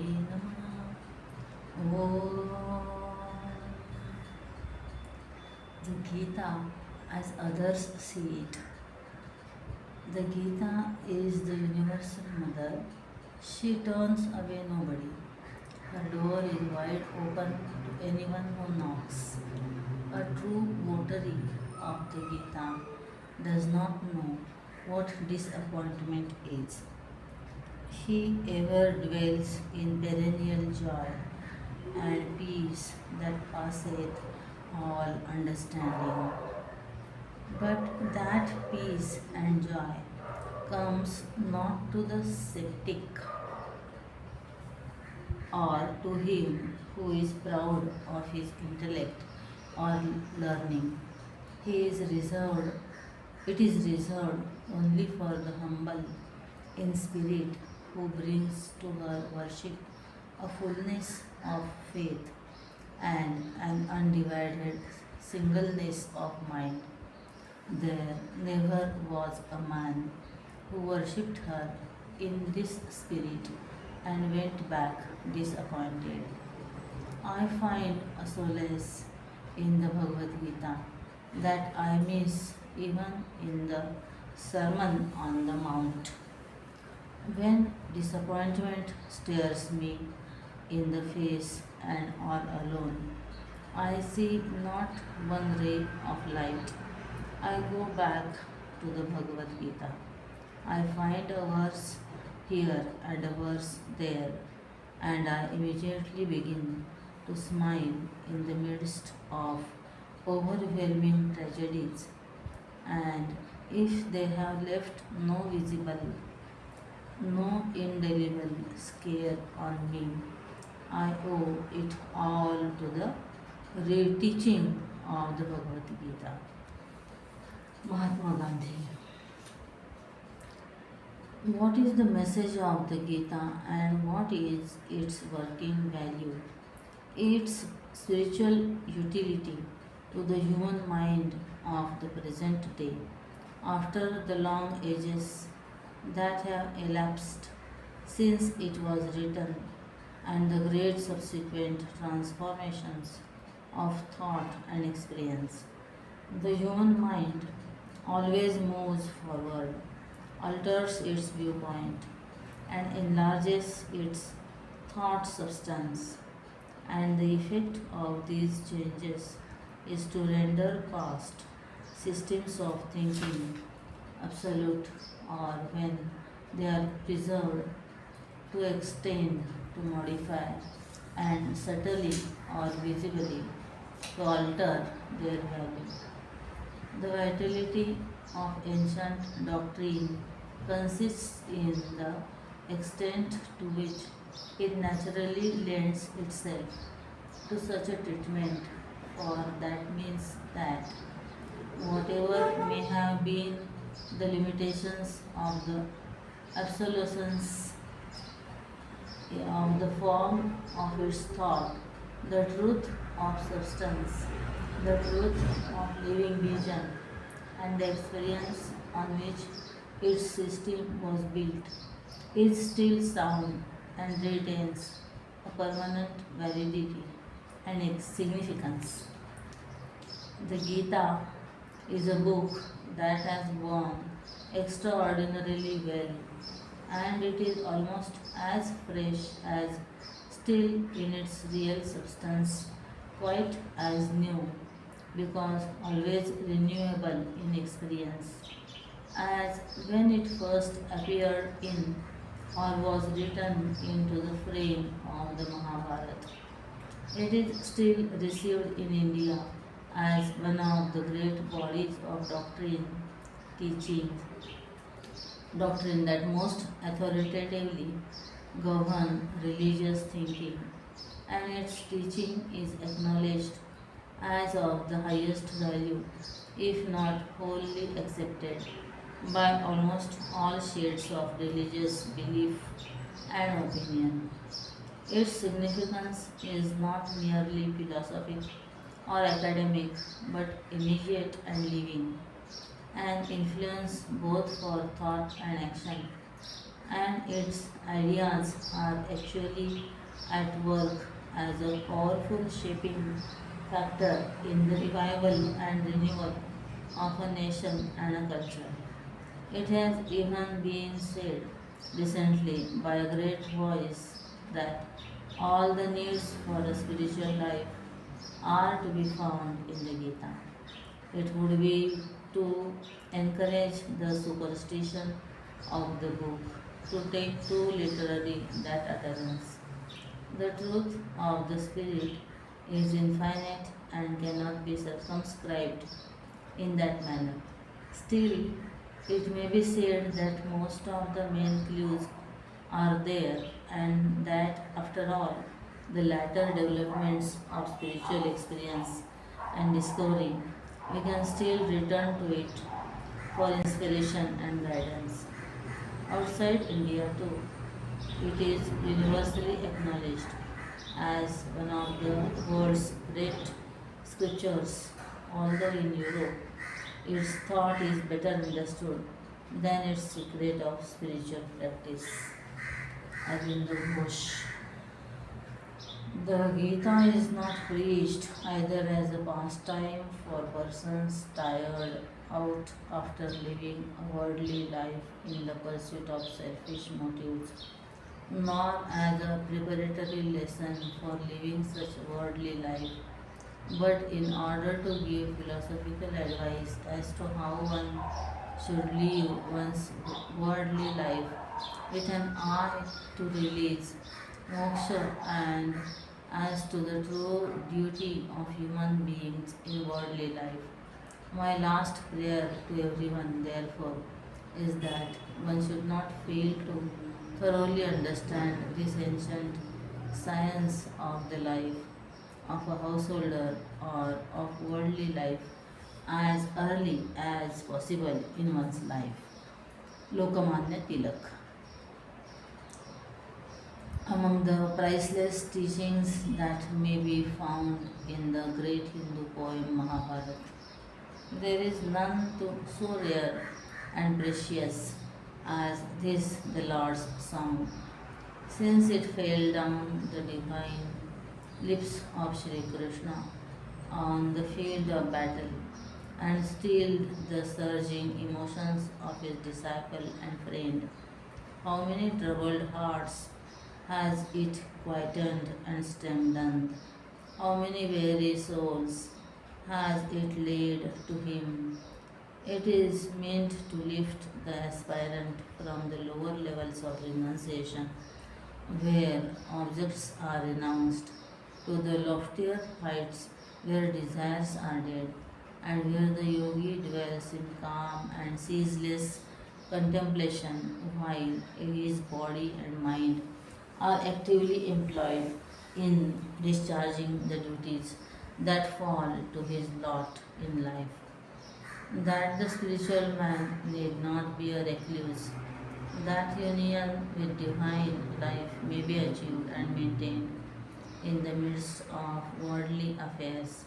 नमः. Om. The Gita, as others see it. The Gita is the universal mother. She turns away nobody. Her door is wide open to anyone who knocks. A true votary of the Gita does not know what disappointment is. He ever dwells in perennial joy and peace that passeth all understanding. But that peace and joy comes not to the sceptic or to him who is proud of his intellect or learning. He is reserved, it is reserved only for the humble in spirit who brings to her worship a fullness of faith and an undivided singleness of mind. There never was a man who worshipped her in this spirit and went back disappointed. I find a solace in the Bhagavad Gita that I miss even in the Sermon on the Mount. When disappointment stares me in the face and all alone, I see not one ray of light. I go back to the Bhagavad Gita. I find a verse here and a verse there, and I immediately begin to smile in the midst of overwhelming tragedies. And if they have left no visible, no indelible scare on me, I owe it all to the reteaching of the Bhagavad Gita. Mahatma Gandhi. What is the message of the Gita and what is its working value? Its spiritual utility to the human mind of the present day, after the long ages that have elapsed since it was written, and the great subsequent transformations of thought and experience. The human mind always moves forward, alters its viewpoint, and enlarges its thought substance. And the effect of these changes is to render past systems of thinking absolute, or when they are preserved, to extend, to modify, and subtly or visibly to alter their value. The vitality of ancient doctrine consists in the extent to which it naturally lends itself to such a treatment, for that means that whatever may have been the limitations of the absolutions of the form of its thought, the truth of substance, the truth of living vision, and the experience on which its system was built, is still sound and retains a permanent validity and significance. The Gita is a book that has gone extraordinarily well, and it is almost as fresh as still in its real substance, quite as new, because always renewable in experience, as when it first appeared in or was written into the frame of the Mahabharata. It is still received in India as one of the great bodies of teaching, doctrine that most authoritatively govern religious thinking, and its teaching is acknowledged as of the highest value, if not wholly accepted, by almost all shades of religious belief and opinion. Its significance is not merely philosophic or academic, but immediate and living, and influence both for thought and action, and its ideas are actually at work as a powerful shaping factor in the revival and renewal of a nation and a culture. It has even been said recently by a great voice that all the needs for a spiritual life are to be found in the Gita. It would be to encourage the superstition of the book, to take too literally that utterance. The truth of the Spirit is infinite and cannot be circumscribed in that manner. Still, it may be said that most of the main clues are there, and that after all, the latter developments of spiritual experience and discovery, we can still return to it for inspiration and guidance. Outside India, too, it is universally acknowledged as one of the world's great scriptures, although in Europe its thought is better understood than its secret of spiritual practice. Arvindo Ghosh. The Gita is not preached either as a pastime for persons tired out after living a worldly life in the pursuit of selfish motives, nor as a preparatory lesson for living such worldly life, but in order to give philosophical advice as to how one should live one's worldly life with an eye to release moksha and as to the true duty of human beings in worldly life. My last prayer to everyone, therefore, is that one should not fail to thoroughly understand this ancient science of the life of a householder or of worldly life as early as possible in one's life. Lokamanya Tilak. Among the priceless teachings that may be found in the great Hindu poem Mahabharata, there is none so rare and precious as this, the Lord's song, since it fell down the divine lips of Sri Krishna on the field of battle and stilled the surging emotions of his disciple and friend. How many troubled hearts has it quietened and strengthened? How many weary souls has it laid to him? It is meant to lift the aspirant from the lower levels of renunciation, where objects are renounced, to the loftier heights where desires are dead, and where the yogi dwells in calm and ceaseless contemplation while his body and mind are actively employed in discharging the duties that fall to his lot in life. That the spiritual man need not be a recluse, that union with divine life may be achieved and maintained in the midst of worldly affairs,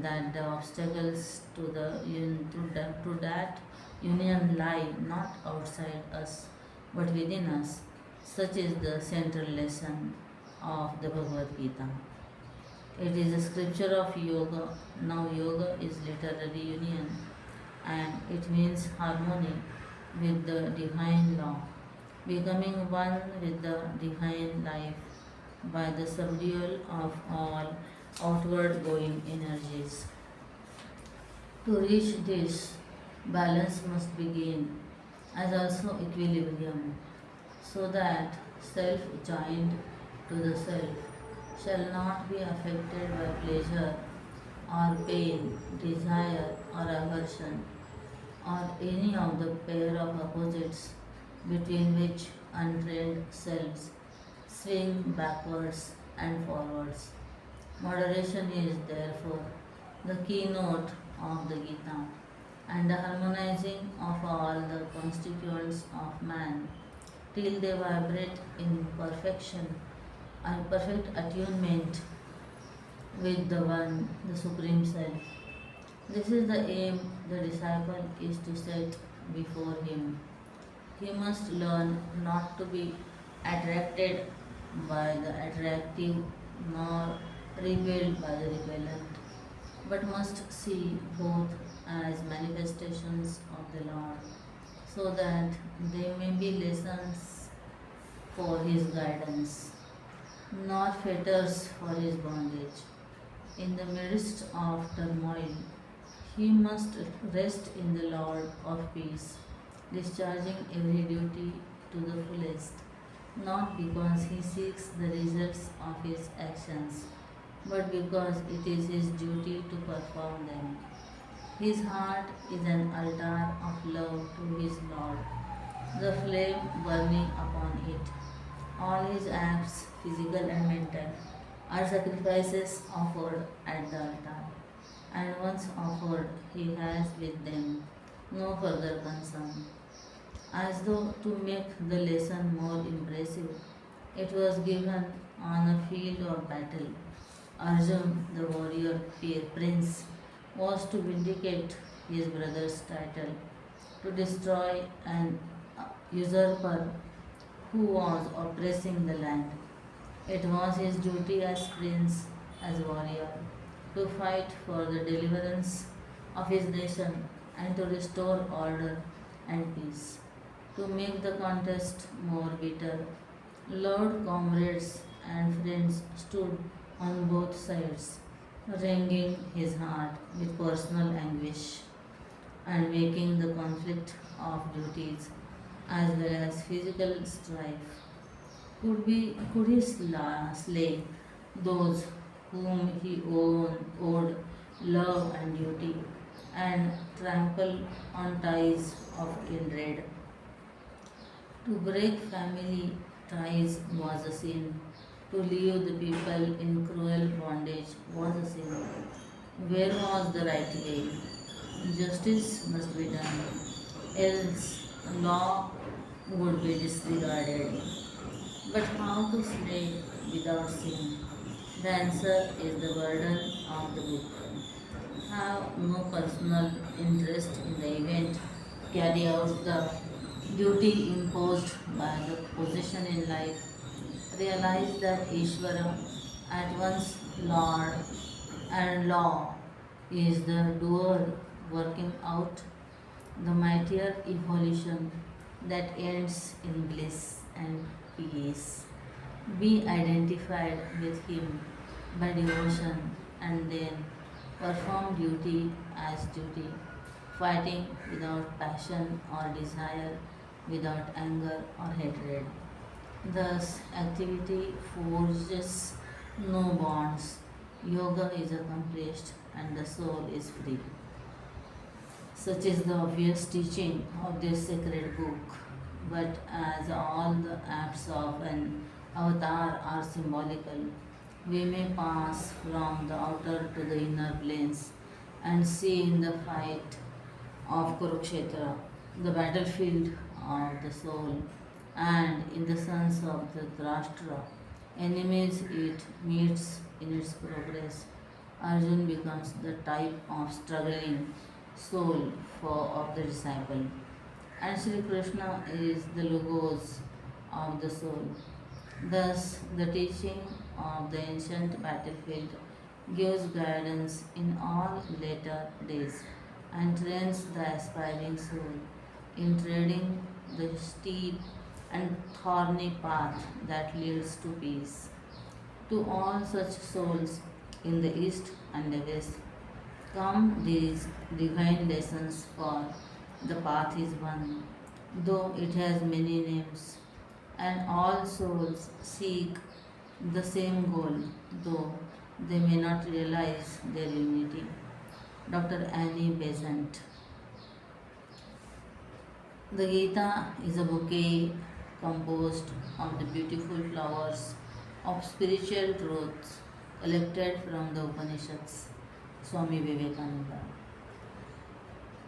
that the obstacles to that union lie not outside us but within us. Such is the central lesson of the Bhagavad Gita. It is a scripture of yoga. Now, yoga is literally union and it means harmony with the divine law, becoming one with the divine life by the subdual of all outward going energies. To reach this, balance must be gained, as also equilibrium, so that self joined to the self shall not be affected by pleasure or pain, desire or aversion, or any of the pair of opposites between which untrained selves swing backwards and forwards. Moderation is therefore the keynote of the Gita, and the harmonizing of all the constituents of man till they vibrate in perfection and perfect attunement with the One, the Supreme Self. This is the aim the disciple is to set before him. He must learn not to be attracted by the attractive nor repelled by the repellent, but must see both as manifestations of the Lord, so that they may be lessons for his guidance, nor fetters for his bondage. In the midst of turmoil, he must rest in the Lord of peace, discharging every duty to the fullest, not because he seeks the results of his actions, but because it is his duty to perform them. His heart is an altar of love to his Lord, the flame burning upon it. All his acts, physical and mental, are sacrifices offered at the altar, and once offered, he has with them no further concern. As though to make the lesson more impressive, it was given on a field of battle. Arjun, the warrior prince, was to vindicate his brother's title, to destroy an usurper who was oppressing the land. It was his duty as prince, as warrior, to fight for the deliverance of his nation and to restore order and peace. To make the contest more bitter, Lord comrades and friends stood on both sides, wringing his heart with personal anguish and making the conflict of duties as well as physical strife. Could he slay those whom he owed love and duty and trample on ties of kindred? To break family ties was a sin. To leave the people in cruel bondage was a sin. Where was the right way? Justice must be done, else law would be disregarded. But how to slay without sin? The answer is the burden of the book. Have no personal interest in the event, carry out the duty imposed by the position in life, realize that Ishvara, at once Lord and law, is the doer working out the mightier evolution that ends in bliss and peace. Be identified with Him by devotion and then perform duty as duty, fighting without passion or desire, without anger or hatred. Thus, activity forges no bonds. Yoga is accomplished and the soul is free. Such is the obvious teaching of this sacred book. But as all the acts of an avatar are symbolical, we may pass from the outer to the inner planes and see in the fight of Kurukshetra the battlefield of the soul, and in the sons of the Drashtra, enemies it meets in its progress. Arjun becomes the type of struggling soul of the disciple, and Sri Krishna is the logos of the soul. Thus, the teaching of the ancient battlefield gives guidance in all later days and trains the aspiring soul in treading the steep and thorny path that leads to peace. To all such souls in the east and the west come these divine lessons, for the path is one, though it has many names, and all souls seek the same goal, though they may not realize their unity. Dr. Annie Besant. The Gita is a bouquet composed of the beautiful flowers of spiritual truths collected from the Upanishads. Swami Vivekananda.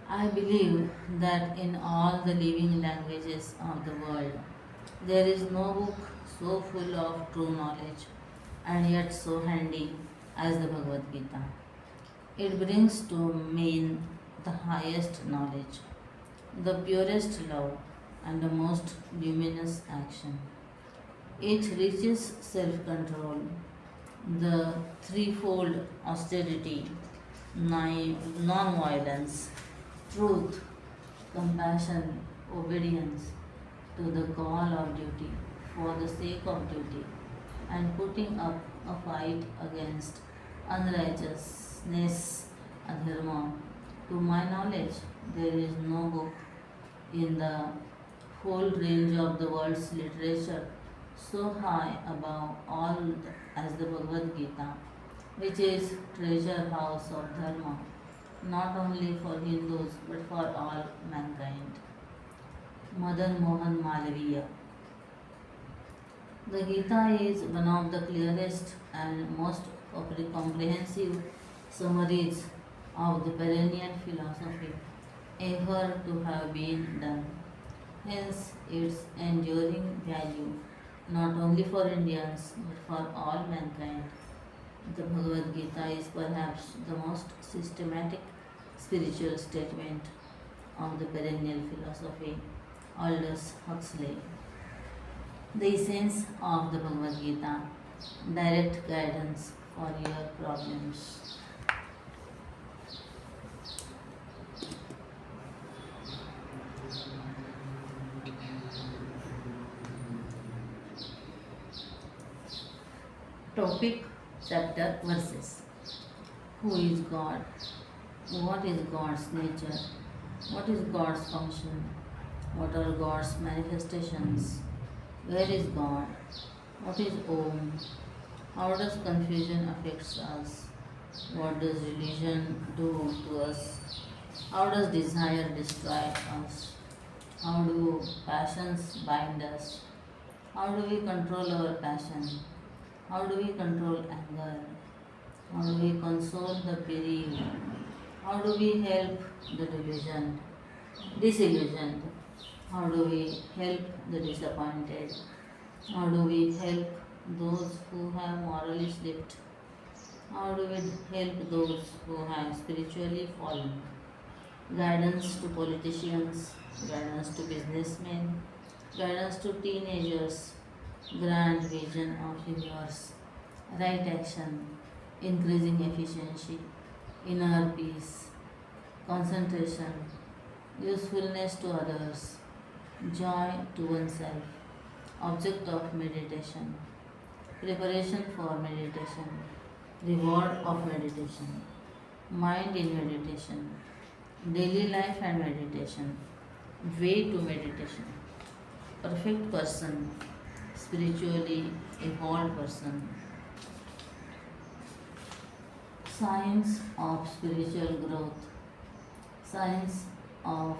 I believe that in all the living languages of the world, there is no book so full of true knowledge and yet so handy as the Bhagavad Gita. It brings to men the highest knowledge, the purest love, and the most luminous action. It reaches self control, the threefold austerity, non violence, truth, compassion, obedience to the call of duty for the sake of duty, and putting up a fight against unrighteousness, adharma. To my knowledge, there is no book in the whole range of the world's literature so high above all as the Bhagavad Gita, which is treasure house of dharma, not only for Hindus but for all mankind. Madan Mohan Malaviya. The Gita is one of the clearest and most comprehensive summaries of the perennial philosophy ever to have been done. Hence, its enduring value not only for Indians but for all mankind. The Bhagavad Gita is perhaps the most systematic spiritual statement of the perennial philosophy, Aldous Huxley. The essence of the Bhagavad Gita, direct guidance for your problems. Topic, chapter, verses. Who is God? What is God's nature? What is God's function? What are God's manifestations? Where is God? What is Om? How does confusion affect us? What does religion do to us? How does desire destroy us? How do passions bind us? How do we control our passion? How do we control anger? How do we console the bereaved? How do we help the disillusioned? How do we help the disappointed? How do we help those who have morally slipped? How do we help those who have spiritually fallen? Guidance to politicians, guidance to businessmen, guidance to teenagers, grand vision of universe, right action, increasing efficiency, inner peace, concentration, usefulness to others, joy to oneself, object of meditation, preparation for meditation, reward of meditation, mind in meditation, daily life and meditation, way to meditation, perfect person, spiritually evolved person, science of spiritual growth, science of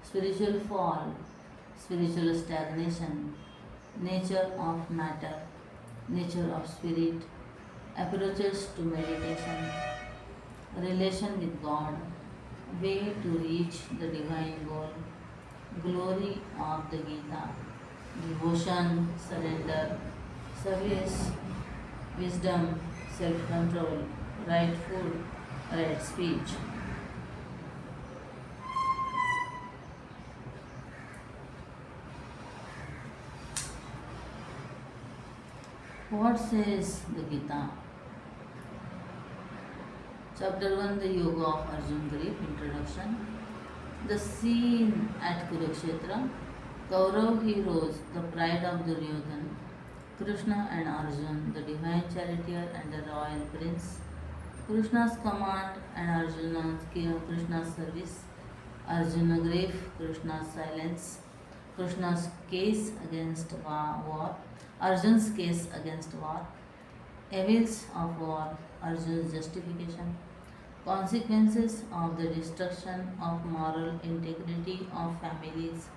spiritual fall, spiritual stagnation, nature of matter, nature of spirit, approaches to meditation, relation with God, way to reach the divine goal, glory of the Gita, devotion, surrender, service, wisdom, self control, right food, right speech. What says the Gita? Chapter 1, the Yoga of Arjun, brief introduction. The scene at Kurukshetra, Kaurav heroes, the pride of Duryodhan, Krishna and Arjun, the divine charioteer and the royal prince, Krishna's command and Krishna's service, Arjuna grief, Krishna's silence, Krishna's case against war, Arjun's case against war, evils of war, Arjun's justification, consequences of the destruction of moral integrity of families,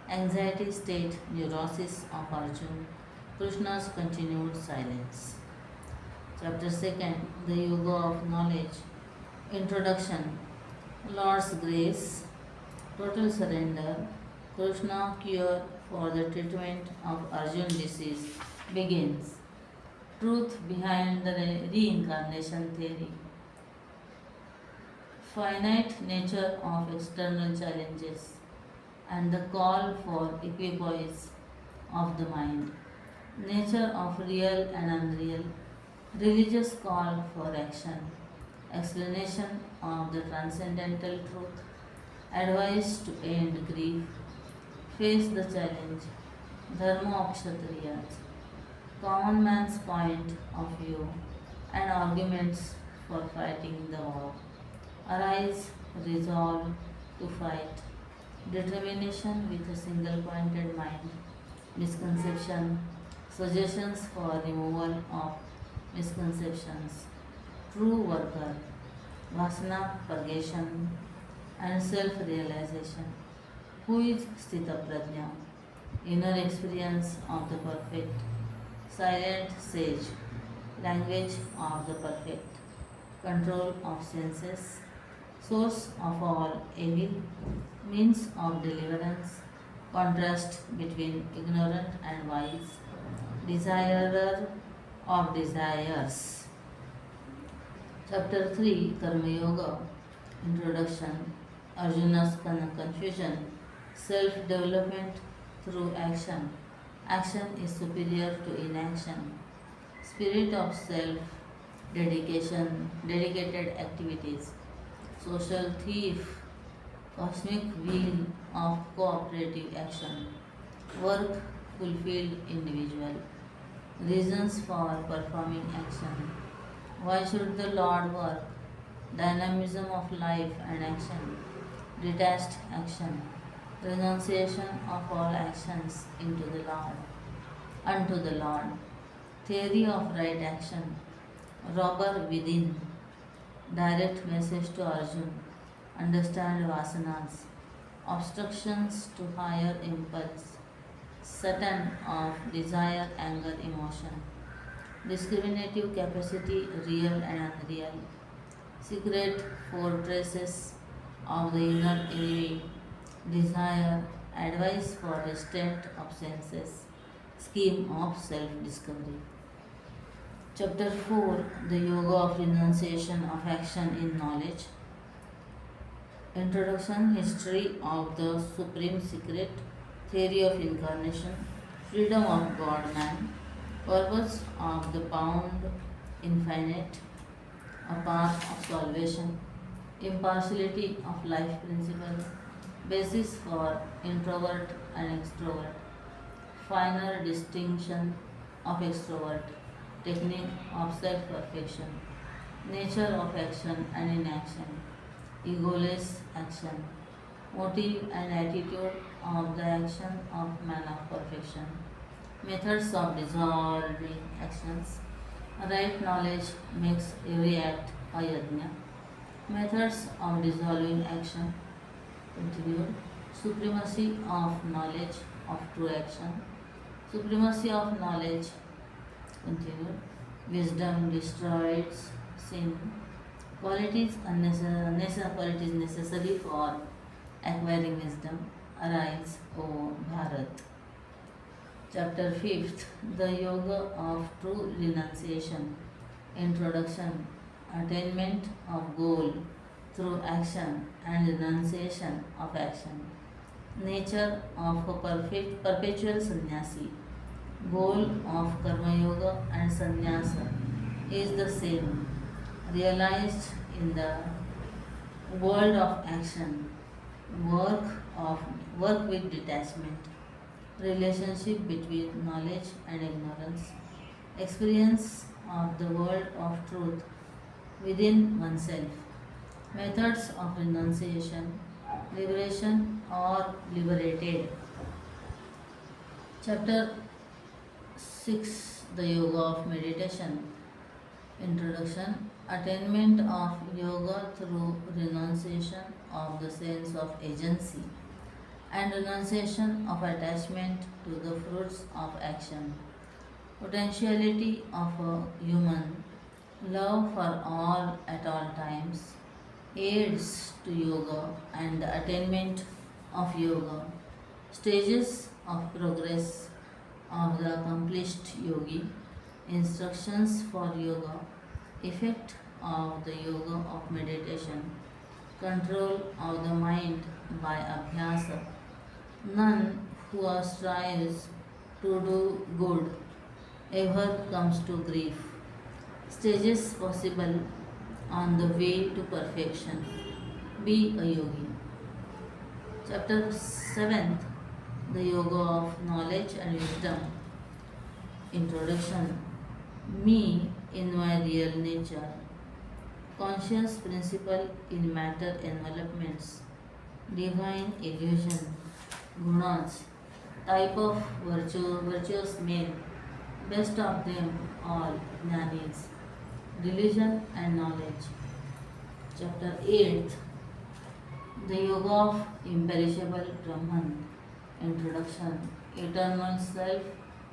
anxiety state, neurosis of Arjun, Krishna's continued silence. Chapter 2, the Yoga of Knowledge, Introduction, Lord's grace, total surrender, Krishna cure for the treatment of Arjun disease begins. Truth behind the reincarnation theory. Finite nature of external challenges. and the call for equipoise of the mind, nature of real and unreal, religious call for action, explanation of the transcendental truth, advice to end grief, face the challenge, dharma of kshatriyas, common man's point of view, and arguments for fighting the war. Arise, resolve to fight, determination with a single pointed mind, misconception, suggestions for removal of misconceptions, true worker, vasana purgation, and self realization. Who is Sthita Prajna? Inner experience of the perfect, silent sage, language of the perfect, control of senses, source of all evil, means of deliverance, contrast between ignorant and wise, desirer of desires. Chapter 3 Karma Yoga Introduction. Arjuna's confusion, self development through action. Action is superior to inaction. Spirit of self dedication, dedicated activities. Social thief, cosmic wheel of cooperative action. Work fulfilled individual. Reasons for performing action. Why should the Lord work? Dynamism of life and action. Detached action. Renunciation of all actions into the Lord. Unto the Lord. Theory of right action. Robber within. Direct message to Arjun. Understand vasanas. Obstructions to higher impulse. Satan of desire, anger, emotion. Discriminative capacity, real and unreal. Secret fortresses of the inner enemy. Desire, advice for restraint of senses. Scheme of self discovery. Chapter 4 The Yoga of Renunciation of Action in Knowledge. Introduction, History of the Supreme Secret, Theory of Incarnation, Freedom of God Man, Purpose of the Bound Infinite, a Path of Salvation, Impartiality of Life Principle, Basis for Introvert and Extrovert, Finer Distinction of Extrovert, Technique of Self-Perfection, Nature of Action and Inaction, Egoless Action, Motive and Attitude of the Action of Man of Perfection, Methods of Dissolving Actions, Right Knowledge makes every act a yajna, Methods of Dissolving Action, continued, Supremacy of Knowledge of True Action, Supremacy of Knowledge, continued, Wisdom destroys sin, qualities necessary for acquiring wisdom, arise, O Bharat. Chapter 5th The Yoga of True Renunciation. Introduction, Attainment of Goal through Action and Renunciation of Action. Nature of a perpetual sannyasi. Goal of Karma Yoga and Sannyasa is the same, realized in the world of action, work of work with detachment, relationship between knowledge and ignorance, experience of the world of truth within oneself, methods of renunciation, liberation or liberated. Chapter 6 The Yoga of Meditation. Introduction, Attainment of Yoga through renunciation of the sense of agency and renunciation of attachment to the fruits of action. Potentiality of a human, love for all at all times, aids to yoga and the attainment of yoga. Stages of progress of the accomplished yogi, instructions for yoga, effect of the yoga of meditation, control of the mind by abhyasa, None who strives to do good ever comes to grief. Stages possible on the way to perfection. Be a yogi. Chapter 7th, The Yoga of Knowledge and Wisdom. Introduction. Me in my real nature. Conscious principle in matter envelopments. Divine illusion. Gunas. Type of virtuous men. Best of them all, Jnanis. Religion and knowledge. Chapter 8th, The Yoga of Imperishable Brahman. Introduction. Eternal Self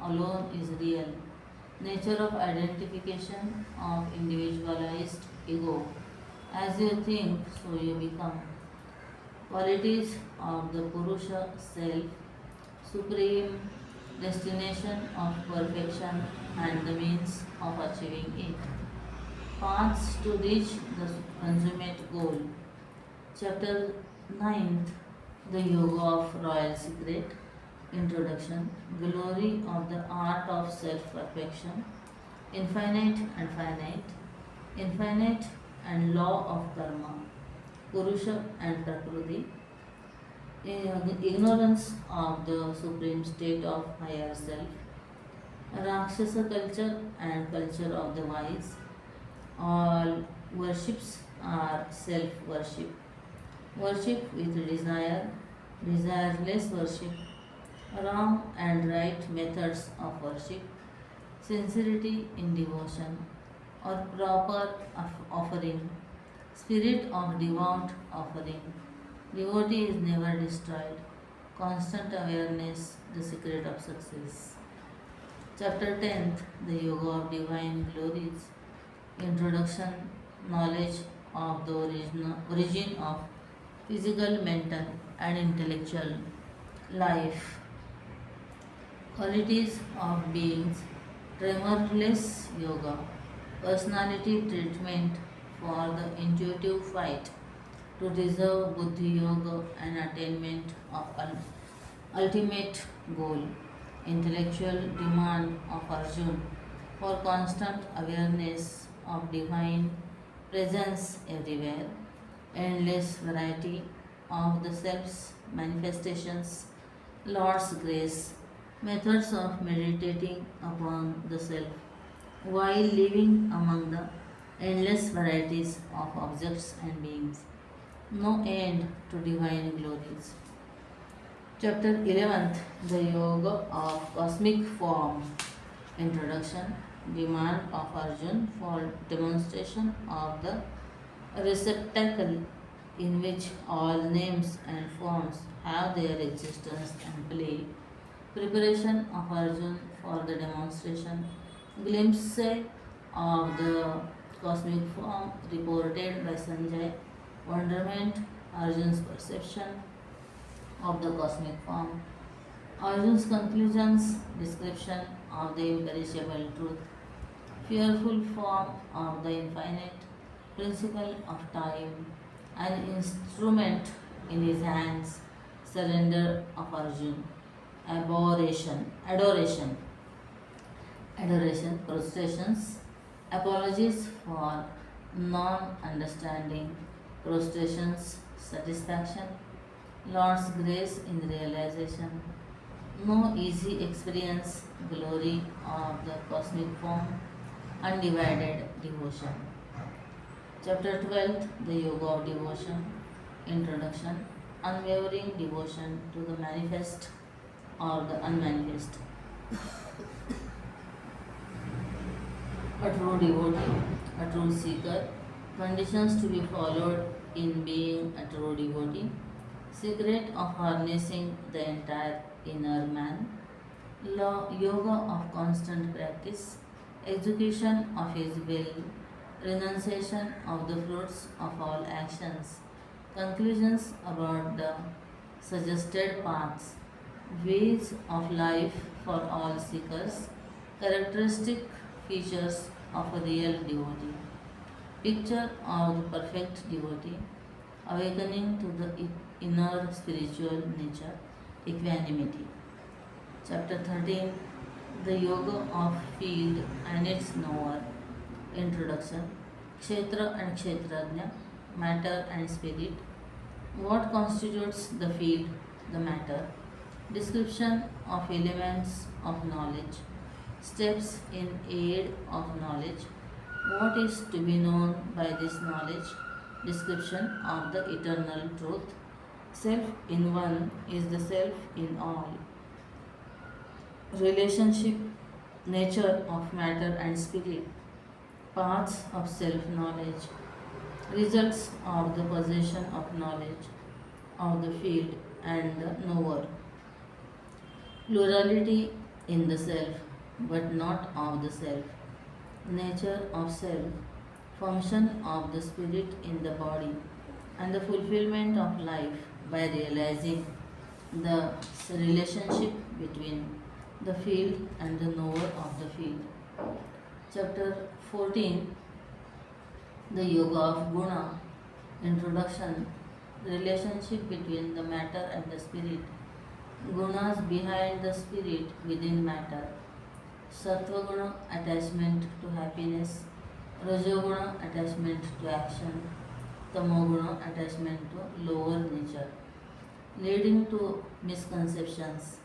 alone is real. Nature of identification of individualized ego. As you think, so you become. Qualities of the Purusha self, supreme destination of perfection and the means of achieving it. Paths to reach the consummate goal. Chapter 9th, The Yoga of Royal Secret. Introduction. Glory of the art of self-perfection. Infinite and finite. Infinite and law of karma. Purusha and Prakriti. Ignorance of the supreme state of higher self. Rakshasa culture and culture of the wise. All worships are self-worship. Worship with desire, desireless worship, wrong and right methods of worship, sincerity in devotion, or proper offering, spirit of devout offering. Devotee is never destroyed. Constant awareness, the secret of success. Chapter 10th, The Yoga of Divine Glories. Introduction. Knowledge of the origin of physical, mental, and intellectual life. Qualities of beings. Tremorless yoga. Personality treatment for the intuitive fight to deserve Buddhi Yoga and attainment of ultimate goal. Intellectual demand of Arjun for constant awareness of divine presence everywhere. Endless variety of the self's manifestations. Lord's grace. Methods of meditating upon the self while living among the endless varieties of objects and beings. No end to divine glories. Chapter 11th, The Yoga of Cosmic Form. Introduction. Demand of Arjun for demonstration of the receptacle in which all names and forms have their existence and play. Preparation of Arjun for the demonstration. Glimpse of the cosmic form reported by Sanjay. Wonderment. Arjun's perception of the cosmic form. Arjun's conclusions. Description of the imperishable truth. Fearful form of the infinite. Principle of time. An instrument in his hands. Surrender of Arjun. Adoration, prostrations, apologies for non-understanding, prostrations, satisfaction, Lord's grace in realization, no easy experience, glory of the cosmic form, undivided devotion. Chapter 12, The Yoga of Devotion. Introduction. Unwavering devotion to the manifest or the unmanifest. A true devotee, a true seeker, conditions to be followed in being a true devotee, secret of harnessing the entire inner man, yoga of constant practice, execution of his will, renunciation of the fruits of all actions, conclusions about the suggested paths, ways of life for all seekers, characteristic features of a real devotee, picture of the perfect devotee, awakening to the inner spiritual nature, equanimity. Chapter 13, The Yoga of Field and its Knower. Introduction. Kshetra and Kshetrajna, Matter and Spirit. What constitutes the field, the matter? Description of elements of knowledge. Steps in aid of knowledge. What is to be known by this knowledge? Description of the eternal truth. Self in one is the self in all. Relationship, nature of matter and spirit. Paths of self knowledge. Results of the possession of knowledge of the field and the knower. Plurality in the self, but not of the self. Nature of self, function of the spirit in the body, and the fulfillment of life by realizing the relationship between the field and the knower of the field. Chapter 14, The Yoga of Guna. Introduction. Relationship between the matter and the spirit. Gunas behind the spirit within matter. Sattva guna, attachment to happiness. Rajoguna, attachment to action. Tamoguna, attachment to lower nature, leading to misconceptions.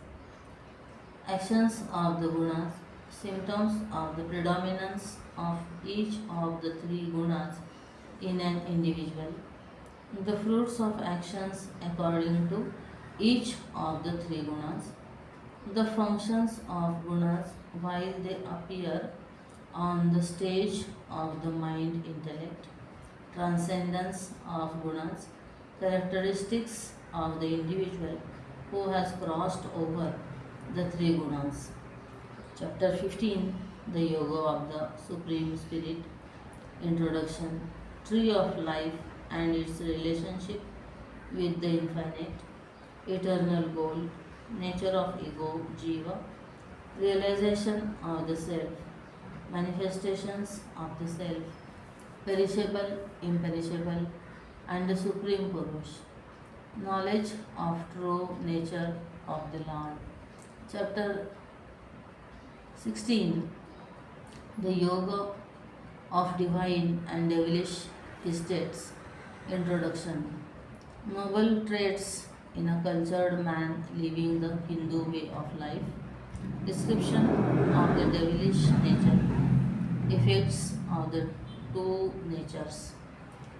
Actions of the gunas, symptoms of the predominance of each of the three gunas in an individual. The fruits of actions according to each of the three gunas. The functions of gunas while they appear on the stage of the mind intellect. Transcendence of gunas, characteristics of the individual who has crossed over the three gunas. Chapter 15, The Yoga of the Supreme Spirit. Introduction. Tree of life and its relationship with the infinite, eternal goal, nature of ego, jiva, realization of the self, manifestations of the self, perishable, imperishable, and the Supreme Purush, knowledge of true nature of the Lord. Chapter 16, The Yoga of Divine and Devilish Estates. Introduction. Noble traits in a cultured man living the Hindu way of life. Description of the devilish nature. Effects of the two natures.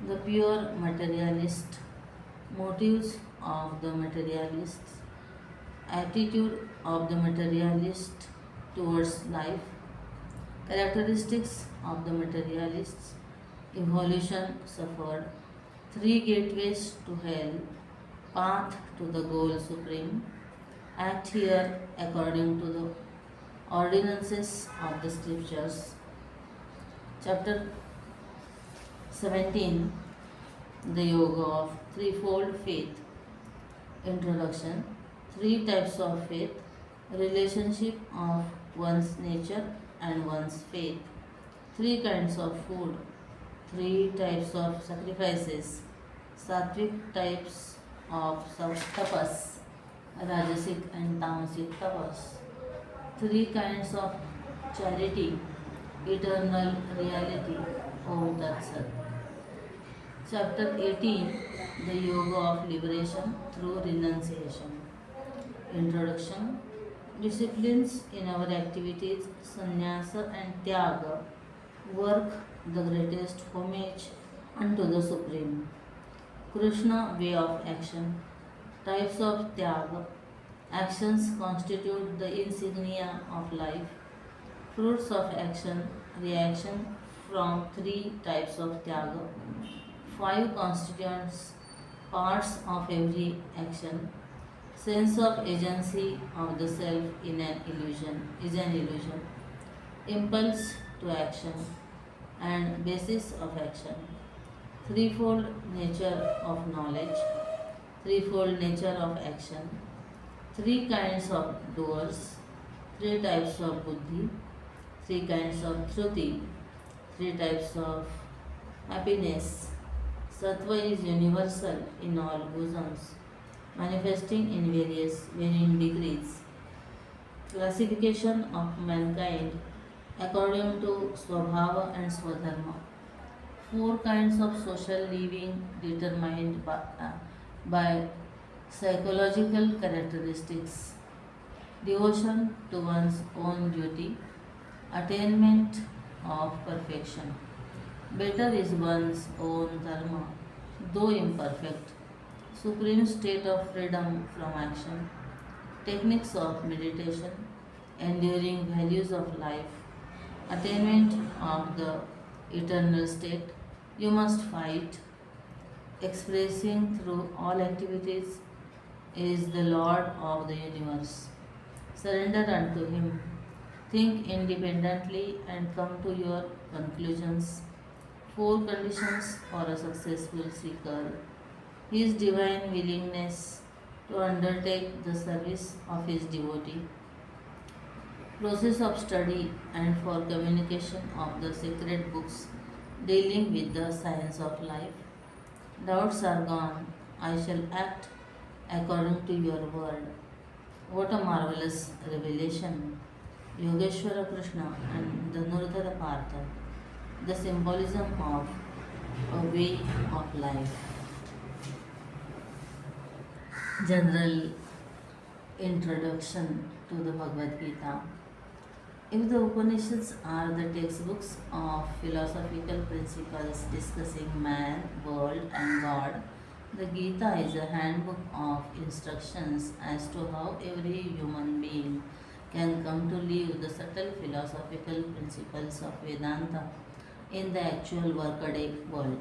The pure materialist. Motives of the materialist. Attitude of the materialist towards life. Characteristics of the materialists. Evolution suffered. Three gateways to hell. Path to the goal supreme. Act here according to the ordinances of the scriptures. Chapter 17, The Yoga of Threefold Faith. Introduction. Three types of faith. Relationship of one's nature and one's faith. Three kinds of food. Three types of sacrifices. Sattvic types of tapas. Rajasic and tamasic tapas. Three kinds of charity. Eternal reality. Om Tat Sat. Chapter 18, The Yoga of Liberation through Renunciation. Introduction. Disciplines in our activities, sannyasa and tyaga, work the greatest homage unto the Supreme. Krishna way of action. Types of tyaga. Actions constitute the insignia of life. Fruits of action. Reaction from three types of tyaga. Five constituents, parts of every action. Sense of agency of the self in an illusion is an illusion. Impulse to action and basis of action. Threefold nature of knowledge. Threefold nature of action. Three kinds of doers. Three types of buddhi. Three kinds of shruti. Three types of happiness. Sattva is universal in all bosoms. manifesting in various varying degrees. Classification of mankind according to Swabhava and Swadharma. Four kinds of social living determined by psychological characteristics: devotion to one's own duty, attainment of perfection. Better is one's own dharma, though imperfect. Supreme state of freedom from action, techniques of meditation, enduring values of life, attainment of the eternal state. You must fight, expressing through all activities, is the Lord of the universe. Surrender unto Him. Think independently and come to your conclusions. Four conditions for a successful seeker: His divine willingness to undertake the service of His devotee, process of study and for communication of the sacred books dealing with the science of life. Doubts are gone. I shall act according to your word. What a marvelous revelation! Yogeshwara Krishna and Dhanurdhara Partha, the symbolism of a way of life. General introduction to the Bhagavad Gita. If the Upanishads are the textbooks of philosophical principles discussing man, world, and God, the Gita is a handbook of instructions as to how every human being can come to live the subtle philosophical principles of Vedanta in the actual workaday world.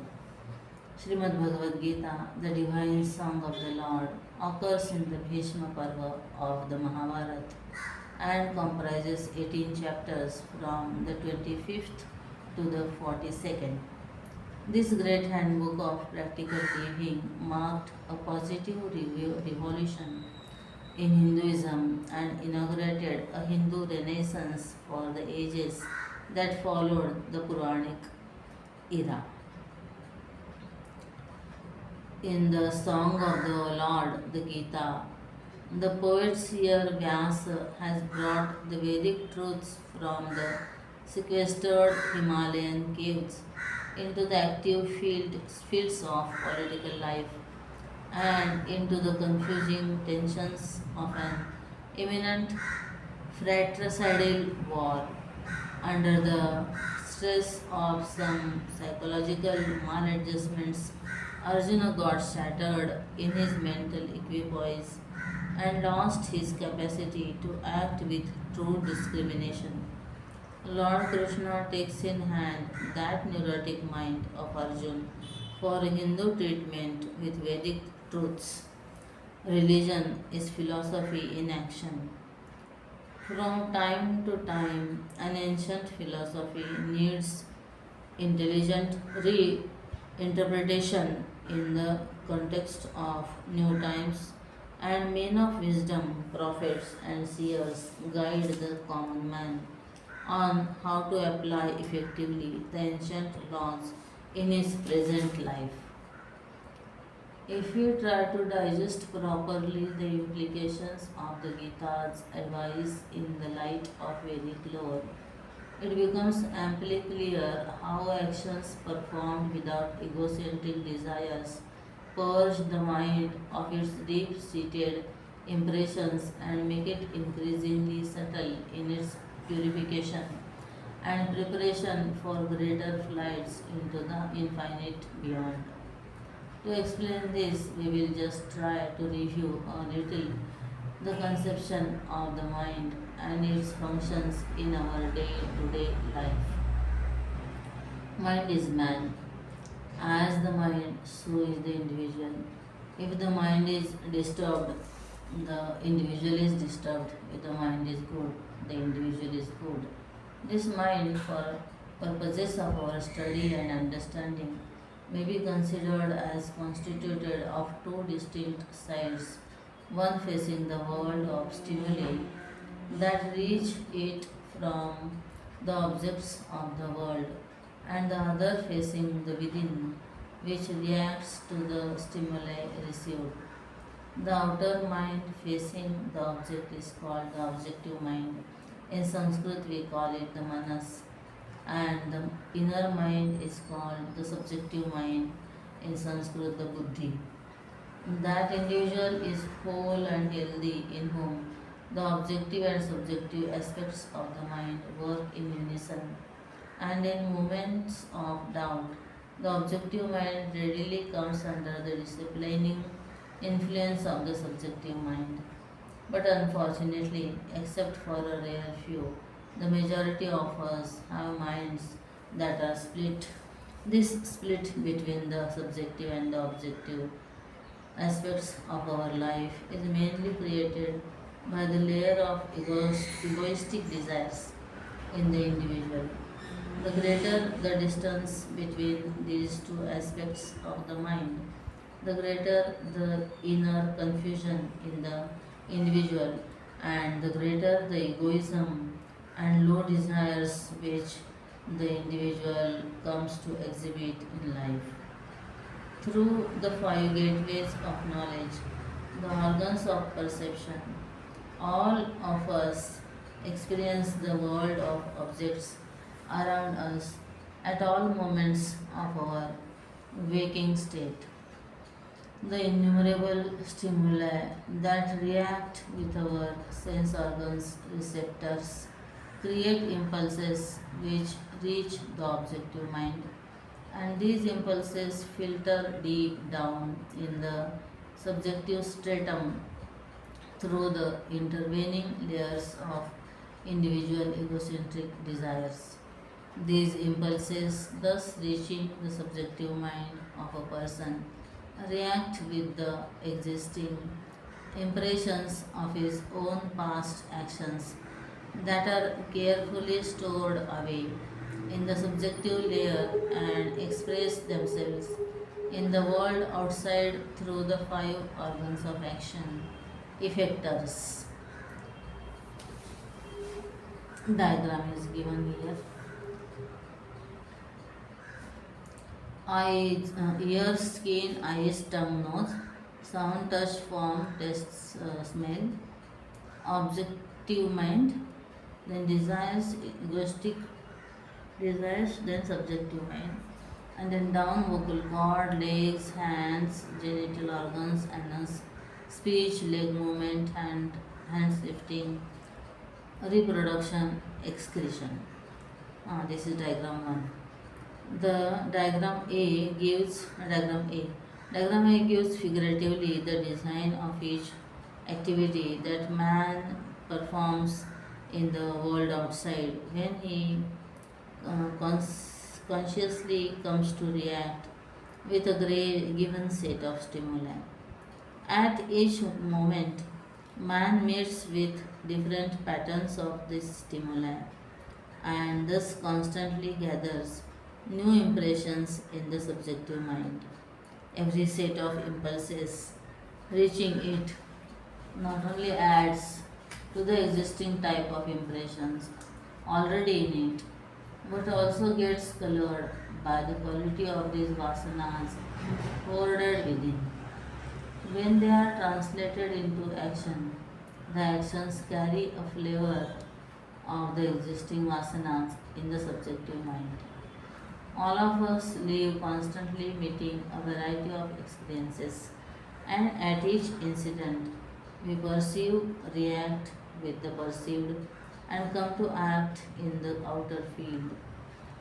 Srimad Bhagavad Gita, the divine song of the Lord, occurs in the Bhishma Parva of the Mahabharata and comprises 18 chapters from the 25th to the 42nd. This great handbook of practical living marked a positive revolution in Hinduism and inaugurated a Hindu renaissance for the ages that followed the Puranic era. In the Song of the Lord, the Gita, the poet seer Vyasa has brought the Vedic truths from the sequestered Himalayan caves into the active fields of political life and into the confusing tensions of an imminent fratricidal war. Under the stress of some psychological maladjustments, Arjuna got shattered in his mental equipoise and lost his capacity to act with true discrimination. Lord Krishna takes in hand that neurotic mind of Arjuna for Hindu treatment with Vedic truths. Religion is philosophy in action. From time to time, an ancient philosophy needs intelligent reinterpretation in the context of new times, and men of wisdom, prophets, and seers guide the common man on how to apply effectively the ancient laws in his present life. If we try to digest properly the implications of the Gita's advice in the light of Vedic lore, it becomes amply clear how actions performed without egocentric desires purge the mind of its deep seated impressions and make it increasingly subtle in its purification and preparation for greater flights into the infinite beyond. To explain this, we will just try to review a little the conception of the mind and its functions in our day to day life. Mind is man. As the mind, so is the individual. If the mind is disturbed, the individual is disturbed. If the mind is good, the individual is good. This mind, for purposes of our study and understanding, may be considered as constituted of two distinct sides, one facing the world of stimuli that reach it from the objects of the world, and the other facing the within, which reacts to the stimuli received. The outer mind facing the object is called the objective mind. In Sanskrit, we call it the manas, and the inner mind is called the subjective mind. In Sanskrit, the buddhi. That individual is whole and healthy in whom the objective and subjective aspects of the mind work in unison, and in moments of doubt, the objective mind readily comes under the disciplining influence of the subjective mind. But unfortunately, except for a rare few, the majority of us have minds that are split. This split between the subjective and the objective aspects of our life is mainly created by the layer of egoistic desires in the individual. The greater the distance between these two aspects of the mind, the greater the inner confusion in the individual, and the greater the egoism and low desires which the individual comes to exhibit in life. Through the five gateways of knowledge, the organs of perception, all of us experience the world of objects around us at all moments of our waking state. The innumerable stimuli that react with our sense organs receptors create impulses which reach the objective mind, and these impulses filter deep down in the subjective stratum through the intervening layers of individual egocentric desires. These impulses, thus reaching the subjective mind of a person, react with the existing impressions of his own past actions that are carefully stored away in the subjective layer and express themselves in the world outside through the five organs of action effectors. Diagram is given here. Eyes, ears, skin, eyes, tongue, nose, sound, touch, form, taste, smell, objective mind, then desires, egoistic desires, then subjective mind, and then down vocal cord, legs, hands, genital organs, anus, speech, leg movement, hands lifting, reproduction, excretion. This is diagram 1. The diagram A gives diagram A. Diagram A gives figuratively the design of each activity that man performs in the world outside when he consciously comes to react with a given set of stimuli. At each moment, man meets with different patterns of this stimuli and thus constantly gathers new impressions in the subjective mind. Every set of impulses reaching it not only adds to the existing type of impressions already in it, but also gets colored by the quality of these vasanas hoarded within. When they are translated into action, the actions carry a flavor of the existing vasanas in the subjective mind. All of us live constantly meeting a variety of experiences, and at each incident, we perceive, react with the perceived, and come to act in the outer field.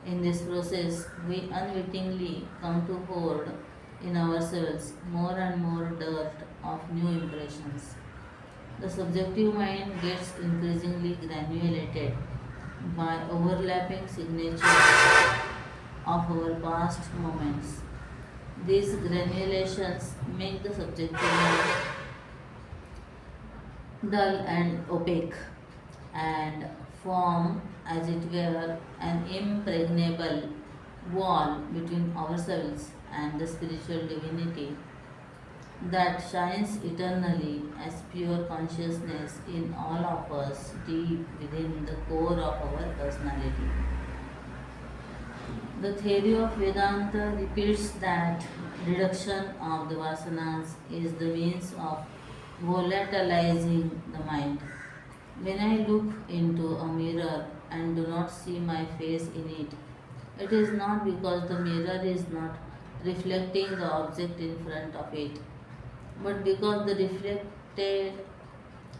In this process, we unwittingly come to hoard in ourselves more and more dirt of new impressions. The subjective mind gets increasingly granulated by overlapping signatures of our past moments. These granulations make the subjective mind dull and opaque and form, as it were, an impregnable wall between ourselves and the spiritual divinity that shines eternally as pure consciousness in all of us deep within the core of our personality. The theory of Vedanta repeats that reduction of the vasanas is the means of volatilizing the mind. When I look into a mirror and do not see my face in it, it is not because the mirror is not reflecting the object in front of it, but because the reflected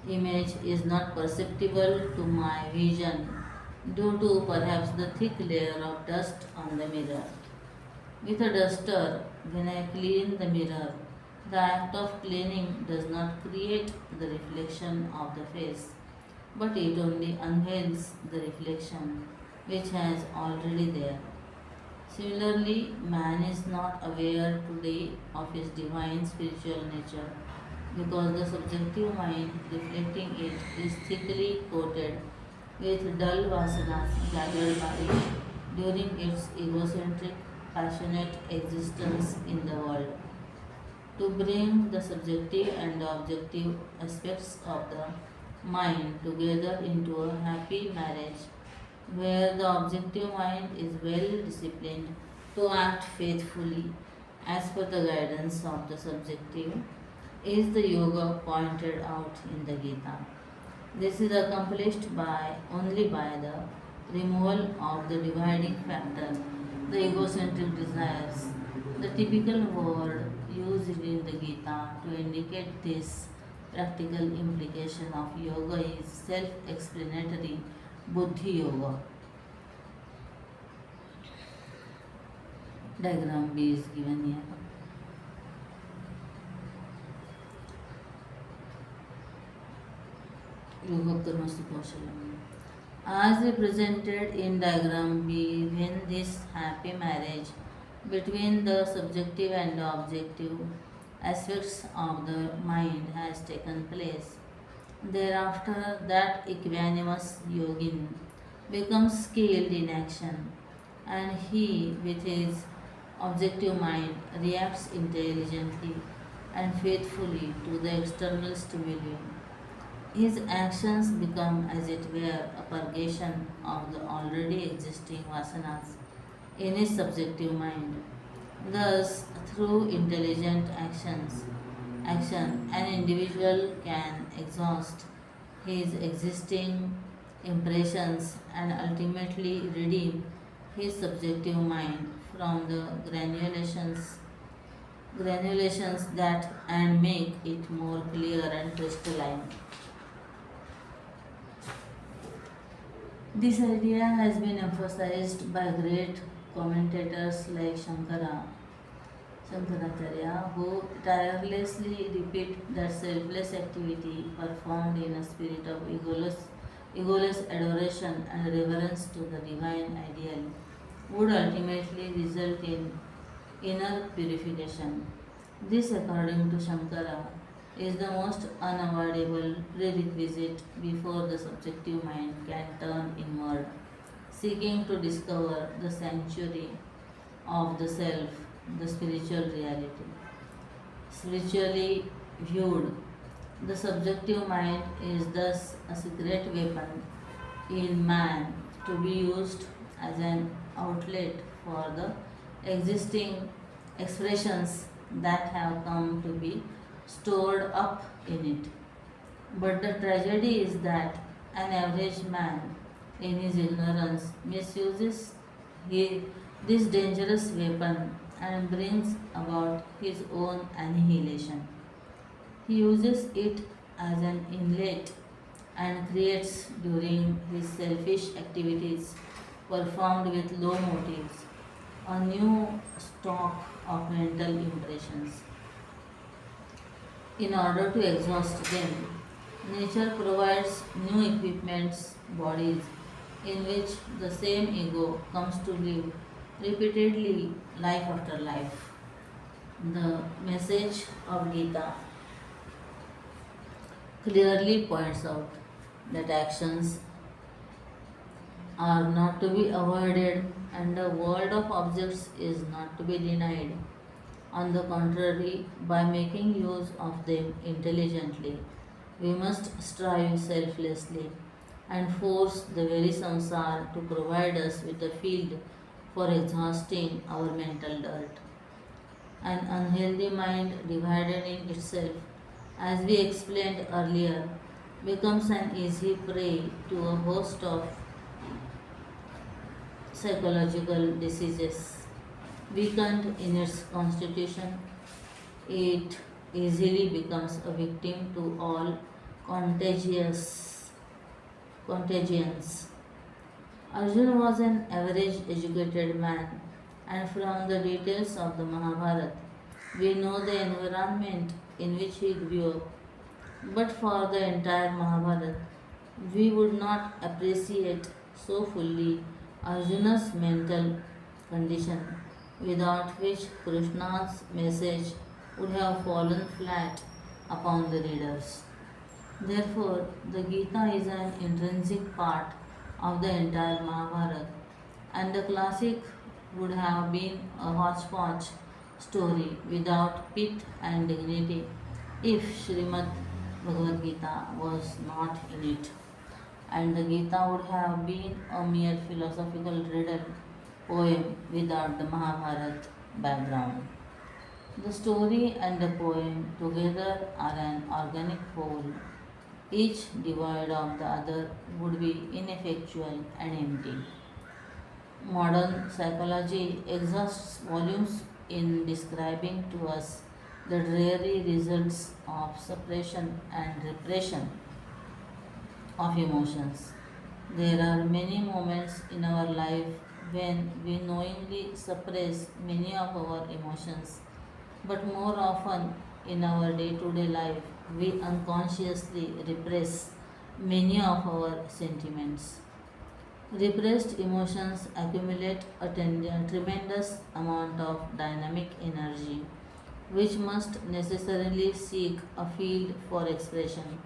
image is not perceptible to my vision due to perhaps the thick layer of dust on the mirror. With a duster, when I clean the mirror, the act of cleaning does not create the reflection of the face, but it only unveils the reflection which has already there. Similarly, man is not aware today of his divine spiritual nature because the subjective mind reflecting it is thickly coated with dull vasanas gathered by it during its egocentric, passionate existence in the world. To bring the subjective and the objective aspects of the mind together into a happy marriage where the objective mind is well disciplined to act faithfully as per the guidance of the subjective is the yoga pointed out in the Gita. This is accomplished by only by the removal of the dividing factor, the egocentric desires. The typical word used in the Gita to indicate this practical implication of yoga is self-explanatory Buddhi Yoga. Diagram B is given here. Yogottamastu Kaushalam. As represented in diagram B, when this happy marriage between the subjective and the objective aspects of the mind has taken place, thereafter that equanimous yogin becomes skilled in action, and he, with his objective mind, reacts intelligently and faithfully to the external stimuli. His actions become, as it were, a purgation of the already existing vasanas in his subjective mind. Thus, through intelligent action, an individual can exhaust his existing impressions and ultimately redeem his subjective mind from the granulations that and make it more clear and crystalline. This idea has been emphasized by great commentators like Shankaracharya, who tirelessly repeat that selfless activity performed in a spirit of egoless adoration and reverence to the divine ideal would ultimately result in inner purification. This, according to Shankara, is the most unavoidable prerequisite before the subjective mind can turn inward, seeking to discover the sanctuary of the self, the spiritual reality. Spiritually viewed, the subjective mind is thus a secret weapon in man to be used as an outlet for the existing expressions that have come to be stored up in it. But the tragedy is that an average man, in his ignorance, misuses he, this dangerous weapon and brings about his own annihilation. He uses it as an inlet and creates during his selfish activities performed with low motives a new stock of mental impressions. In order to exhaust them, nature provides new equipments, bodies, in which the same ego comes to live repeatedly, life after life. The message of Gita clearly points out that actions are not to be avoided and the world of objects is not to be denied. On the contrary, by making use of them intelligently, we must strive selflessly and force the very samsara to provide us with a field for exhausting our mental dirt. An unhealthy mind divided in itself as we explained earlier, becomes an easy prey to a host of psychological diseases. Weakened in its constitution, it easily becomes a victim to all contagious contagions. Arjuna was an average educated man, and from the details of the Mahabharata, we know the environment in which he grew up. But for the entire Mahabharata, we would not appreciate so fully Arjuna's mental condition, without which Krishna's message would have fallen flat upon the readers. Therefore, the Gita is an intrinsic part of the entire Mahabharata, and the classic would have been a hodgepodge story without pith and dignity if Srimad Bhagavad Gita was not in it, and the Gita would have been a mere philosophical riddle poem without the Mahabharata background. The story and the poem together are an organic whole. Each devoid of the other would be ineffectual and empty. Modern psychology exhausts volumes in describing to us the dreary results of suppression and repression of emotions. There are many moments in our life when we knowingly suppress many of our emotions, but more often in our day to day life, we unconsciously repress many of our sentiments. Repressed emotions accumulate a tremendous amount of dynamic energy, which must necessarily seek a field for expression.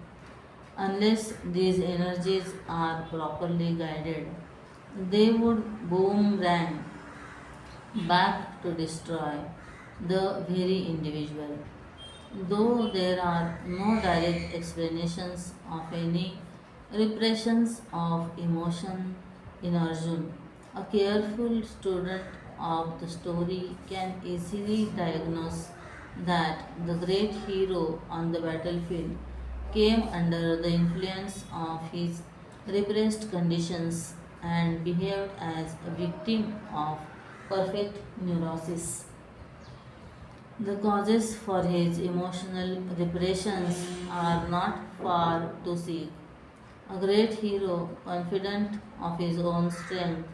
Unless these energies are properly guided, they would boomerang back to destroy the very individual. Though there are no direct explanations of any repressions of emotion in Arjun, a careful student of the story can easily diagnose that the great hero on the battlefield came under the influence of his repressed conditions and behaved as a victim of perfect neurosis. The causes for his emotional repressions are not far to seek. A great hero, confident of his own strength,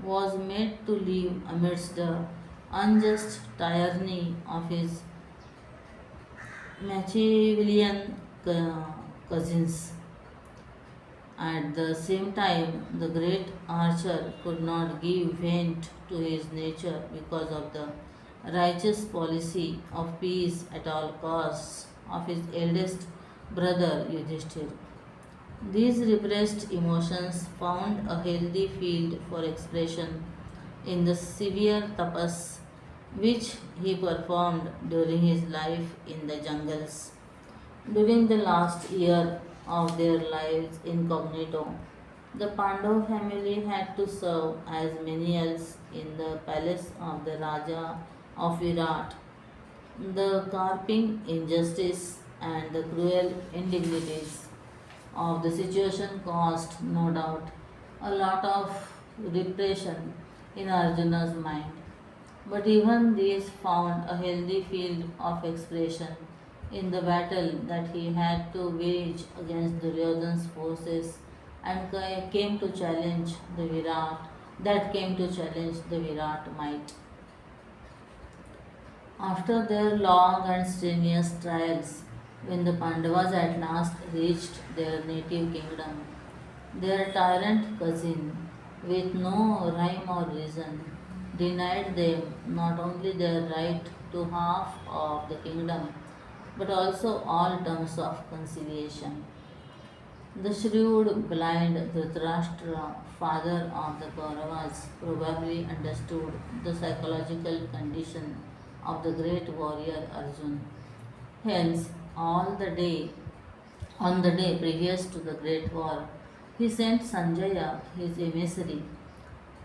was made to live amidst the unjust tyranny of his Machiavellian cousins. At the same time, the great archer could not give vent to his nature because of the righteous policy of peace at all costs of his eldest brother Yudhishthir. These repressed emotions found a healthy field for expression in the severe tapas which he performed during his life in the jungles. During the last year of their lives incognito, the Pandav family had to serve as menials in the palace of the Raja of Virat. The carping injustice and the cruel indignities of the situation caused, no doubt, a lot of repression in Arjuna's mind. But even these found a healthy field of expression in the battle that he had to wage against Duryodhana's forces and came to challenge the Virat, that came to challenge the Virat might. After their long and strenuous trials, when the Pandavas at last reached their native kingdom, their tyrant cousin, with no rhyme or reason, denied them not only their right to half of the kingdom but also all terms of conciliation. The shrewd, blind Dhritarashtra, father of the Kauravas, probably understood the psychological condition of the great warrior Arjun. Hence, all the day, on the day previous to the great war, he sent Sanjaya, his emissary,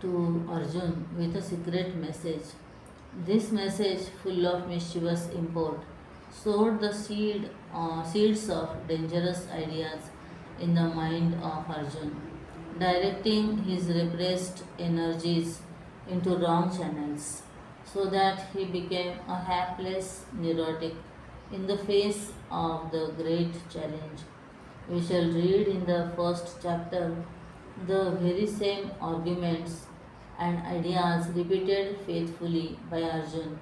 to Arjun with a secret message. This message, full of mischievous import, sowed the seeds of dangerous ideas in the mind of Arjun, directing his repressed energies into wrong channels, so that he became a hapless neurotic in the face of the great challenge. We shall read in the first chapter the very same arguments and ideas repeated faithfully by Arjun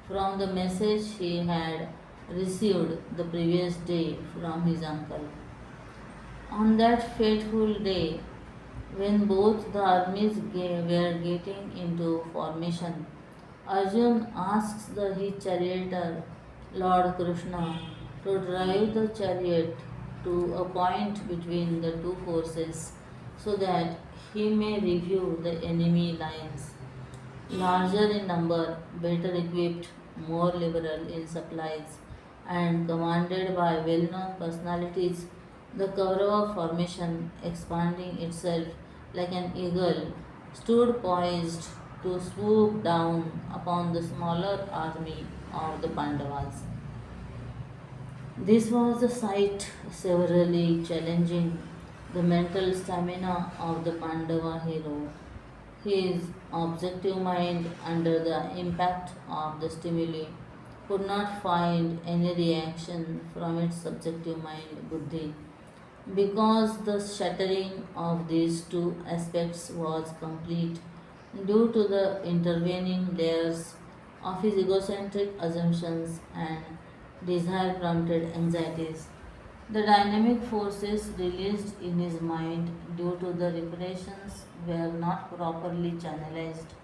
from the message he had received the previous day from his uncle. On that fateful day, when both the armies were getting into formation, Arjun asks the his charioteer, Lord Krishna, to drive the chariot to a point between the two forces so that he may review the enemy lines, larger in number, better equipped, more liberal in supplies, and commanded by well known personalities. The Kaurava formation, expanding itself like an eagle, stood poised to swoop down upon the smaller army of the Pandavas. This was a sight severely challenging the mental stamina of the Pandava hero. His objective mind, under the impact of the stimuli, could not find any reaction from its subjective mind, buddhi, because the shattering of these two aspects was complete due to the intervening layers of his egocentric assumptions and desire prompted anxieties. The dynamic forces released in his mind due to the repressions were not properly channelized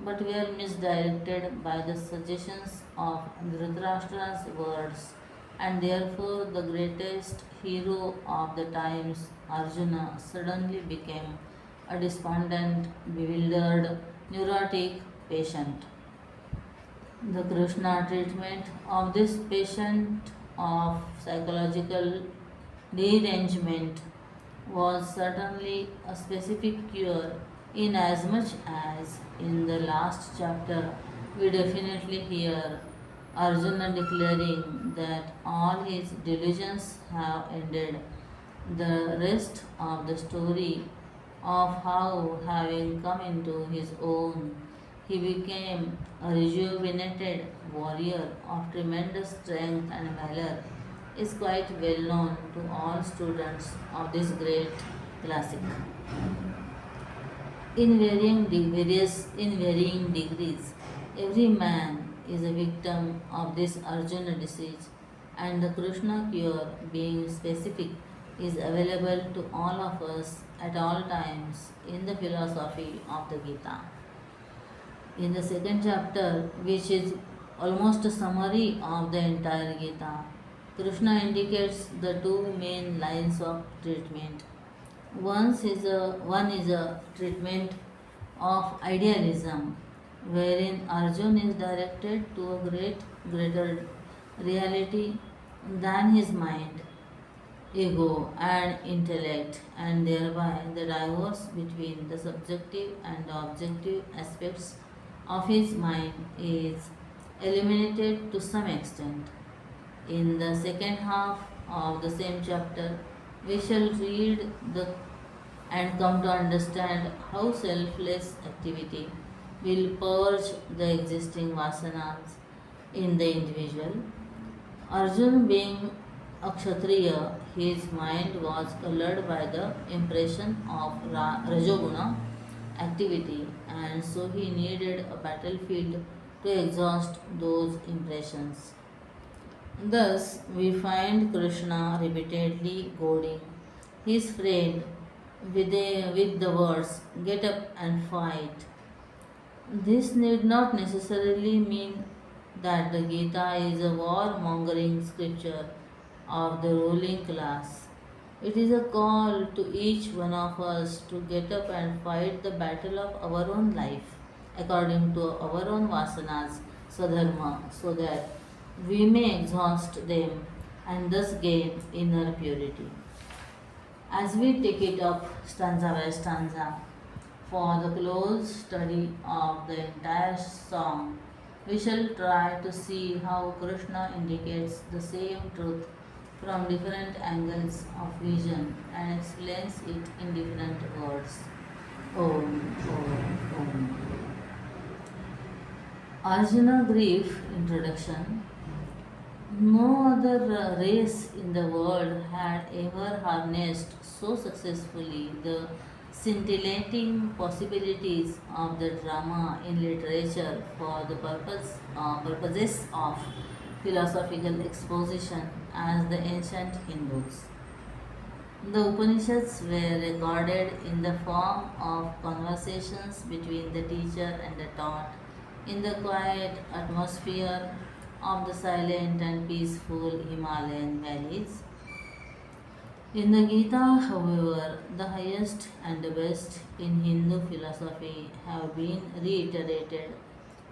but were misdirected by the suggestions of Dhritarashtra's words, and therefore the greatest hero of the times, Arjuna, suddenly became a despondent, bewildered, neurotic patient. The Krishna treatment of this patient of psychological derangement was certainly a specific cure, in as much as in the last chapter we definitely hear Arjuna declaring that all his delusions have ended. The rest of the story of how, having come into his own, he became a rejuvenated warrior of tremendous strength and valor is quite well known to all students of this great classic. In varying degrees, every man is a victim of this Arjuna disease, and the Krishna cure, being specific, is available to all of us at all times in the philosophy of the Gita. In the second chapter, which is almost a summary of the entire Gita, Krishna indicates the two main lines of treatment. One is a treatment of idealism, wherein Arjun is directed to a greater reality than his mind, ego, and intellect, and thereby the divorce between the subjective and the objective aspects of his mind is eliminated to some extent. In the second half of the same chapter, we shall read the and come to understand how selfless activity will purge the existing vasanas in the individual. Arjun being a Kshatriya, his mind was colored by the impression of Rajoguna activity, and so he needed a battlefield to exhaust those impressions. Thus, we find Krishna repeatedly goading his friend with the words, "Get up and fight." This need not necessarily mean that the Gita is a war-mongering scripture of the ruling class. It is a call to each one of us to get up and fight the battle of our own life according to our own vasanas, sadharma, so that we may exhaust them and thus gain inner purity. As we take it up stanza by stanza for the close study of the entire song, We shall try to see how Krishna indicates the same truth from different angles of vision and explains it in different words. Om, Om, Om. Arjuna Grief Introduction. No other race in the world had ever harnessed so successfully the scintillating possibilities of the drama in literature for the purposes of philosophical exposition as the ancient Hindus. The Upanishads were recorded in the form of conversations between the teacher and the taught in the quiet atmosphere of the silent and peaceful Himalayan valleys. In the Gita, however, the highest and the best in Hindu philosophy have been reiterated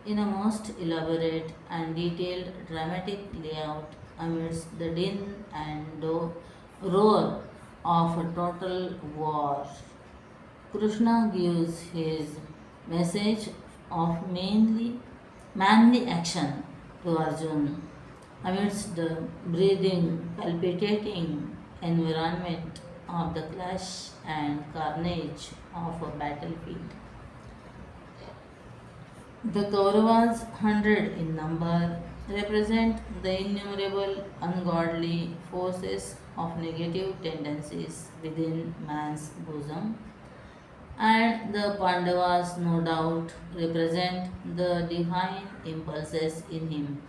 in a most elaborate and detailed dramatic layout amidst the din and roar of a total war. Krishna gives his message of manly action to Arjuna amidst the breathing, palpitating environment of the clash and carnage of a battlefield. The Kauravas, 100 in number, represent the innumerable ungodly forces of negative tendencies within man's bosom, and the Pandavas, no doubt, represent the divine impulses in him.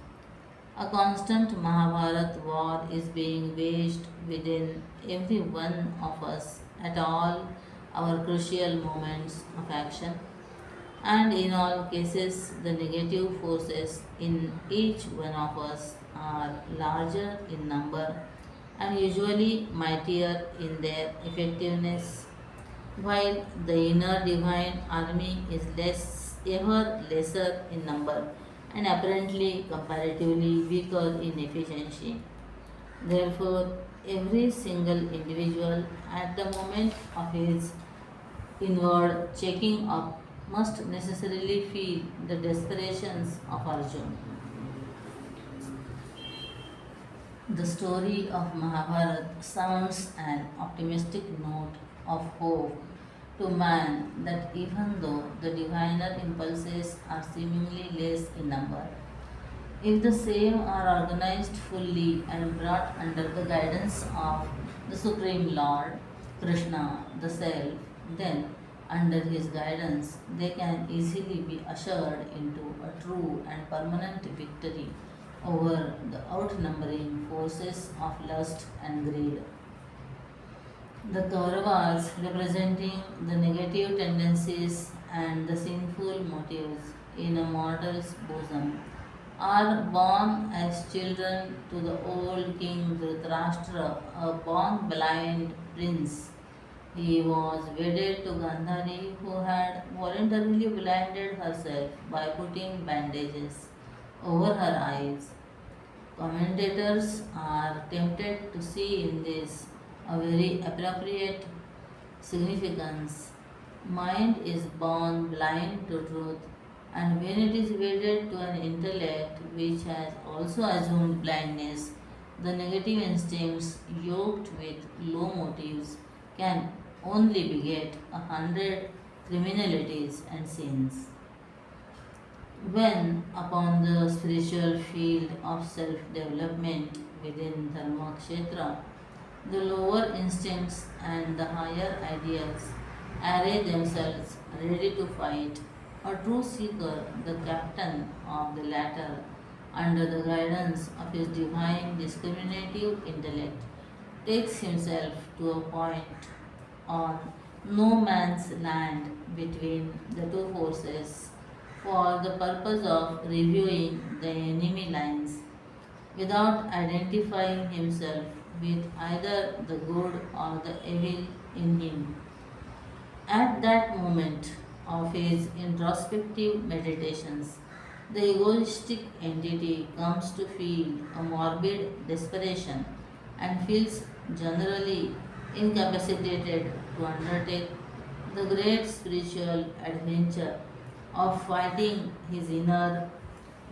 A constant Mahabharat war is being waged within every one of us at all our crucial moments of action, and in all cases, the negative forces in each one of us are larger in number and usually mightier in their effectiveness, while the inner divine army is ever lesser in number and apparently comparatively weaker in efficiency. Therefore, every single individual at the moment of his inward checking up must necessarily feel the desperations of Arjuna. The story of Mahabharata sounds an optimistic note of hope to man that even though the diviner impulses are seemingly less in number, if the same are organized fully and brought under the guidance of the Supreme Lord, Krishna, the Self, then under his guidance they can easily be ushered into a true and permanent victory over the outnumbering forces of lust and greed. The Kauravas, representing the negative tendencies and the sinful motives in a mortal's bosom, are born as children to the old king Dhritarashtra, a born blind prince. He was wedded to Gandhari, who had voluntarily blinded herself by putting bandages over her eyes. Commentators are tempted to see in this a very appropriate significance. Mind is born blind to truth, and when it is wedded to an intellect which has also assumed blindness, the negative instincts yoked with low motives can only beget 100 criminalities and sins. When, upon the spiritual field of self development within Dharmakshetra, the lower instincts and the higher ideals array themselves ready to fight, a true seeker, the captain of the latter, under the guidance of his divine discriminative intellect, takes himself to a point on no man's land between the two forces for the purpose of reviewing the enemy lines without identifying himself with either the good or the evil in him. At that moment of his introspective meditations, the egoistic entity comes to feel a morbid desperation and feels generally incapacitated to undertake the great spiritual adventure of fighting his inner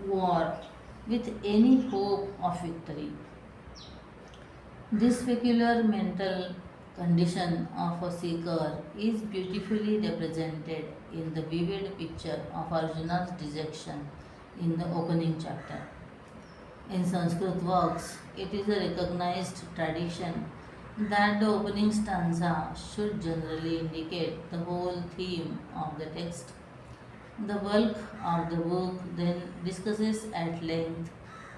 war with any hope of victory. This peculiar mental condition of a seeker is beautifully represented in the vivid picture of Arjuna's dejection in the opening chapter. In Sanskrit works, it is a recognized tradition that the opening stanza should generally indicate the whole theme of the text. The bulk of the book then discusses at length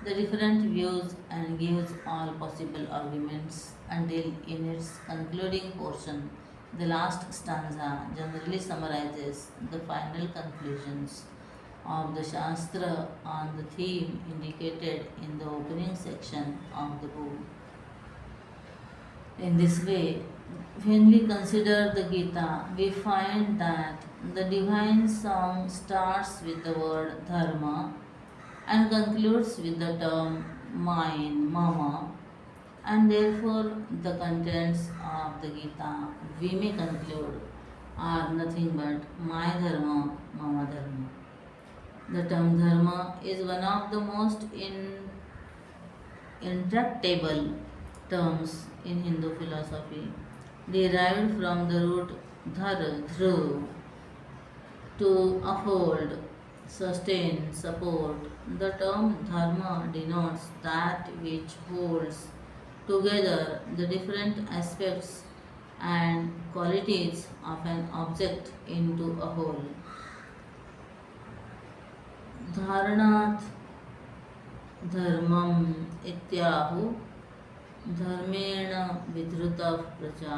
the different views and gives all possible arguments until, in its concluding portion, the last stanza generally summarizes the final conclusions of the Shastra on the theme indicated in the opening section of the book. In this way, when we consider the Gita, we find that the divine song starts with the word dharma and concludes with the term mine, mama, and therefore the contents of the Gita, we may conclude, are nothing but my dharma, mama dharma. The term dharma is one of the most intractable terms in Hindu philosophy, derived from the root dhar, dhru, to uphold, sustain, support. The term dharma denotes that which holds together the different aspects and qualities of an object into a whole. Dharanath धर्मम इत्याहु धर्मेण विधृता प्रजा.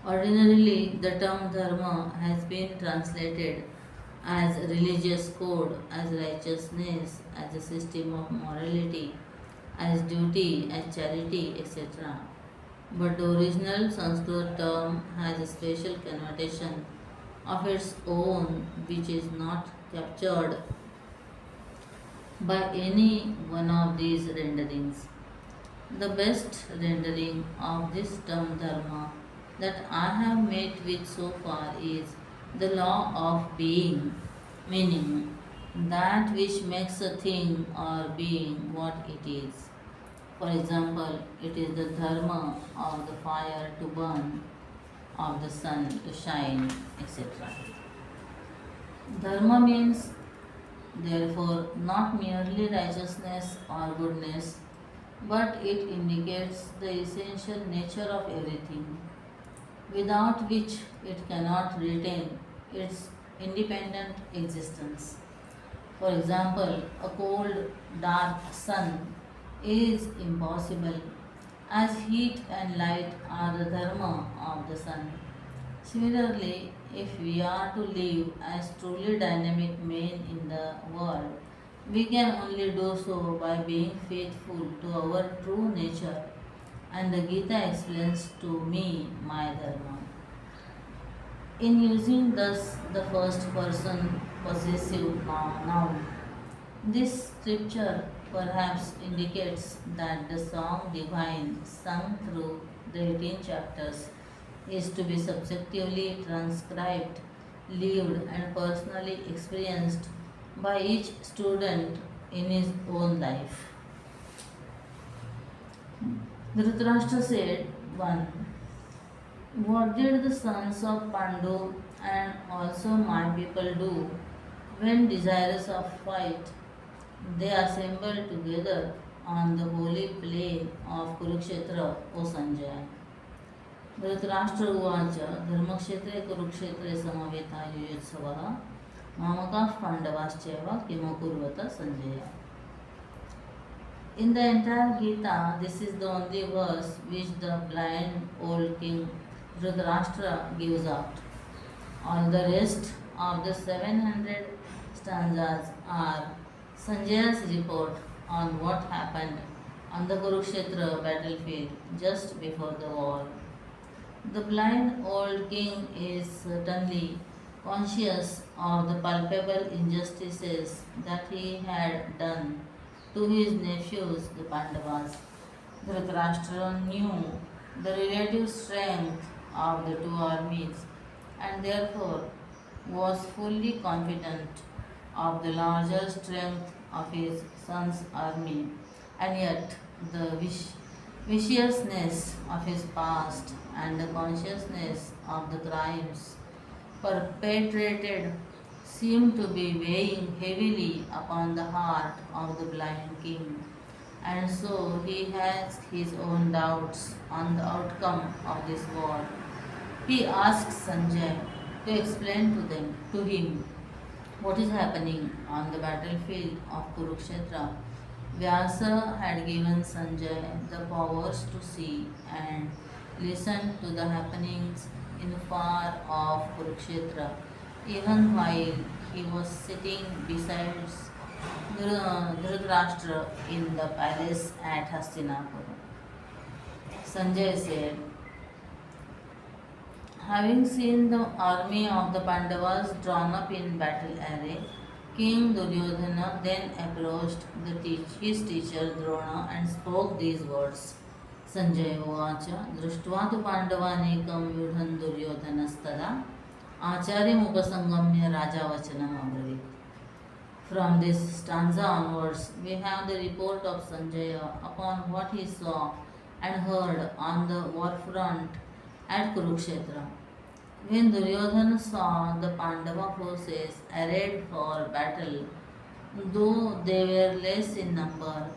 Ordinarily, the term dharma has been translated as religious code, as righteousness, as a system of morality, as duty, as charity, etc. But the original Sanskrit term has a special connotation of its own which is not captured by any one of these renderings. The best rendering of this term dharma that I have met with so far is the law of being, meaning that which makes a thing or being what it is. For example, it is the dharma of the fire to burn, of the sun to shine, etc. Dharma means, therefore, not merely righteousness or goodness, but it indicates the essential nature of everything, without which it cannot retain its independent existence. For example, a cold, dark sun is impossible, as heat and light are the dharma of the sun. Similarly, if we are to live as truly dynamic men in the world, we can only do so by being faithful to our true nature. And the Gita explains to me my dharma. In using thus the first person possessive noun, this scripture perhaps indicates that the song divine sung through the 18 chapters is to be subjectively transcribed, lived, and personally experienced by each student in his own life. Dhritarashtra said, 1. What did the sons of Pandu and also my people do when desirous of fight? They assembled together on the holy plain of Kurukshetra, O Sanjay. Dhritarashtra उवाच धर्मक्षेत्रे कुरुक्षेत्रे समवेतायुयोत्सवः मामकाः पाण्डवाश्चैव किमकुर्वत Sanjaya. In the entire Gita, this is the only verse which the blind old king Dhritarashtra gives out. All the rest of the 700 stanzas are Sanjaya's report on what happened on the Kurukshetra battlefield just before the war. The blind old king is certainly conscious of the palpable injustices that he had done to his nephews, the Pandavas. Dhritarashtra knew the relative strength of the two armies and therefore was fully confident of the larger strength of his son's army, and yet the viciousness of his past and the consciousness of the crimes perpetrated seemed to be weighing heavily upon the heart of the blind king, and so he has his own doubts on the outcome of this war. He asks Sanjay to explain to him what is happening on the battlefield of Kurukshetra. Vyasa had given Sanjay the powers to see and listen to the happenings in far off Kurukshetra, even while he was sitting beside Dhritarashtra in the palace at Hastinapur. Sanjay said, having seen the army of the Pandavas drawn up in battle array, King Duryodhana then approached his teacher Drona and spoke these words. Sanjay उवाच दृष्ट्वा तु पाण्डवानेकं व्यूढं दुर्योधनस्तदा आचार्यमुपसंगम्य राजा वचनम् अब्रवीत्. From this stanza onwards, we have the report of Sanjaya upon what he saw and heard on the war front at Kurukshetra. When Duryodhana saw the Pandava forces arrayed for battle, though they were less in number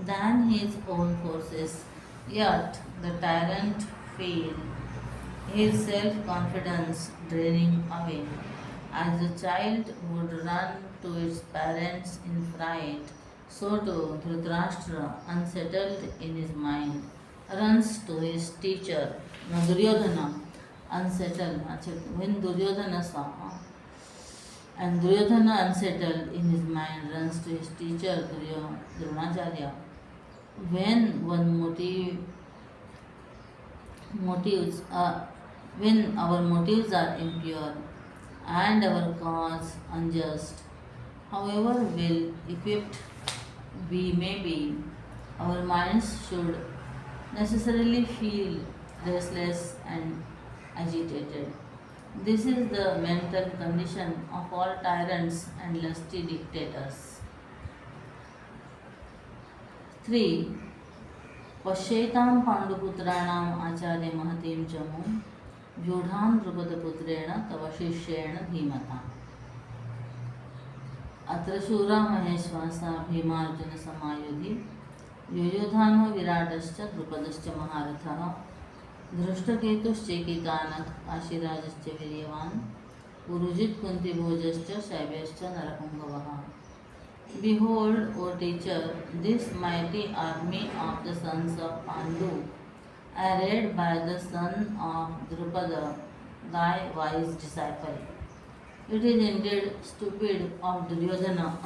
than his own forces, yet the tyrant felt his self-confidence draining away. As a child would run to its parents in fright, so too Dhritarashtra, unsettled in his mind, runs to his teacher. Now Duryodhana, when Duryodhana saw, and Duryodhana, unsettled in his mind, runs to his teacher Dronacharya. When motives are, when our motives are impure and our cause unjust, however well equipped we may be, our minds should necessarily feel restless and agitated. This is the mental condition of all tyrants and lusty dictators. 3. पश्येतां पाण्डुपुत्राणाम् आचार्य महतीं जमुं व्यूढां द्रुपदपुत्रेण तव शिष्येण धीमता. अत्र शूरा महेश्वासा भीमार्जुनसमायुधि युयुधानो विराटश्च द्रुपदश्च महारथः धृष्टकेतुश्चेकितानः काशीराजश्च वीर्यवान् Purujit कुन्तिभोजश्च शैब्यश्च नरपुङ्गवः. Behold, O teacher, this mighty army of the sons of Pandu, arrayed by the son of Drupada, thy wise disciple. It is indeed stupid of Duryodhana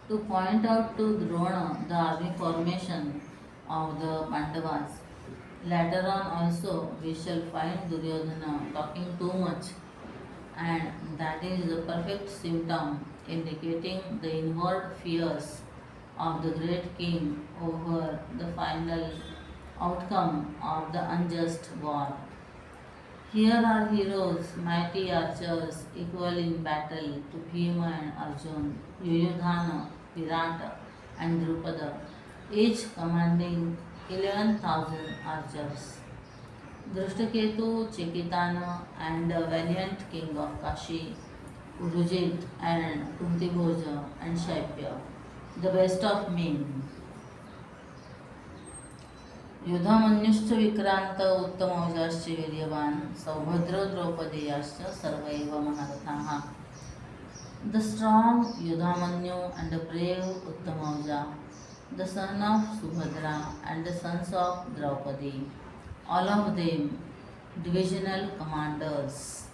to point out to Drona the army formation of the Pandavas. Later on also we shall find Duryodhana talking too much, and that is the perfect symptom indicating the inward fears of the great king over the final outcome of the unjust war. Here are heroes, mighty archers, equal in battle to Bhima and Arjun, Yuyudhana, Virata, and Drupada, each commanding 11,000 archers. Drishtaketu, Chekitana, and the valiant king of Kashi, Urujit, and Kuntibhoja, and Shaipya, the best of men. युधामन्युश्च Vikrant उत्तमौजाश्च वीर्यवान् सौभद्रो द्रौपदेयाश्च सर्वैव महारथाः. The strong Yudhamanyu and the brave Uttamauja, the son of Subhadra and the sons of Draupadi, all of them divisional commanders.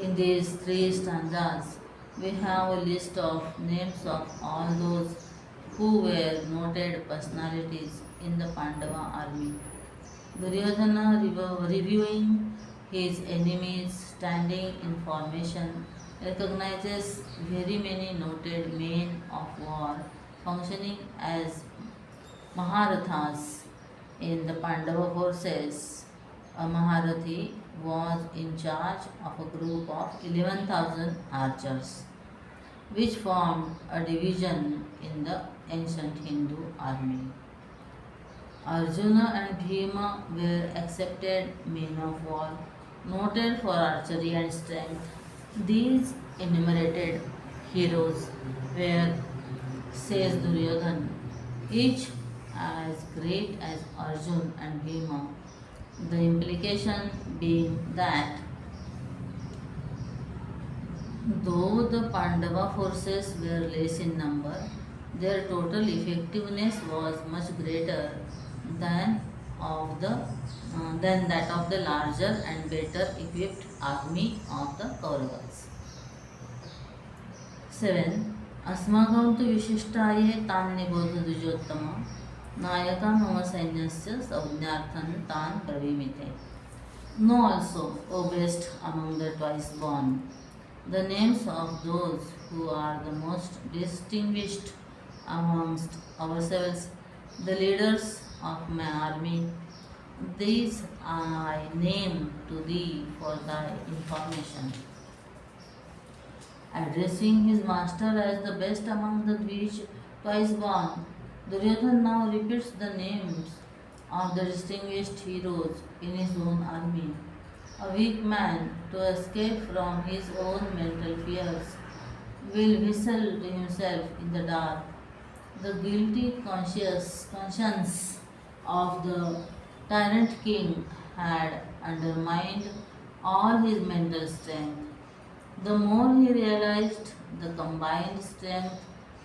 In these three stanzas, we have a list of names of all those who were noted personalities in the Pandava army. Duryodhana, reviewing his enemies standing in formation, recognizes very many noted men of war functioning as Maharathas in the Pandava forces. A Maharathi was in charge of a group of 11,000 archers, which formed a division in the ancient Hindu army. Arjuna and Bhima were accepted men of war, noted for archery and strength. These enumerated heroes were, says Duryodhan, each as great as Arjun and Bhima. The implication being that though the Pandava forces were less in number, their total effectiveness was much greater than than that of the larger and better equipped army of the Kauravas. 7. अस्माकं तु विशिष्टाये तान् निबोध द्विजोत्तम नायका मम सैन्यस्य संज्ञार्थं तान् प्रवीमिते. Know also, O best among the twice born, the names of those who are the most distinguished amongst ourselves, the leaders of my army. These I name to thee for thy information. Addressing his master as the best among the twice born, Duryodhan now repeats the names of the distinguished heroes in his own army. A weak man, to escape from his own mental fears, will whistle to himself in the dark. The guilty conscience of the tyrant king had undermined all his mental strength. The more he realized the combined strength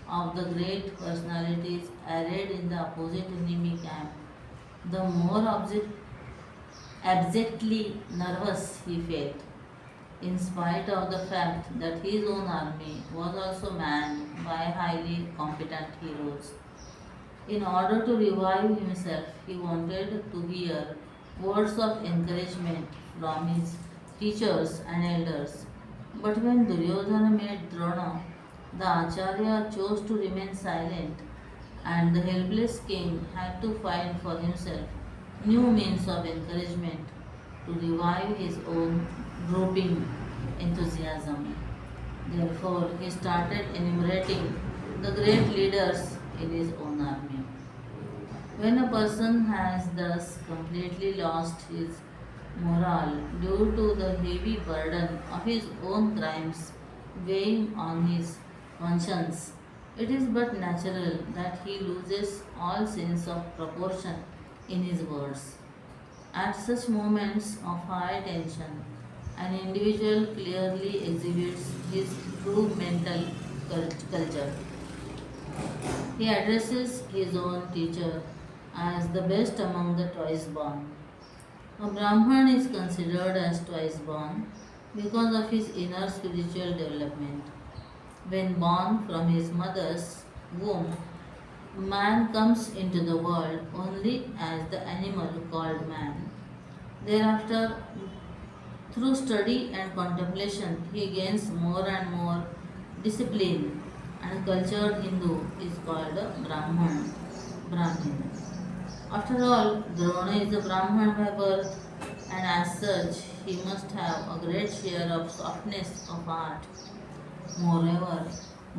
of the great personalities arrayed in the opposite enemy camp, the more abjectly nervous he felt, in spite of the fact that his own army was also manned by highly competent heroes. In order to revive himself, he wanted to hear words of encouragement from his teachers and elders. But when Duryodhana met Drona, the Acharya chose to remain silent, and the helpless king had to find for himself new means of encouragement to revive his own drooping enthusiasm. Therefore, he started enumerating the great leaders in his own army. When a person has thus completely lost his morale due to the heavy burden of his own crimes weighing on his conscience, it is but natural that he loses all sense of proportion in his words. At such moments of high tension, an individual clearly exhibits his true mental culture. He addresses his own teacher as the best among the twice born. A Brahman is considered as twice born because of his inner spiritual development. When born from his mother's womb, man comes into the world only as the animal called man. Thereafter, through study and contemplation, he gains more and more discipline, and cultured Hindu is called a Brahmin. After all, Drona is a Brahman by birth, and as such, he must have a great share of softness of heart. Moreover,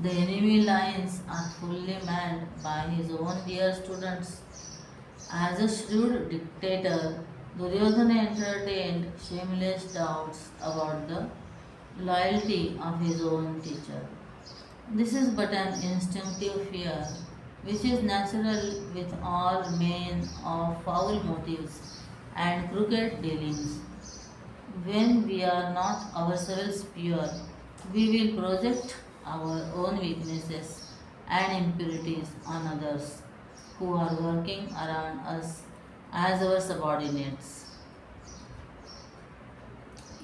the enemy lines are fully manned by his own dear students. As a shrewd dictator, Duryodhana entertained shameless doubts about the loyalty of his own teacher. This is but an instinctive fear, which is natural with all men of foul motives and crooked dealings. When we are not ourselves pure, we will project our own weaknesses and impurities on others who are working around us as our subordinates.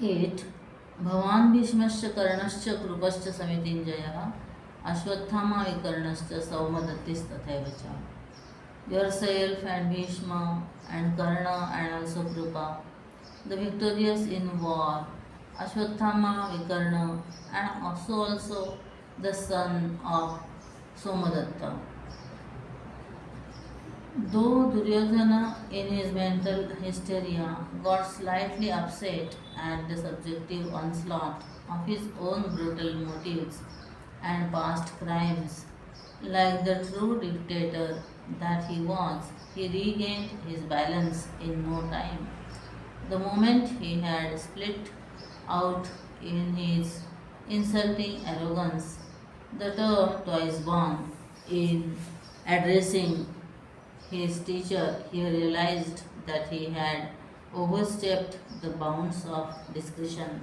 8. भवान् भीष्मश्च कर्णश्च कृपश्च समितिञ्जयः अश्वत्थामा विकर्णश्च सौमदत्तिस्तथैव च. Yourself and Bhishma and Karna and also Krupa, the victorious in war, Ashwatthama, Vikarna, and also the son of Somadatta. Though Duryodhana, in his mental hysteria, got slightly upset at the subjective onslaught of his own brutal motives and past crimes, like the true dictator that he was, he regained his balance in no time. The moment he had split out in his insulting arrogance, the term twice born, in addressing his teacher, he realized that he had overstepped the bounds of discretion.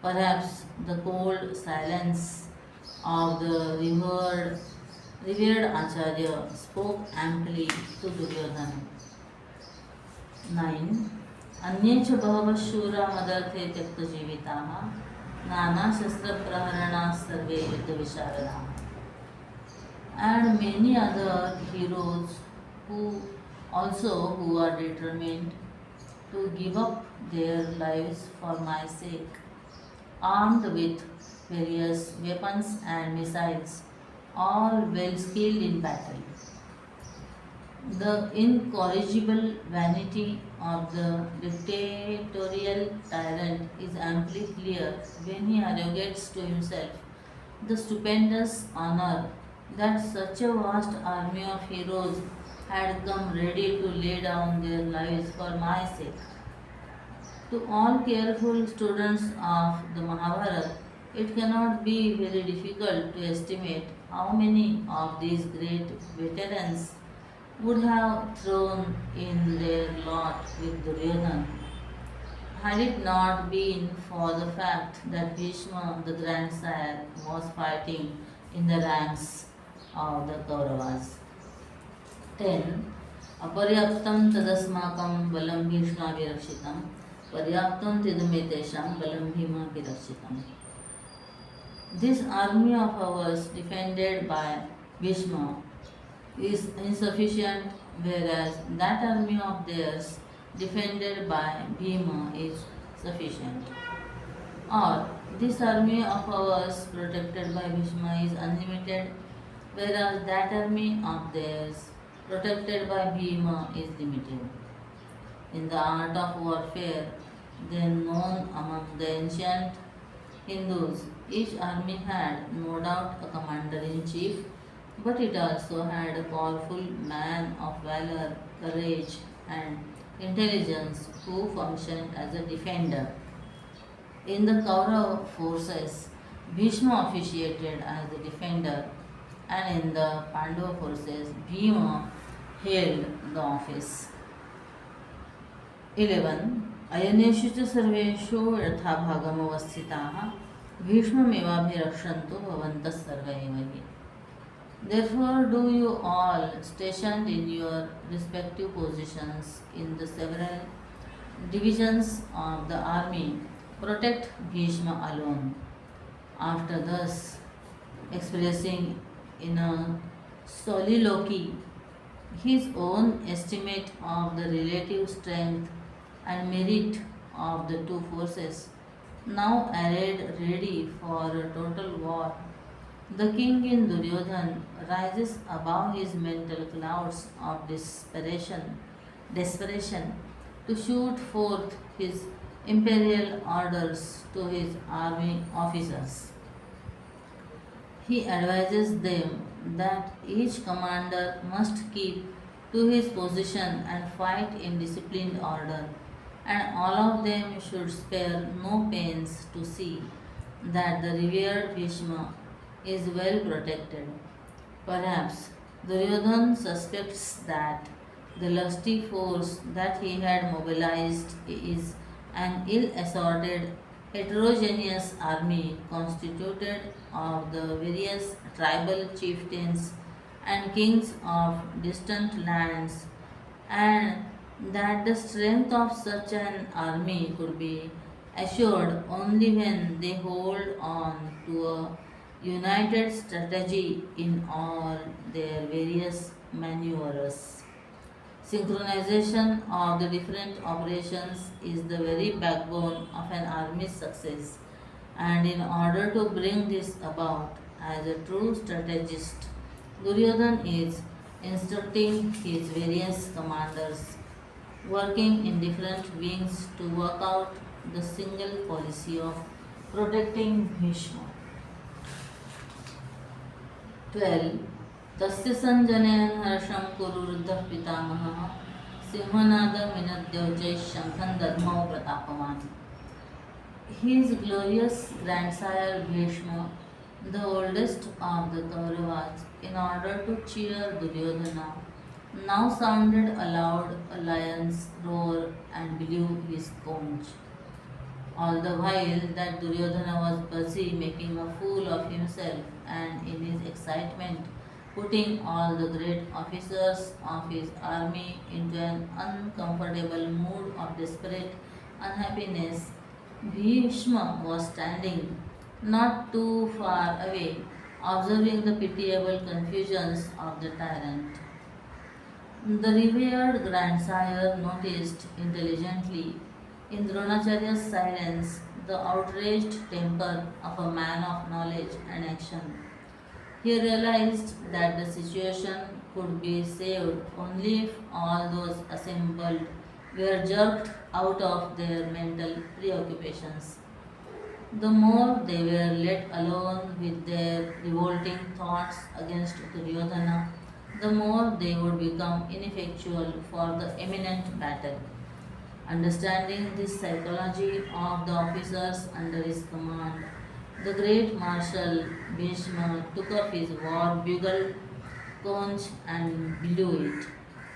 Perhaps the cold silence of the revered Acharya spoke amply to Duryodhana. 9. अन्ये च बहवः शूरा मदर्थे त्यक्तजीविताः नानाशस्त्रप्रहरणाः सर्वे युद्धविशारदाः. And many other heroes who are determined to give up their lives for my sake, armed with various weapons and missiles, all well skilled in battle. The incorrigible vanity of the dictatorial tyrant is amply clear when he arrogates to himself the stupendous honor that such a vast army of heroes had come ready to lay down their lives for my sake. To all careful students of the Mahabharata, it cannot be very difficult to estimate how many of these great veterans would have thrown in their lot with Duryodhana had it not been for the fact that Bhishma, the grandsire, was fighting in the ranks of the Kauravas. 10. अपर्याप्तं तदस्माकं बलं भीष्माभिरक्षितं पर्याप्तं तिदमेतेषां बलं भीमाभिरक्षितम्. This army of ours defended by Bhishma is insufficient, whereas that army of theirs defended by Bhima is sufficient. Or this army of ours protected by Bhishma is unlimited, whereas that army of theirs protected by Bhima is limited. In the art of warfare, then known among the ancient Hindus, each army had no doubt a commander in chief, but it also had a powerful man of valor, courage, and intelligence who functioned as a defender. In the Kaurava forces, Bhishma officiated as the defender, and in the Pandava forces, Bhima held the office. 11. अयनेषु च सर्वेषु यथा भागमवस्थिताः भीष्ममेवाभिरक्षन्तु भवन्तः सर्व एव हि. Therefore do you all, stationed in your respective positions in the several divisions of the army, protect Bhishma alone. After thus expressing in a soliloquy his own estimate of the relative strength and merit of the two forces, now arrayed ready for a total war, the king in Duryodhan rises above his mental clouds of desperation to shoot forth his imperial orders to his army officers. He advises them that each commander must keep to his position and fight in disciplined order, and all of them should spare no pains to see that the revered Bhishma is well protected. Perhaps Duryodhan suspects that the lusty force that he had mobilized is an ill assorted, heterogeneous army constituted of the various tribal chieftains and kings of distant lands, and that the strength of such an army could be assured only when they hold on to a united strategy in all their various maneuvers. Synchronization of the different operations is the very backbone of an army's success, and in order to bring this about as a true strategist, Duryodhan is instructing his various commanders working in different wings to work out the single policy of protecting Bhishma. 12. तस्य संजनयन् हर्षं कुरु वृद्धः पितामहः सिंहनादमिनद्योजैः शङ्खं दद्मौ प्रतापवान्. His glorious grandsire Bhishma, the oldest of the Kauravas, in order to cheer Duryodhana, now sounded aloud a lion's roar and blew his conch. All the while that Duryodhana was busy making a fool of himself and in his excitement putting all the great officers of his army into an uncomfortable mood of desperate unhappiness, Bhishma was standing not too far away, observing the pitiable confusions of the tyrant. The revered grandsire noticed intelligently in Dronacharya's silence the outraged temper of a man of knowledge and action. He realized that the situation could be saved only if all those assembled were jerked out of their mental preoccupations. The more they were let alone with their revolting thoughts against Duryodhana, the more they would become ineffectual for the imminent battle. Understanding this psychology of the officers under his command, the great marshal Bhishma took up his war bugle conch and blew it,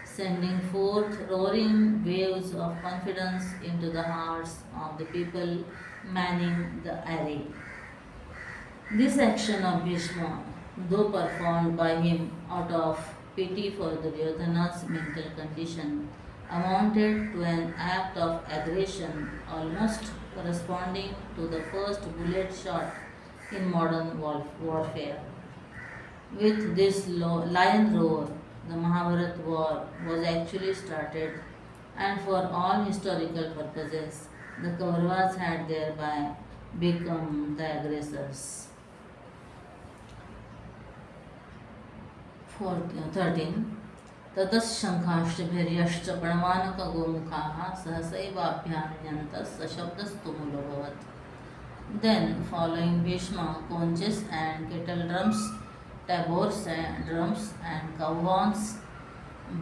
sending forth roaring waves of confidence into the hearts of the people manning the array. This action of Bhishma, though performed by him out of pity for Duryodhana's mental condition, amounted to an act of aggression almost corresponding to the first bullet shot in modern warfare. With this lion roar, the Mahabharat war was actually started, and for all historical purposes, the Kauravas had thereby become the aggressors. 13. ततश्शङ्खाश्चभिर्यश्च प्रणमानकगोमुखाः सहसैवाभ्यान्यन्तः सशब्दस्तुमुलोऽभवत्. Then, following Bhishma, conches and kettle drums, tabors and drums and cowhorns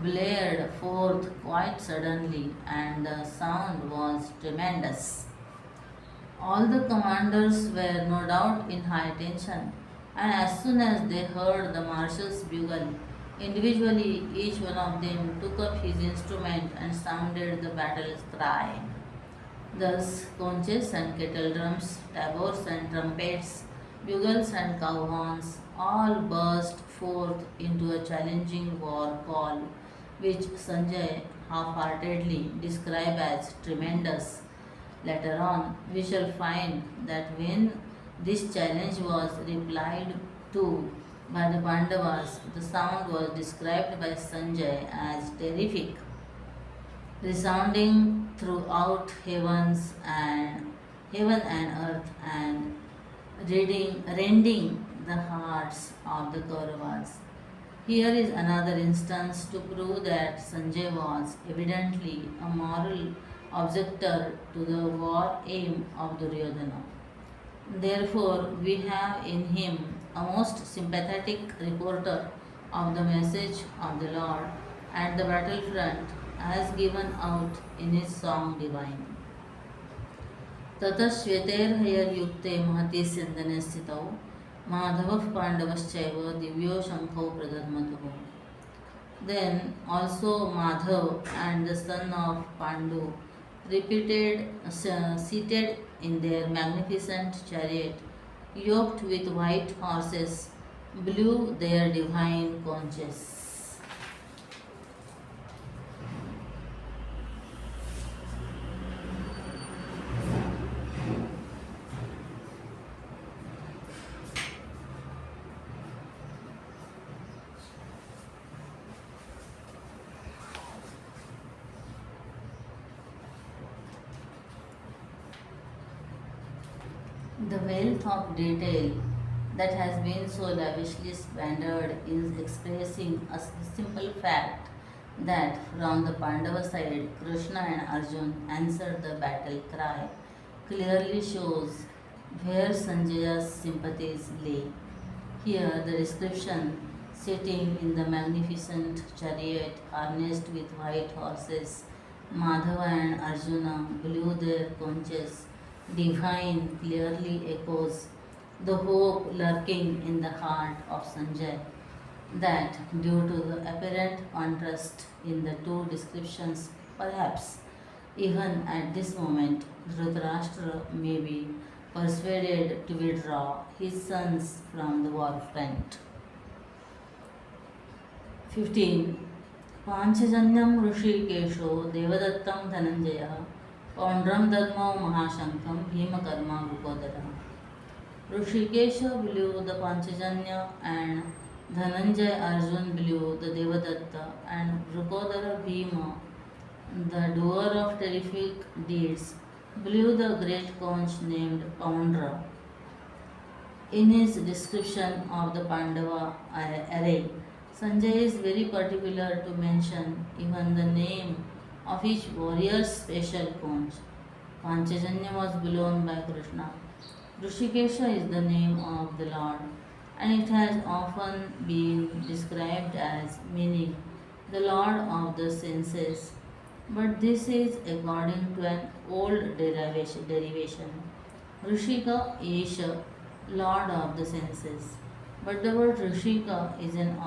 blared forth quite suddenly, and the sound was tremendous. All the commanders were no doubt in high tension, and as soon as they heard the marshal's bugle, individually each one of them took up his instrument and sounded the battle cry. Thus, conches and kettle drums, tabors and trumpets, bugles and cowhorns all burst forth into a challenging war call, which Sanjay half-heartedly described as tremendous. Later on, we shall find that when this challenge was replied to by the Pandavas, the sound was described by Sanjay as terrific, resounding throughout heaven and earth, and rending the hearts of the Kauravas. Here is another instance to prove that Sanjay was evidently a moral objector to the war aim of Duryodhana. Therefore, we have in him a most sympathetic reporter of the message of the Lord at the battlefront as given out in his song divine. ततः श्वेतैर्हयर्युक्ते महति स्यन्दने स्थितौ माधवः पाण्डवश्चैव दिव्यो शङ्खौ प्रदध्मतुः. Then also Madhav and the son of Pandu seated in their magnificent chariot, yoked with white horses, blew their divine conches. The wealth of detail that has been so lavishly splendid is expressing a simple fact that from the Pandava side, Krishna and Arjun answered the battle cry, clearly shows where Sanjaya's sympathies lay. Here, the description sitting in the magnificent chariot harnessed with white horses, Madhava and Arjuna blew their conches. Divine clearly echoes the hope lurking in the heart of Sanjay that, due to the apparent contrast in the two descriptions, perhaps even at this moment, Dhritarashtra may be persuaded to withdraw his sons from the war front. 15. पाञ्चजन्यं ऋषिकेशो देवदत्तं Dhananjay पौण्ड्रं दद्मौ महाशङ्खं भीमकर्मा वृकोदरः. Rishikesha blew the Panchajanya and Dhananjay Arjun blew the Devadatta and Vrukodara Bhima, the doer of terrific deeds, blew the great conch named Poundra. In his description of the Pandava array, Sanjay is very particular to mention even the name of each warrior's special conch. Panchajanya was blown by Krishna. Rishikesha is the name of the Lord, and it has often been described as meaning the Lord of the senses. But this is according to an old derivation. Rishika Esha, Lord of the senses. But the word Rishika is an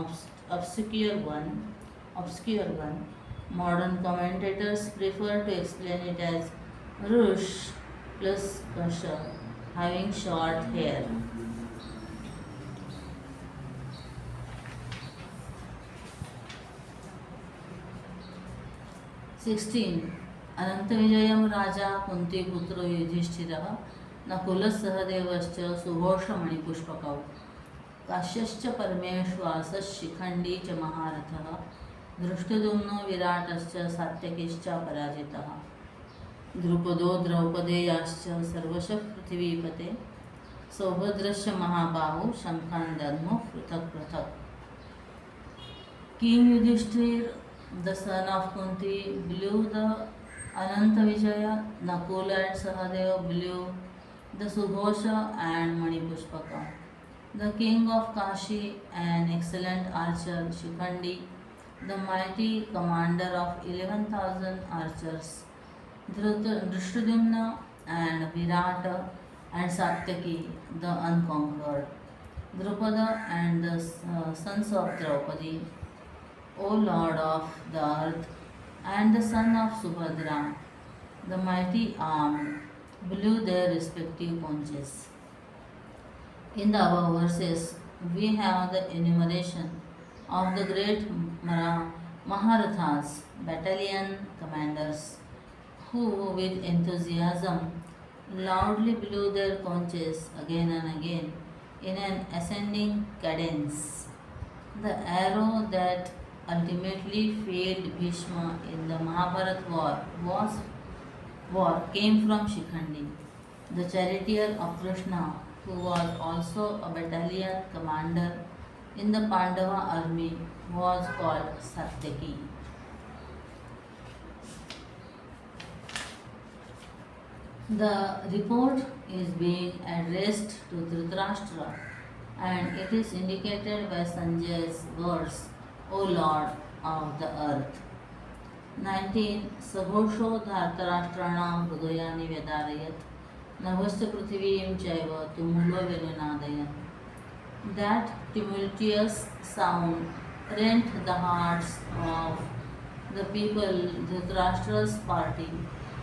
obscure one. Modern commentators prefer to explain it as Rush plus Kasha, having short hair. 16. अनन्तविजयं राजा कुन्तीपुत्रो युधिष्ठिरः नकुलसहदेवश्च सुघोषमणिपुष्पकौ काश्यश्च परमेश्वासशिखण्डी च महारथः धृष्टद्युम्नो विराटश्च सात्यकिश्च पराजितः द्रुपदो द्रौपदेयाश्च सर्वशः पृथिवीपते सौभद्रश्च महाबाहु शङ्खान् दद्मो पृथक् पृथक्. King Yudhishthir, the son of Kunti, blew the Anantavijaya. Nakula and Sahadeva blew the Sughosha and Manipushpaka. The king of Kashi, an excellent archer, Shikhandi, the mighty commander of 11,000 archers, Drishtadyumna and Virata and Satyaki, the unconquered, Drupada and the sons of Draupadi, O Lord of the earth, and the son of Subhadra, the mighty armed, blew their respective conches. In the above verses, we have the enumeration of the great Maharathas, battalion commanders, who with enthusiasm loudly blew their conches again and again in an ascending cadence. The arrow that ultimately failed Bhishma in the Mahabharat war came from Shikhandi. The charioteer of Krishna, who was also a battalion commander in the Pandava army, was called Satyaki. The report is being addressed to Dhritarashtra, and it is indicated by Sanjay's words, O Lord of the earth. 19. Saghosho Dhartarashtraणां हृदयानि व्यदारयत् नभश्च पृथिवीं चैव tumulo venunadayan. That tumultuous sound rent the hearts of the people, Dhritarashtra's party,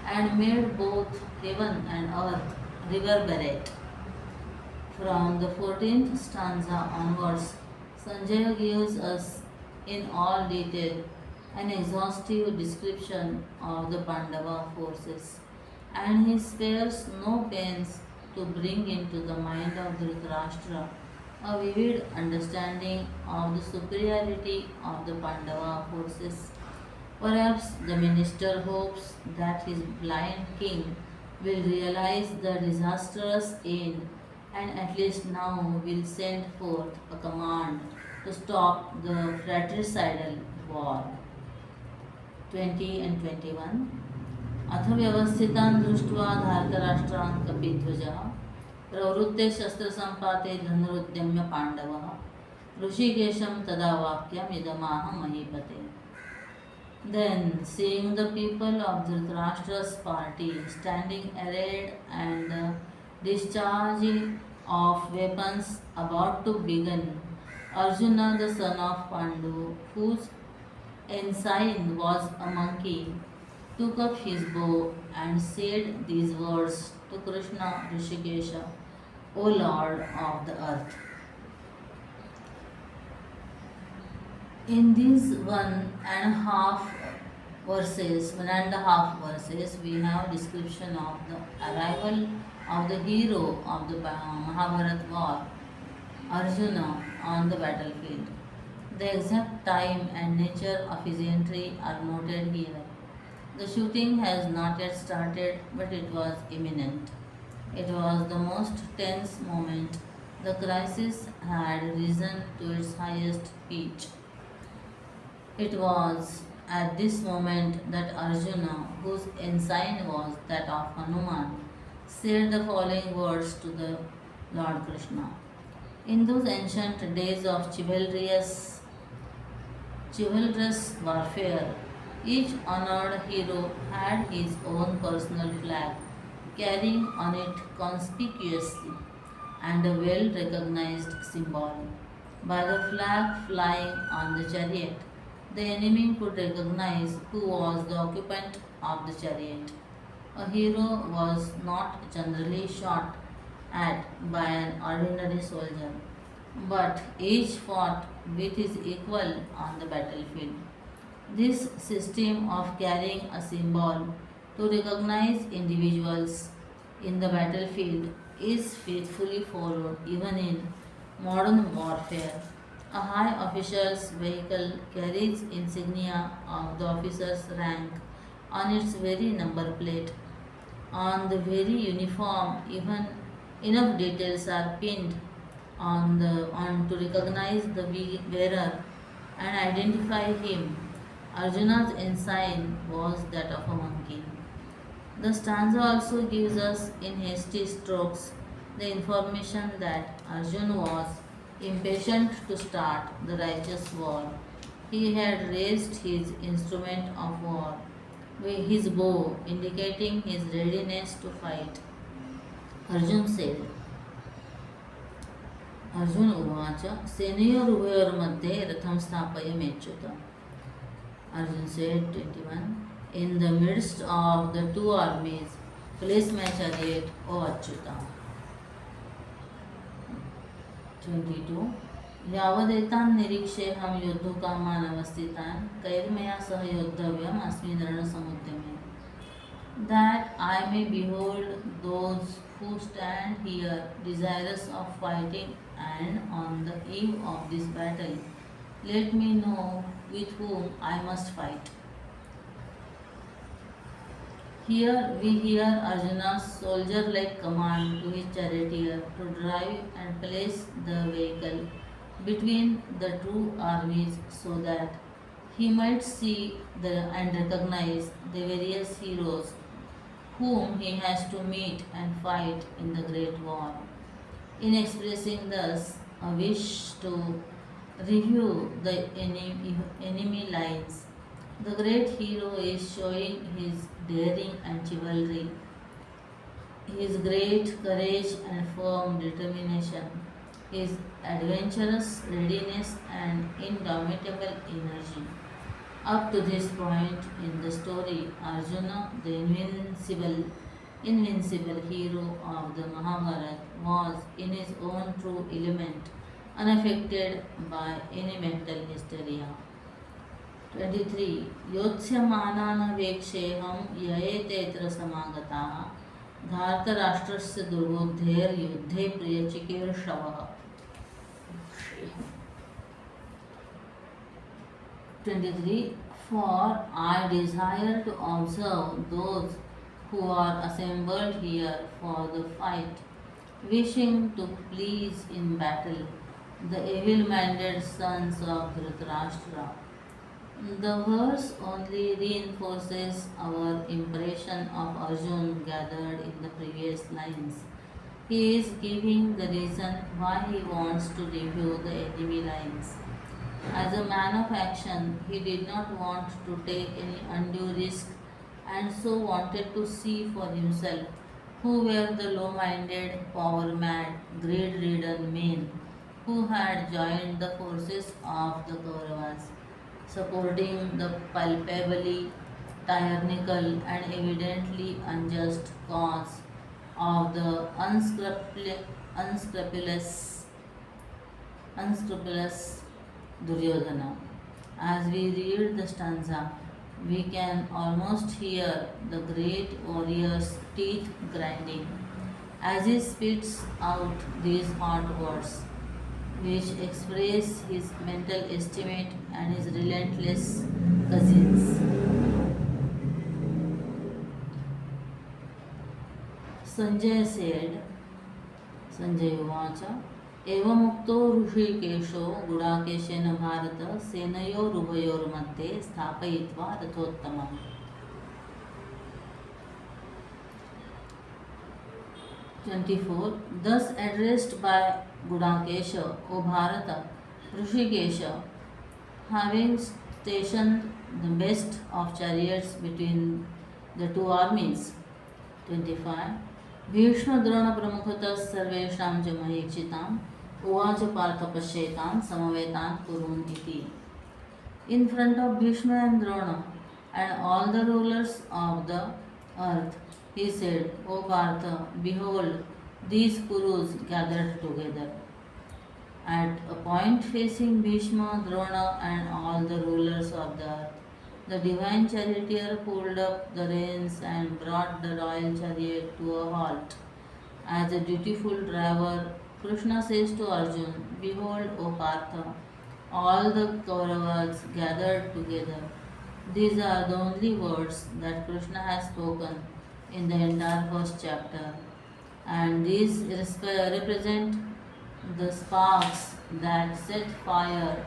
and made both heaven and earth reverberate. From the 14th stanza onwards, Sanjaya gives us in all detail an exhaustive description of the Pandava forces, and he spares no pains to bring into the mind of Dhritarashtra a vivid understanding of the superiority of the Pandava forces. Perhaps the minister hopes that his blind king will realize the disastrous end and at least now will send forth a command to stop the fratricidal war. 20 and 21 अथ व्यवस्थितान् दृष्ट्वा धार्तराष्ट्रान् कपिध्वजः प्रवृत्ते शस्त्रसम्पाते धनुरुद्यम्य पाण्डवः ऋषिकेशं तदा वाक्यम् इदमाह महीपते. Then, seeing the people of Dhritarashtra's party standing arrayed and the discharging of weapons about to begin, Arjuna, the son of Pandu, whose ensign was a monkey, took up his bow and said these words to Krishna Rishikesha, O Lord of the earth. In these one and a half verses, we have description of the arrival of the hero of the Mahabharata war, Arjuna, on the battlefield. The exact time and nature of his entry are noted here. The shooting has not yet started, but it was imminent. It was the most tense moment. The crisis had risen to its highest pitch. It was at this moment that Arjuna, whose ensign was that of Hanuman, said the following words to the Lord Krishna. In those ancient days of chivalrous warfare, each honored hero had his own personal flag, carrying on it conspicuously and a well recognized symbol. By the flag flying on the chariot, the enemy could recognize who was the occupant of the chariot. A hero was not generally shot at by an ordinary soldier, but each fought with his equal on the battlefield. This system of carrying a symbol to recognize individuals in the battlefield is faithfully followed even in modern warfare. A high official's vehicle carries insignia of the officer's rank on its very number plate. On the very uniform, even enough details are pinned on to recognize the wearer and identify him. Arjuna's ensign was that of a monkey. The stanza also gives us in hasty strokes the information that Arjuna was impatient to start the righteous war. He had raised his instrument of war, with his bow indicating his readiness to fight. Arjun said, Arjun उवाच सेनयोरुभयोर्मध्ये रथं स्थापयमेच्युत. Arjun said, 21, in the midst of the two armies, place my chariot, O Achyuta. 22, यावदेतान् निरीक्षेऽहं योद्धुकामान् अवस्थितान् कैर्मया सह योद्धव्यम् अस्मिन् रणसमुद्यमे. That I may behold those who stand here desirous of fighting, and on the eve of this battle, let me know with whom I must fight. Here we hear Arjuna's soldier-like command to his charioteer to drive and place the vehicle between the two armies so that he might see and recognize the various heroes whom he has to meet and fight in the great war. In expressing thus a wish to review the enemy lines, the great hero is showing his daring and chivalry, his great courage and firm determination, his adventurous readiness and indomitable energy. Up to this point in the story, Arjuna, the invincible hero of the Mahabharata, was in his own true element, unaffected by any mental hysteria. 23. योत्स्यमानानवेक्षेऽहं ययेतेऽत्र समागताः धार्तराष्ट्रस्य दुर्बुद्धेर्युद्धे प्रियचिकीर्षवः. 23. For I desire to observe those who are assembled here for the fight, wishing to please in battle the evil-minded sons of Dhritarashtra. The verse only reinforces our impression of Arjun gathered in the previous lines. He is giving the reason why he wants to review the enemy lines. As a man of action, he did not want to take any undue risk and so wanted to see for himself who were the low minded, power mad, greed ridden men who had joined the forces of the Kauravas, supporting the palpably tyrannical and evidently unjust cause of the unscrupulous unscrupulous Duryodhana. As we read the stanza, we can almost hear the great warrior's teeth grinding as he spits out these hot words, which express his mental estimate and his relentless cousins. Sanjay said, Sanjay Uvacha, एवमुक्तो ऋषिकेशो गुडाकेशेन Bharat सेनयोरुभयोर्मध्ये स्थापयित्वा रथोत्तमम्. 24. Thus addressed by Gudakesha, O Bharata, Rishikesha, having stationed the best of chariots between the two armies. 25. भीष्मद्रोणप्रमुखतः सर्वेषां च महीक्षिताम् उवाच पार्थ पश्येतान् समवेतान् कुरुन् इति. In front of Bhishma and Drona and all the rulers of the earth, he said, O Partha, behold, these Kurus gathered together. At a point facing Bhishma, Drona and all the rulers of the earth, the divine charioteer pulled up the reins and brought the royal chariot to a halt. As a dutiful driver, Krishna says to Arjun, behold, O Partha, all the Kauravas gathered together. These are the only words that Krishna has spoken in the entire first chapter, and these represent the sparks that set fire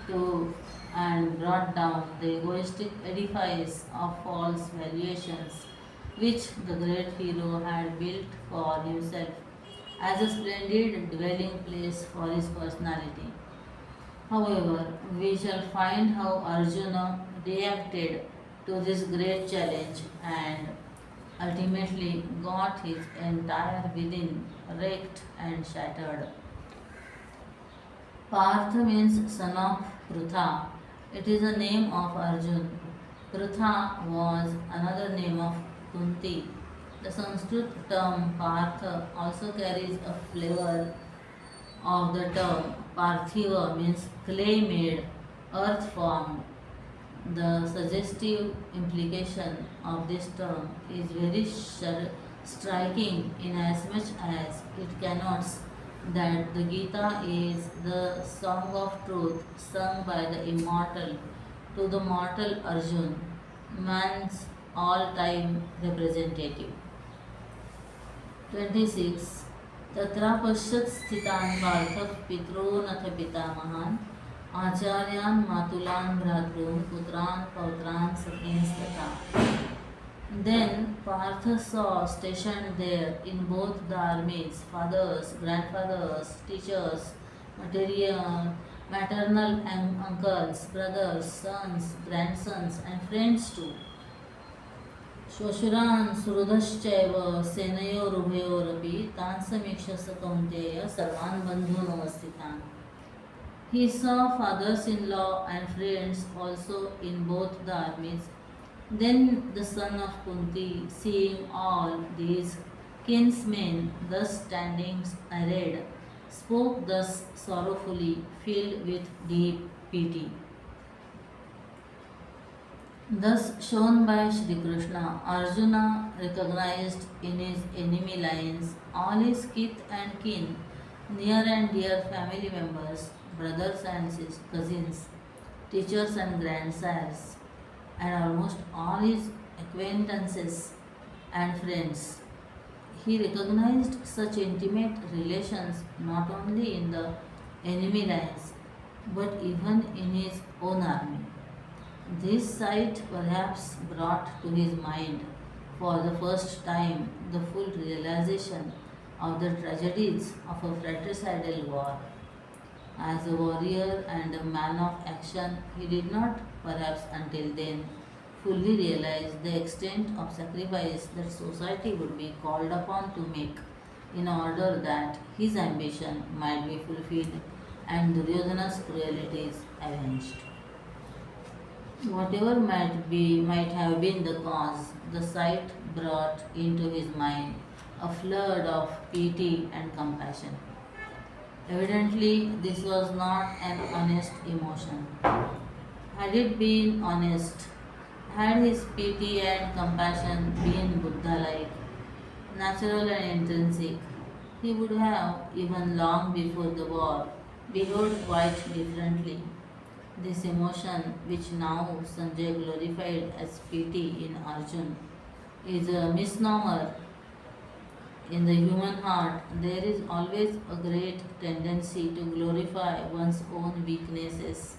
to and brought down the egoistic edifice of false valuations which the great hero had built for himself as a splendid dwelling place for his personality. However, we shall find how Arjuna reacted to this great challenge and ultimately got his entire being wrecked and shattered. Partha means son of Prutha. It is a name of Arjun. Prutha was another name of Kunti. The Sanskrit term Partha also carries a flavor of the term Parthiva means clay made, earth formed. The suggestive implication of this term is very striking in as much as it connotes that the Gita is the song of truth sung by the immortal to the mortal Arjun, man's all-time representative. 26. तत्रापश्यत् स्थितान् पार्थः पितॄनथ पितामहान् आचार्यान् मातुलान् भ्रातॄन् पुत्रान् पौत्रान् सखींस्तथा. Then Partha saw stationed there in both the armies fathers, grandfathers, teachers, maternal uncles, brothers, sons, grandsons, and friends too. श्वशुरान् सुहृदश्चैव सेनयोरुभयोरपि तान् समीक्ष्य स कौन्तेय सर्वान् बन्धून् अवस्थितान्. He saw fathers-in-law and friends also in both the armies. Then the son of Kunti, seeing all these kinsmen thus standing arrayed, spoke thus sorrowfully, filled with deep pity. Thus shown by Shri Krishna, Arjuna recognized in his enemy lines all his kith and kin, near and dear family members, brothers and cousins, teachers and grandsires, and almost all his acquaintances and friends. He recognized such intimate relations not only in the enemy lines but even in his own army. This sight perhaps brought to his mind for the first time the full realization of the tragedies of a fratricidal war. As a warrior and a man of action, he did not, perhaps until then, fully realize the extent of sacrifice that society would be called upon to make in order that his ambition might be fulfilled and Duryodhana's cruelties avenged. Whatever might have been the cause, the sight brought into his mind a flood of pity and compassion. Evidently, this was not an honest emotion. Had it been honest, had his pity and compassion been Buddha like, natural and intrinsic, he would have, even long before the war, behaved quite differently. This emotion, which now Sanjay glorified as pity in Arjun, is a misnomer. In the human heart, there is always a great tendency to glorify one's own weaknesses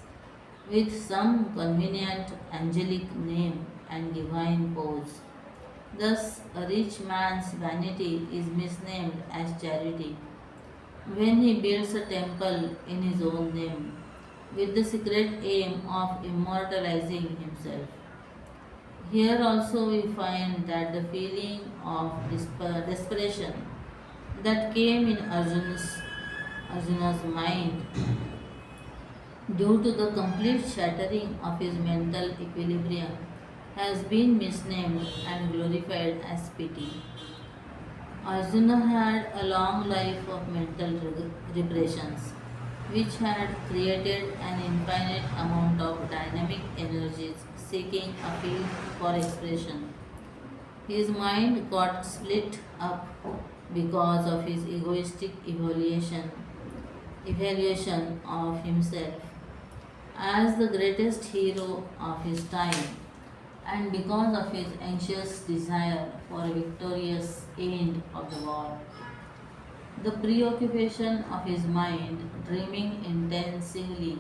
with some convenient angelic name and divine pose. Thus, a rich man's vanity is misnamed as charity when he builds a temple in his own name with the secret aim of immortalizing himself. Here also we find that the feeling of desperation that came in Arjuna's mind due to the complete shattering of his mental equilibrium has been misnamed and glorified as pity. Arjuna had a long life of mental repressions, which had created an infinite amount of dynamic energies seeking a field for expression. His mind got split up because of his egoistic evaluation of himself as the greatest hero of his time and because of his anxious desire for a victorious end of the war. The preoccupation of his mind, dreaming intensively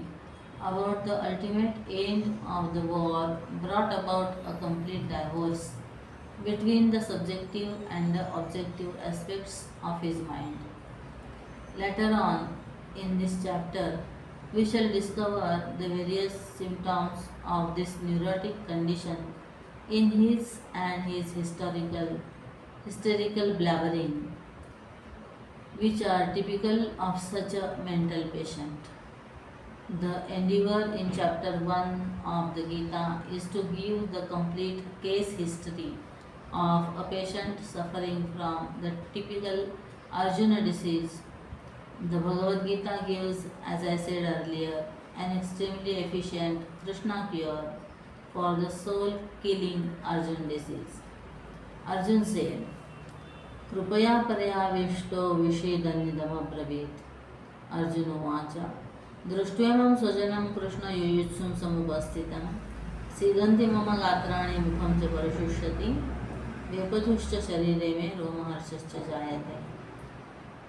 about the ultimate end of the war, brought about a complete divorce between the subjective and the objective aspects of his mind. Later on in this chapter, we shall discover the various symptoms of this neurotic condition in his and his hysterical blabbering, which are typical of such a mental patient. The endeavor in chapter 1 of the Gita is to give the complete case history of a patient suffering from the typical Arjuna disease. The Bhagavad Gita gives, as I said earlier, an extremely efficient Krishna cure for the soul killing Arjun disease. Arjun said, कृपया पर्याविष्टो विषेदन्निदमब्रवीत् अर्जुन उवाच दृष्ट्वेमं स्वजनं कृष्णयुयुत्सुं समुपस्थितं सीदन्ति मम गात्राणि मुखं च परिशुष्यति वेपथुश्च शरीरे मे रोमहर्षश्च जायते.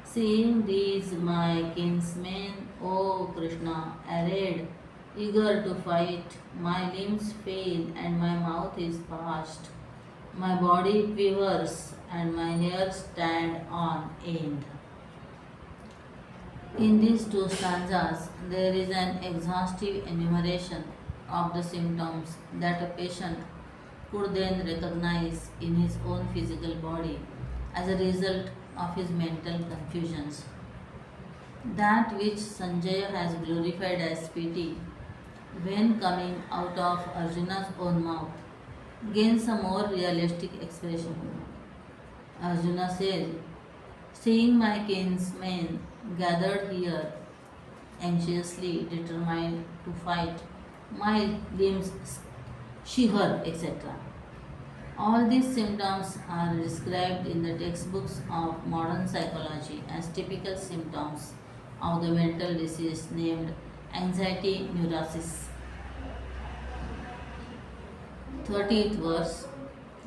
Seeing these my kinsmen, O Krishna, arrayed, eager to fight, my limbs fail and my mouth is parched. My body quivers and my hairs stand on end. In these two stanzas, there is an exhaustive enumeration of the symptoms that a patient could then recognize in his own physical body as a result of his mental confusions. That which Sanjaya has glorified as pity when coming out of Arjuna's own mouth gains a more realistic expression. Arjuna says, seeing my kinsmen gathered here, anxiously determined to fight, my limbs shiver, etc. All these symptoms are described in the textbooks of modern psychology as typical symptoms of the mental disease named anxiety neurosis. 30th verse.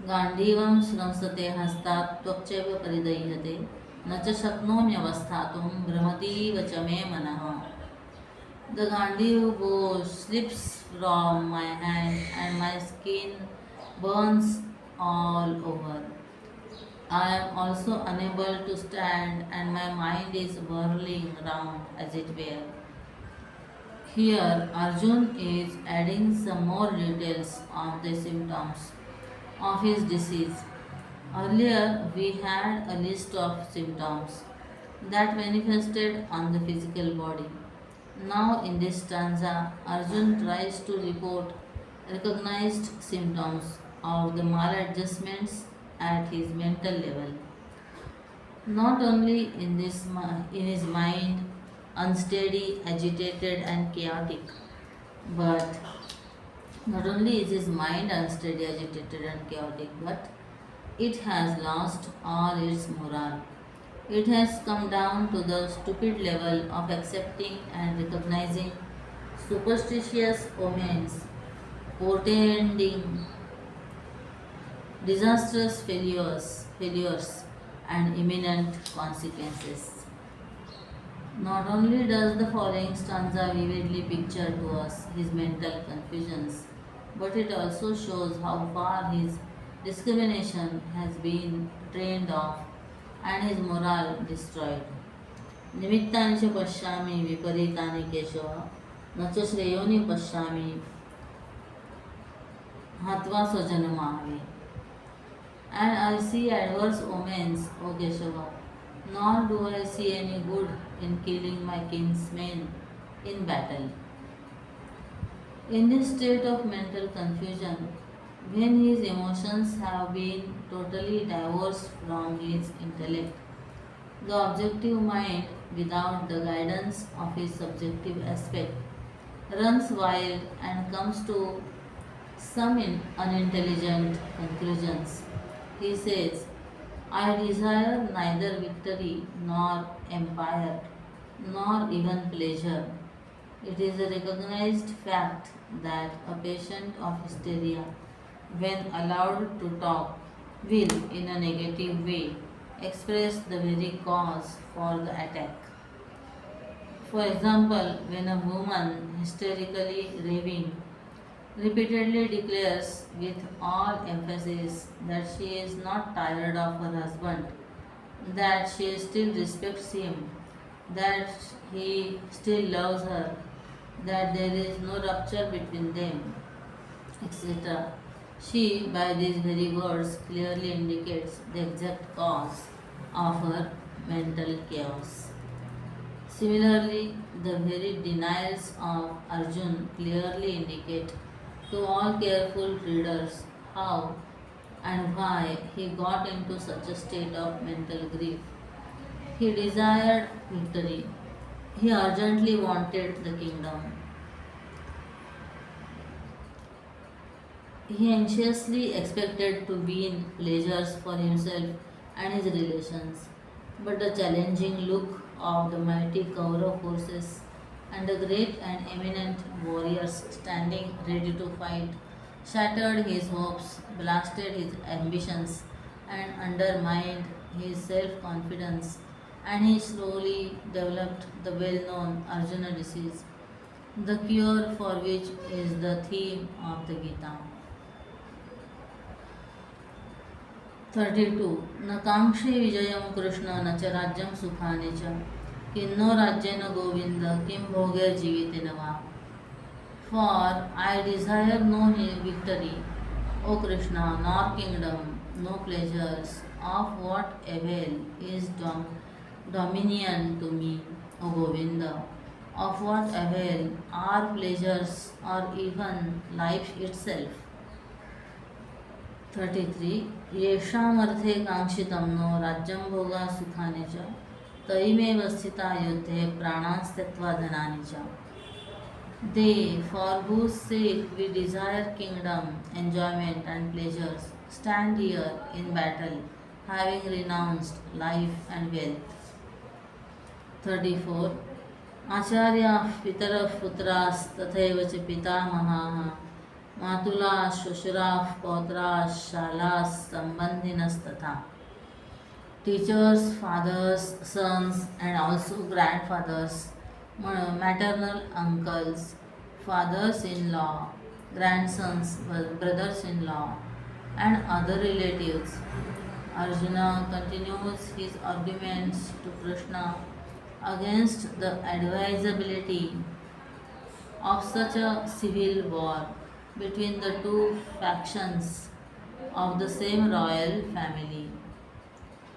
गाण्डीवं श्रंसते हस्तात् त्वक्चैव परिदह्यते न च शक्नोम्यवस्थातुं भ्रमतीव च मे मनः. The Gandiv bow slips from my hand and my skin burns all over. I am also unable to stand and my mind is whirling round as it were. Here Arjun is adding some more details on the symptoms of his disease. Earlier we had a list of symptoms that manifested on the physical body. Now, in this stanza, Arjun tries to report recognized symptoms of the maladjustments at his mental level. Not only in his mind, unsteady, agitated, and chaotic, but not only is his mind unsteady, agitated, and chaotic, but it has lost all its morale. It has come down to the stupid level of accepting and recognizing superstitious omens portending disastrous failures and imminent consequences. Not only does the following stanza vividly picture to us his mental confusions, but it also shows how far his discrimination has been drained off and his morale destroyed. निमित्तानि च पश्यामि विपरीतानि केशव न च श्रेयोनि पश्यामि हत्वा स्वजनमावे. And I see adverse omens, O Keshava, nor do I see any good in killing my kinsmen in battle. In this state of mental confusion, when his emotions have been totally divorced from his intellect, the objective mind, without the guidance of his subjective aspect, runs wild and comes to some unintelligent conclusions. He says, I desire neither victory nor empire, nor even pleasure. It is a recognized fact that a patient of hysteria, when allowed to talk, will, in a negative way, express the very cause for the attack. For example, when a woman hysterically raving repeatedly declares with all emphasis that she is not tired of her husband, that she still respects him, that he still loves her, that there is no rupture between them, etc. She, by these very words, clearly indicates the exact cause of her mental chaos. Similarly, the very denials of Arjun clearly indicate to all careful readers how and why he got into such a state of mental grief. He desired victory. He urgently wanted the kingdom. He anxiously expected to win pleasures for himself and his relations. But the challenging look of the mighty Kaurav forces and the great and eminent warriors standing ready to fight shattered his hopes, blasted his ambitions, and undermined his self confidence, and he slowly developed the well known Arjuna disease, the cure for which is the theme of the Gita. 32. न कांक्षे विजयं कृष्ण न च राज्यं सुखानि च किन्नो राज्येन गोविंद किं भोगैर्जीवितेन वा. For I desire no victory, O Krishna, nor kingdom, no pleasures. Of what avail is dominion to me, O Govinda? Of what avail are pleasures or even life itself? 33. येषामर्थे काङ्क्षितं no राज्यं भोगा सुखानि च तयिमेव स्थिता युद्धे प्राणान् त्यक्त्वा धनानि च. They for whose sake we desire kingdom, enjoyment and pleasures stand here in battle, having renounced life and wealth. 34. आचार्याः पितरः पुत्रास्तथैव च पितामहाः मातुला शुश्राफ Pautra शालास संबंधिनस्तथा. Teachers, fathers, sons, and also grandfathers, maternal uncles, fathers in law, grandsons, brothers in law, and other relatives. Arjuna continues his arguments to Krishna against the advisability of such a civil war between the two factions of the same royal family.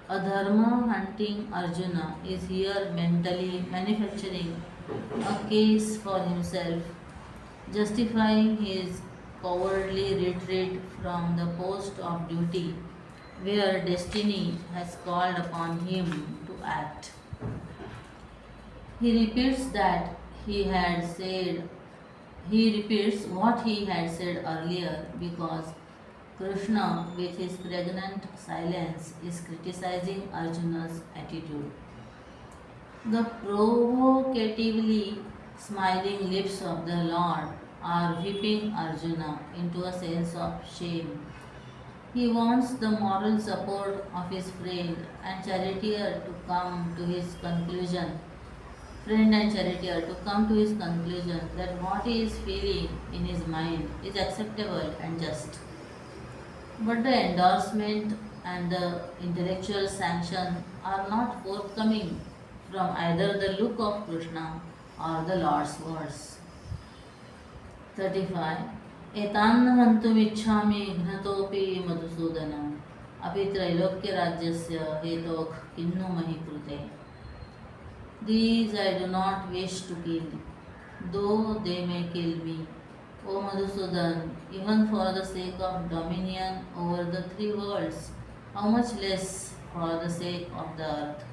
A dharma hunting Arjuna is here mentally manufacturing a case for himself, justifying his cowardly retreat from the post of duty where destiny has called upon him to act. He repeats that he had said he repeats what he had said earlier because Krishna, with his pregnant silence, is criticizing Arjuna's attitude. The provocatively smiling lips of the Lord are whipping Arjuna into a sense of shame. He wants the moral support of his friend and charioteer to come to his conclusion that what he is feeling in his mind is acceptable and just. But the endorsement and the intellectual sanction are not forthcoming from either the look of Krishna or the Lord's words. 35. एतान्न हन्तुमिच्छामि घ्नतोऽपि मधुसूदनम् अपि त्रैलोक्यराज्यस्य हेतोः किन्नु महि कृते. These I do not wish to kill, though they may kill me. O Madhusudan, even for the sake of dominion over the three worlds, how much less for the sake of the earth.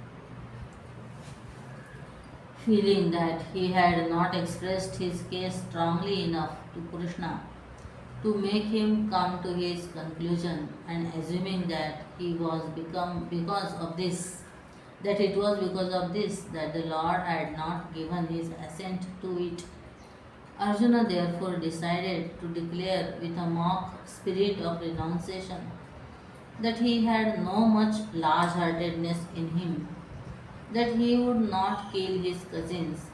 Feeling that he had not expressed his case strongly enough to Krishna to make him come to his conclusion, and assuming that he was become because of this that it was because of this that the Lord had not given his assent to it, Arjuna therefore decided to declare with a mock spirit of renunciation that he had no much large-heartedness in him, that he would not kill his cousins,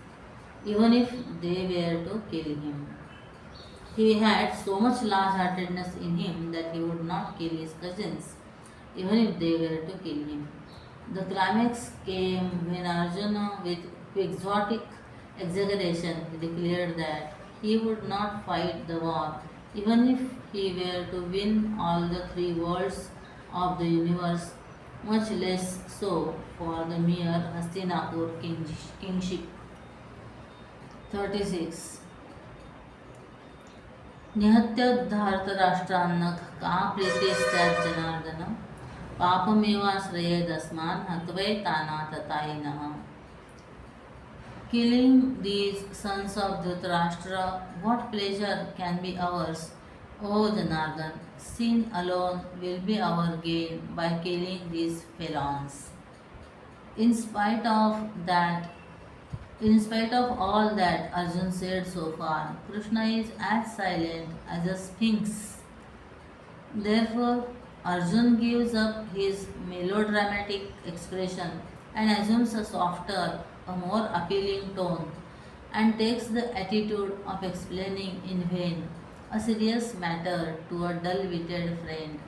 even if they were to kill him. He had so much large-heartedness in him that he would not kill his cousins, even if they were to kill him. The climax came when Arjuna, with quixotic exaggeration, declared that he would not fight the war, even if he were to win all the three worlds of the universe, much less so for the mere Hastinapur kingship. 36. निहत्योद्धार्तराष्ट्रान्नः का प्रीतिस्स्यात् Janardan पापमेवाश्रयेदस्मान् हत्वैतानाततायिनः. Killing these sons of Dhritarashtra, what pleasure can be ours, O Janardhan? Sin alone will be our gain by killing these felons. In spite of that, in spite of all that Arjun said so far, Krishna is as silent as a sphinx. Therefore, Arjun gives up his melodramatic expression and assumes a softer, a more appealing tone, and takes the attitude of explaining in vain a serious matter to a dull-witted friend.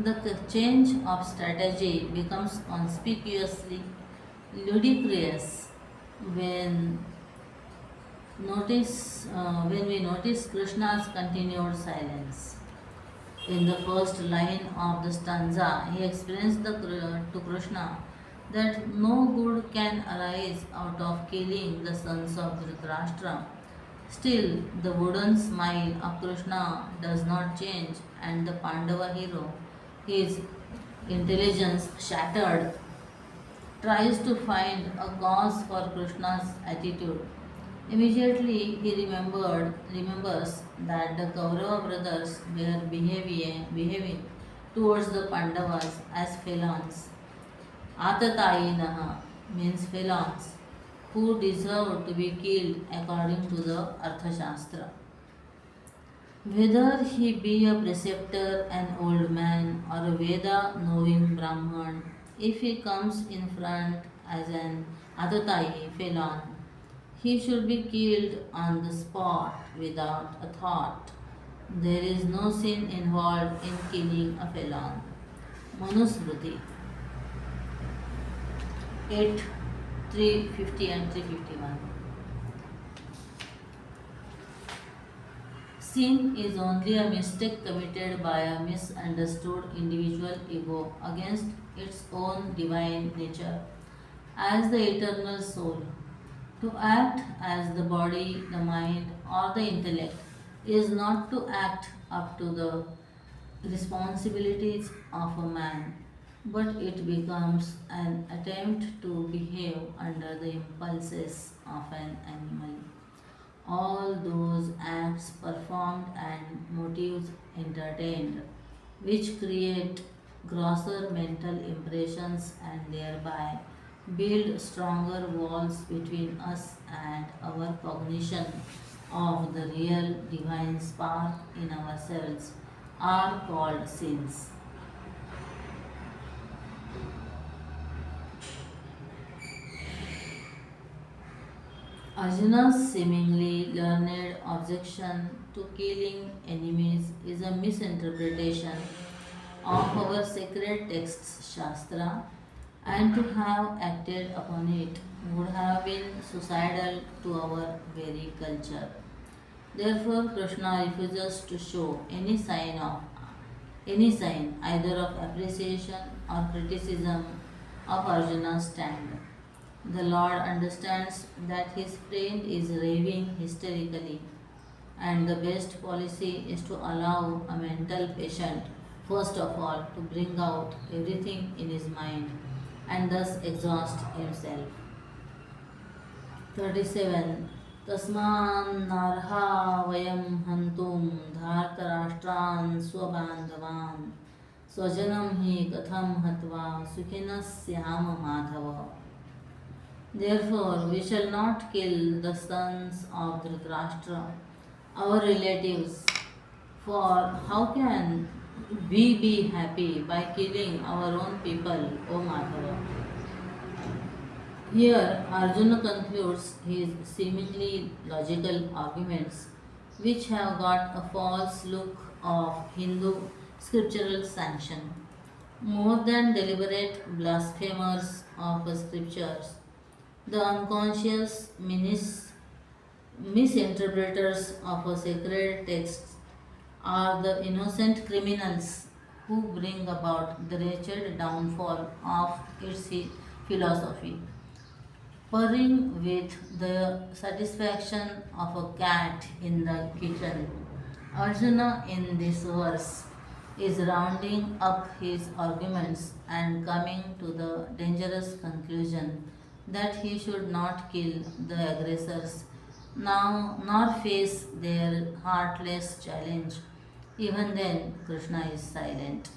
The change of strategy becomes conspicuously ludicrous when when we notice Krishna's continued silence. In the first line of the stanza, he explains to Krishna that no good can arise out of killing the sons of Dhritarashtra. Still, the wooden smile of Krishna does not change, and the Pandava hero, his intelligence shattered, tries to find a cause for Krishna's attitude. Immediately he remembers that the Kaurava brothers were behaving towards the Pandavas as felons. Atatayinaha means felons who deserve to be killed according to the Arthashastra. Whether he be a preceptor, an old man, or a Veda knowing Brahman, if he comes in front as an Atatayi felon, he should be killed on the spot without a thought. There is no sin involved in killing a felon. Manusmriti 8 350 and 351. Sin is only a mistake committed by a misunderstood individual ego against its own divine nature as the eternal soul. To act as the body, the mind, or the intellect is not to act up to the responsibilities of a man, but it becomes an attempt to behave under the impulses of an animal. All those acts performed and motives entertained, which create grosser mental impressions and thereby build stronger walls between us and our cognition of the real divine spark in ourselves, are called sins. Arjuna's seemingly learned objection to killing enemies is a misinterpretation of our sacred texts Shastra, and to have acted upon it would have been suicidal to our very culture. Therefore, Krishna refuses to show any sign either of appreciation or criticism of Arjuna's stand. The Lord understands that his friend is raving hysterically, and the best policy is to allow a mental patient, first of all, to bring out everything in his mind and thus exhaust himself. 37. तस्मान्नर्हा वयं हन्तुं धार्तराष्ट्रान् स्वबान्धवान् स्वजनं हि कथं हत्वा सुखिनः स्याम Madhav. Therefore, we shall not kill the sons of Dhritarashtra, our relatives, for how can we be happy by killing our own people, O Madhava? Here, Arjuna concludes his seemingly logical arguments, which have got a false look of Hindu scriptural sanction. More than deliberate blasphemers of the scriptures, the unconscious misinterpreters of a sacred text are the innocent criminals who bring about the wretched downfall of its philosophy. Purring with the satisfaction of a cat in the kitchen, Arjuna in this verse is rounding up his arguments and coming to the dangerous conclusion that he should not kill the aggressors now nor face their heartless challenge. Even then, Krishna is silent.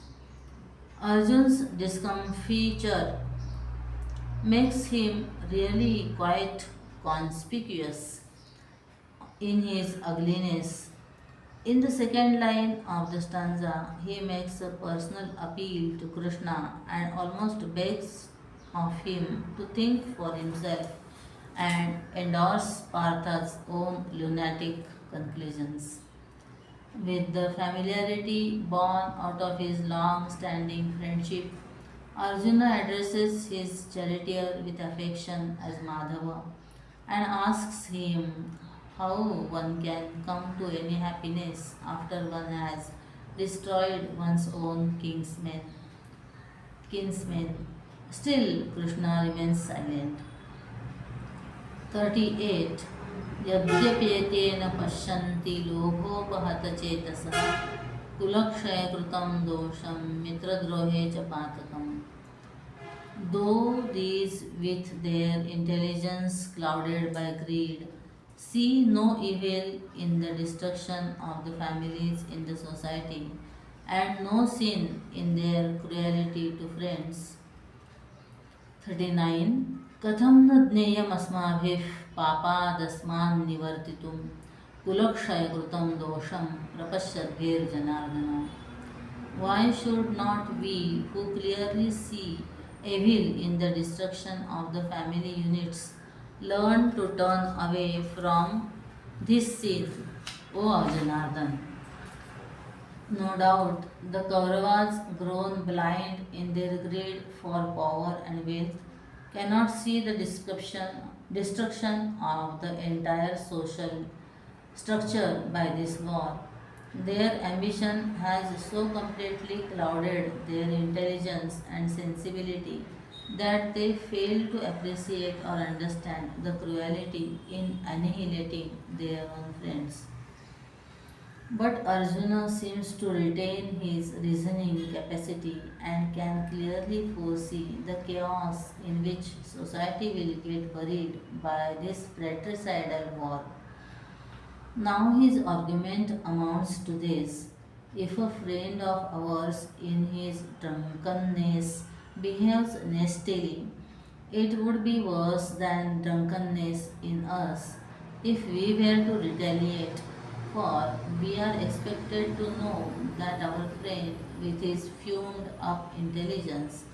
Arjun's discomfiture makes him really quite conspicuous in his ugliness. In the second line of the stanza, he makes a personal appeal to Krishna and almost begs of him to think for himself and endorse Partha's own lunatic conclusions. With the familiarity born out of his long standing friendship, Arjuna addresses his charioteer with affection as Madhava and asks him how one can come to any happiness after one has destroyed one's own kinsmen. Still, Krishna remains silent. 38. यद्यप्येतेन पश्यन्ति लोभोपहतचेतसः कुलक्षयकृतं दोषं मित्रद्रोहे च पातकम्. Though these, with their intelligence clouded by greed, see no evil in the destruction of the families in the society, and no sin in their cruelty to friends. 39. कथं न ज्ञेयमस्माभिः पापादस्मान् निवर्तितुं कुलक्षयकृतं दोषं prapashyadgir janardana. Why should not we, who clearly see evil in the destruction of the family units, learn to turn away from this sin, O Janardhan? No doubt, the Kauravas, grown blind in their greed for power and wealth, cannot see the destruction of the entire social structure by this war. Their ambition has so completely clouded their intelligence and sensibility that they fail to appreciate or understand the cruelty in annihilating their own friends. But Arjuna seems to retain his reasoning capacity and can clearly foresee the chaos in which society will get buried by this fratricidal war. Now his argument amounts to this: if a friend of ours in his drunkenness behaves nastily, it would be worse than drunkenness in us if we were to retaliate, for we are expected to know that our friend, with his fumed up intelligence,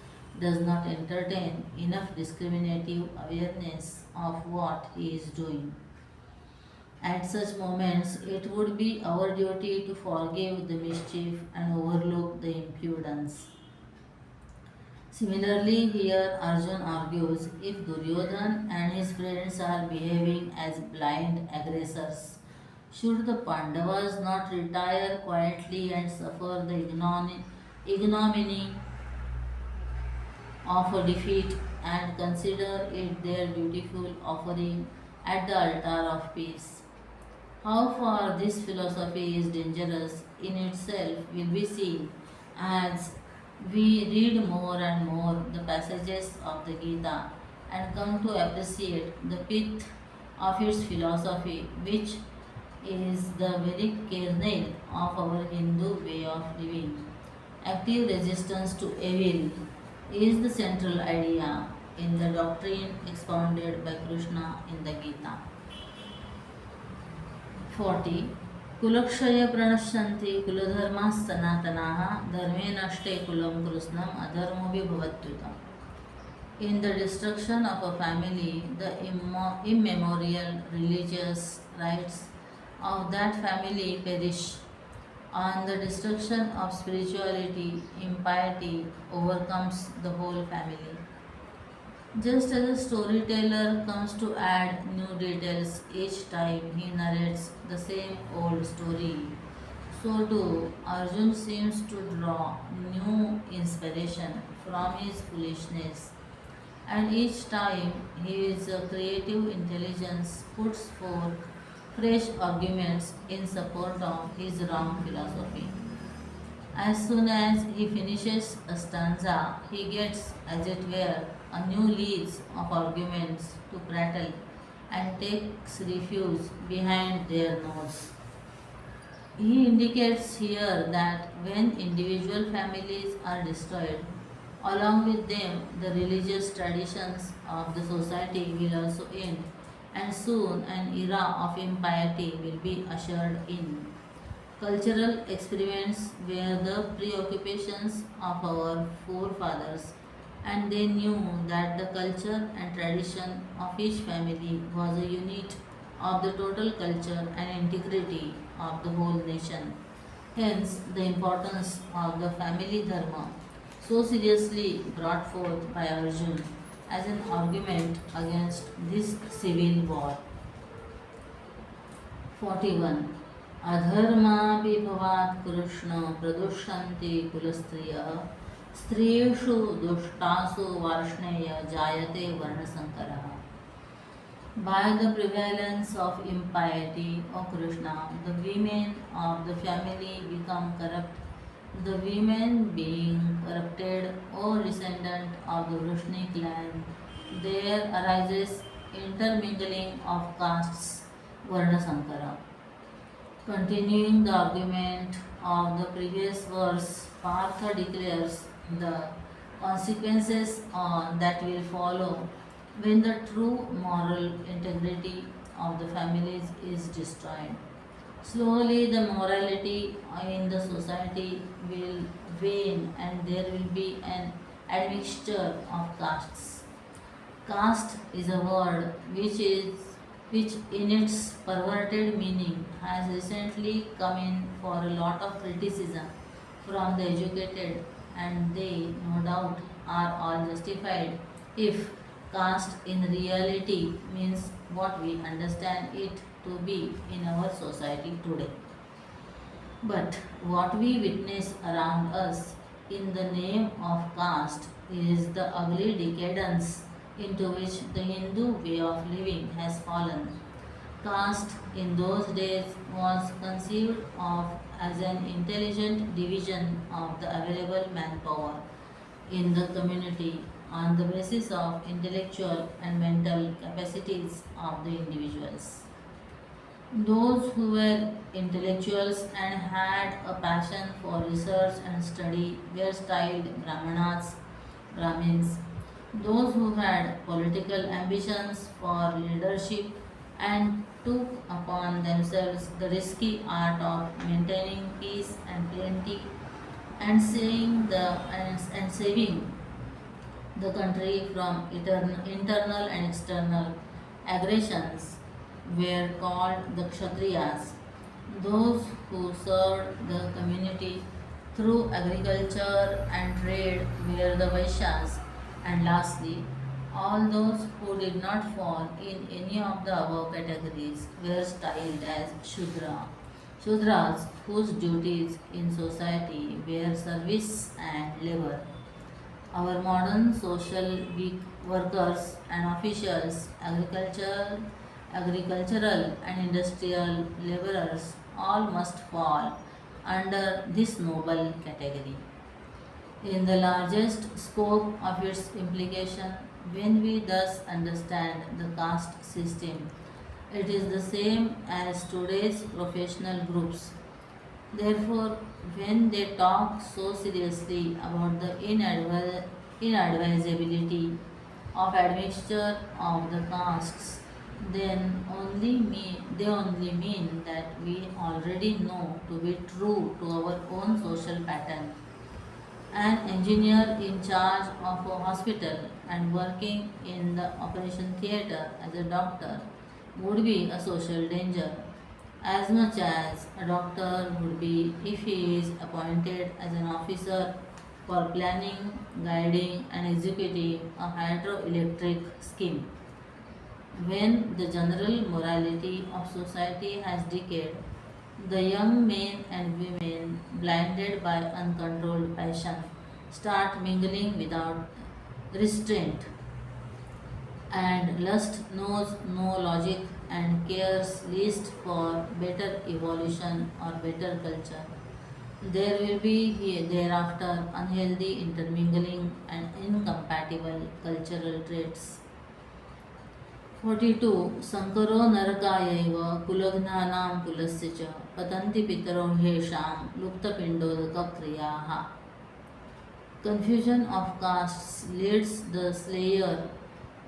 does not entertain enough discriminative awareness of what he is doing. At such moments, it would be our duty to forgive the mischief and overlook the impudence. Similarly, here Arjun argues if Duryodhan and his friends are behaving as blind aggressors, should the Pandavas not retire quietly and suffer the ignominy of a defeat and consider it their dutiful offering at the altar of peace? How far this philosophy is dangerous in itself will be seen as we read more and more the passages of the Gita and come to appreciate the pith of its philosophy, which is the very kernel of our Hindu way of living. Active resistance to evil is the central idea in the doctrine expounded by Krishna in the Gita. 40. कुलक्षय प्रणश्यन्ति कुलधर्माः सनातनाः धर्मे नष्टे कुलं कृत्स्नम् अधर्मो विभवत्युत. In the destruction of a family, the immemorial religious rights of that family perish. On the destruction of spirituality, impiety overcomes the whole family. Just as a storyteller comes to add new details each time he narrates the same old story, so too Arjun seems to draw new inspiration from his foolishness, and each time his creative intelligence puts forth fresh arguments in support of his wrong philosophy. As soon as he finishes a stanza, he gets, as it were, a new leash of arguments to prattle and takes refuge behind their nose. He indicates here that when individual families are destroyed, along with them the religious traditions of the society will also end, and soon an era of impiety will be ushered in. Cultural experiments were the preoccupations of our forefathers, and they knew that the culture and tradition of each family was a unit of the total culture and integrity of the whole nation. Hence, the importance of the family dharma, so seriously brought forth by Arjun as an argument against this civil war. 41. अधर्माभिभवात् Krishna प्रदुष्यन्ति कुलस्त्रियः स्त्रियेषु दुष्टासु Varshney जायते वर्णसंकरः. By the prevalence of impiety, O Krishna, the women of the family become corrupt. The women being corrupted, O descendant of the Vrishni clan, there arises intermingling of castes, Varna Sankara. Continuing the argument of the previous verse, Partha declares the consequences that will follow when the true moral integrity of the families is destroyed. Slowly, the morality in the society will wane and there will be an admixture of castes. Caste is a word which in its perverted meaning has recently come in for a lot of criticism from the educated, and they no doubt are all justified if caste in reality means what we understand it to be in our society today. But what we witness around us in the name of caste is the ugly decadence into which the Hindu way of living has fallen. Caste in those days was conceived of as an intelligent division of the available manpower in the community on the basis of intellectual and mental capacities of the individuals. Those who were intellectuals and had a passion for research and study were styled Brahmanas, Brahmins. Those who had political ambitions for leadership and took upon themselves the risky art of maintaining peace and plenty and and saving the country from internal and external aggressions were called the Kshatriyas. Those who served the community through agriculture and trade were the Vaishyas. And lastly, all those who did not fall in any of the above categories were styled as Shudra. Shudras whose duties in society were service and labor. Our modern social workers and officials, agricultural and industrial laborers all must fall under this noble category. In the largest scope of its implication, when we thus understand the caste system, it is the same as today's professional groups. Therefore, when they talk so seriously about the inadvisability of admixture of the castes, then they only mean that we already know to be true to our own social pattern. An engineer in charge of a hospital and working in the operation theatre as a doctor would be a social danger as much as a doctor would be if he is appointed as an officer for planning, guiding, and executing a hydroelectric scheme. When the general morality of society has decayed, the young men and women, blinded by uncontrolled passion, start mingling without restraint, and lust knows no logic and cares least for better evolution or better culture. There will be thereafter unhealthy intermingling and incompatible cultural traits. 42. संकरो नरकायैव कुलघ्नानां कुलस्य च पतन्ति पितरो ह्येषां लुप्तपिण्डोदकक्रियाः. Confusion of castes leads the slayer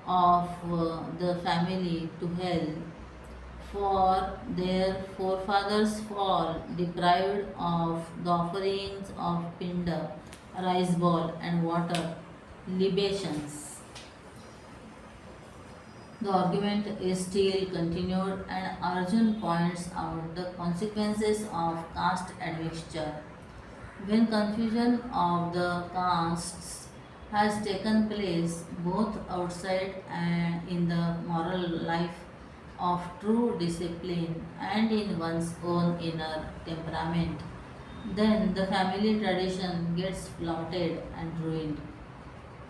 of the family to hell, for their forefathers fall deprived of the offerings of pinda, rice ball, and water libations. The argument is still continued, and Arjun points out the consequences of caste admixture. When confusion of the castes has taken place both outside and in the moral life of true discipline and in one's own inner temperament, then the family tradition gets flouted and ruined.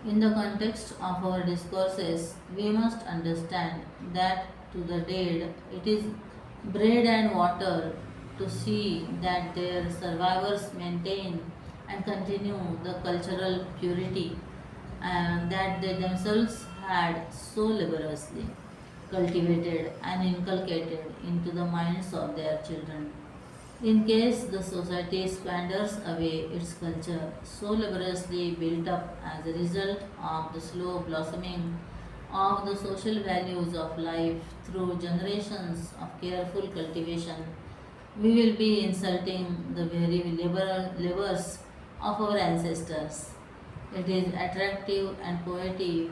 In the context of our discourses, we must understand that to the dead it is bread and water to see that their survivors maintain and continue the cultural purity and that they themselves had so laboriously cultivated and inculcated into the minds of their children. In case the society squanders away its culture, so laboriously built up as a result of the slow blossoming of the social values of life through generations of careful cultivation, we will be insulting the very liberal labors of our ancestors. It is attractive and poetic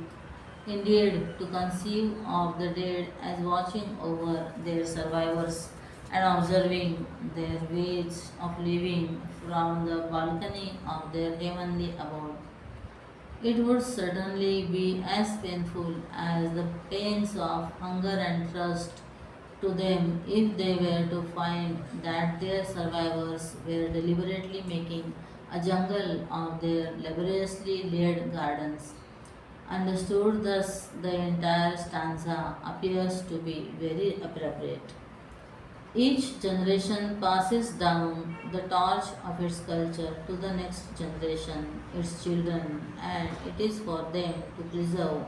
indeed to conceive of the dead as watching over their survivors and observing their ways of living from the balcony of their heavenly abode. It would certainly be as painful as the pains of hunger and thirst to them if they were to find that their survivors were deliberately making a jungle of their laboriously laid gardens. Understood thus, the entire stanza appears to be very appropriate. Each generation passes down the torch of its culture to the next generation, its children, and it is for them to preserve,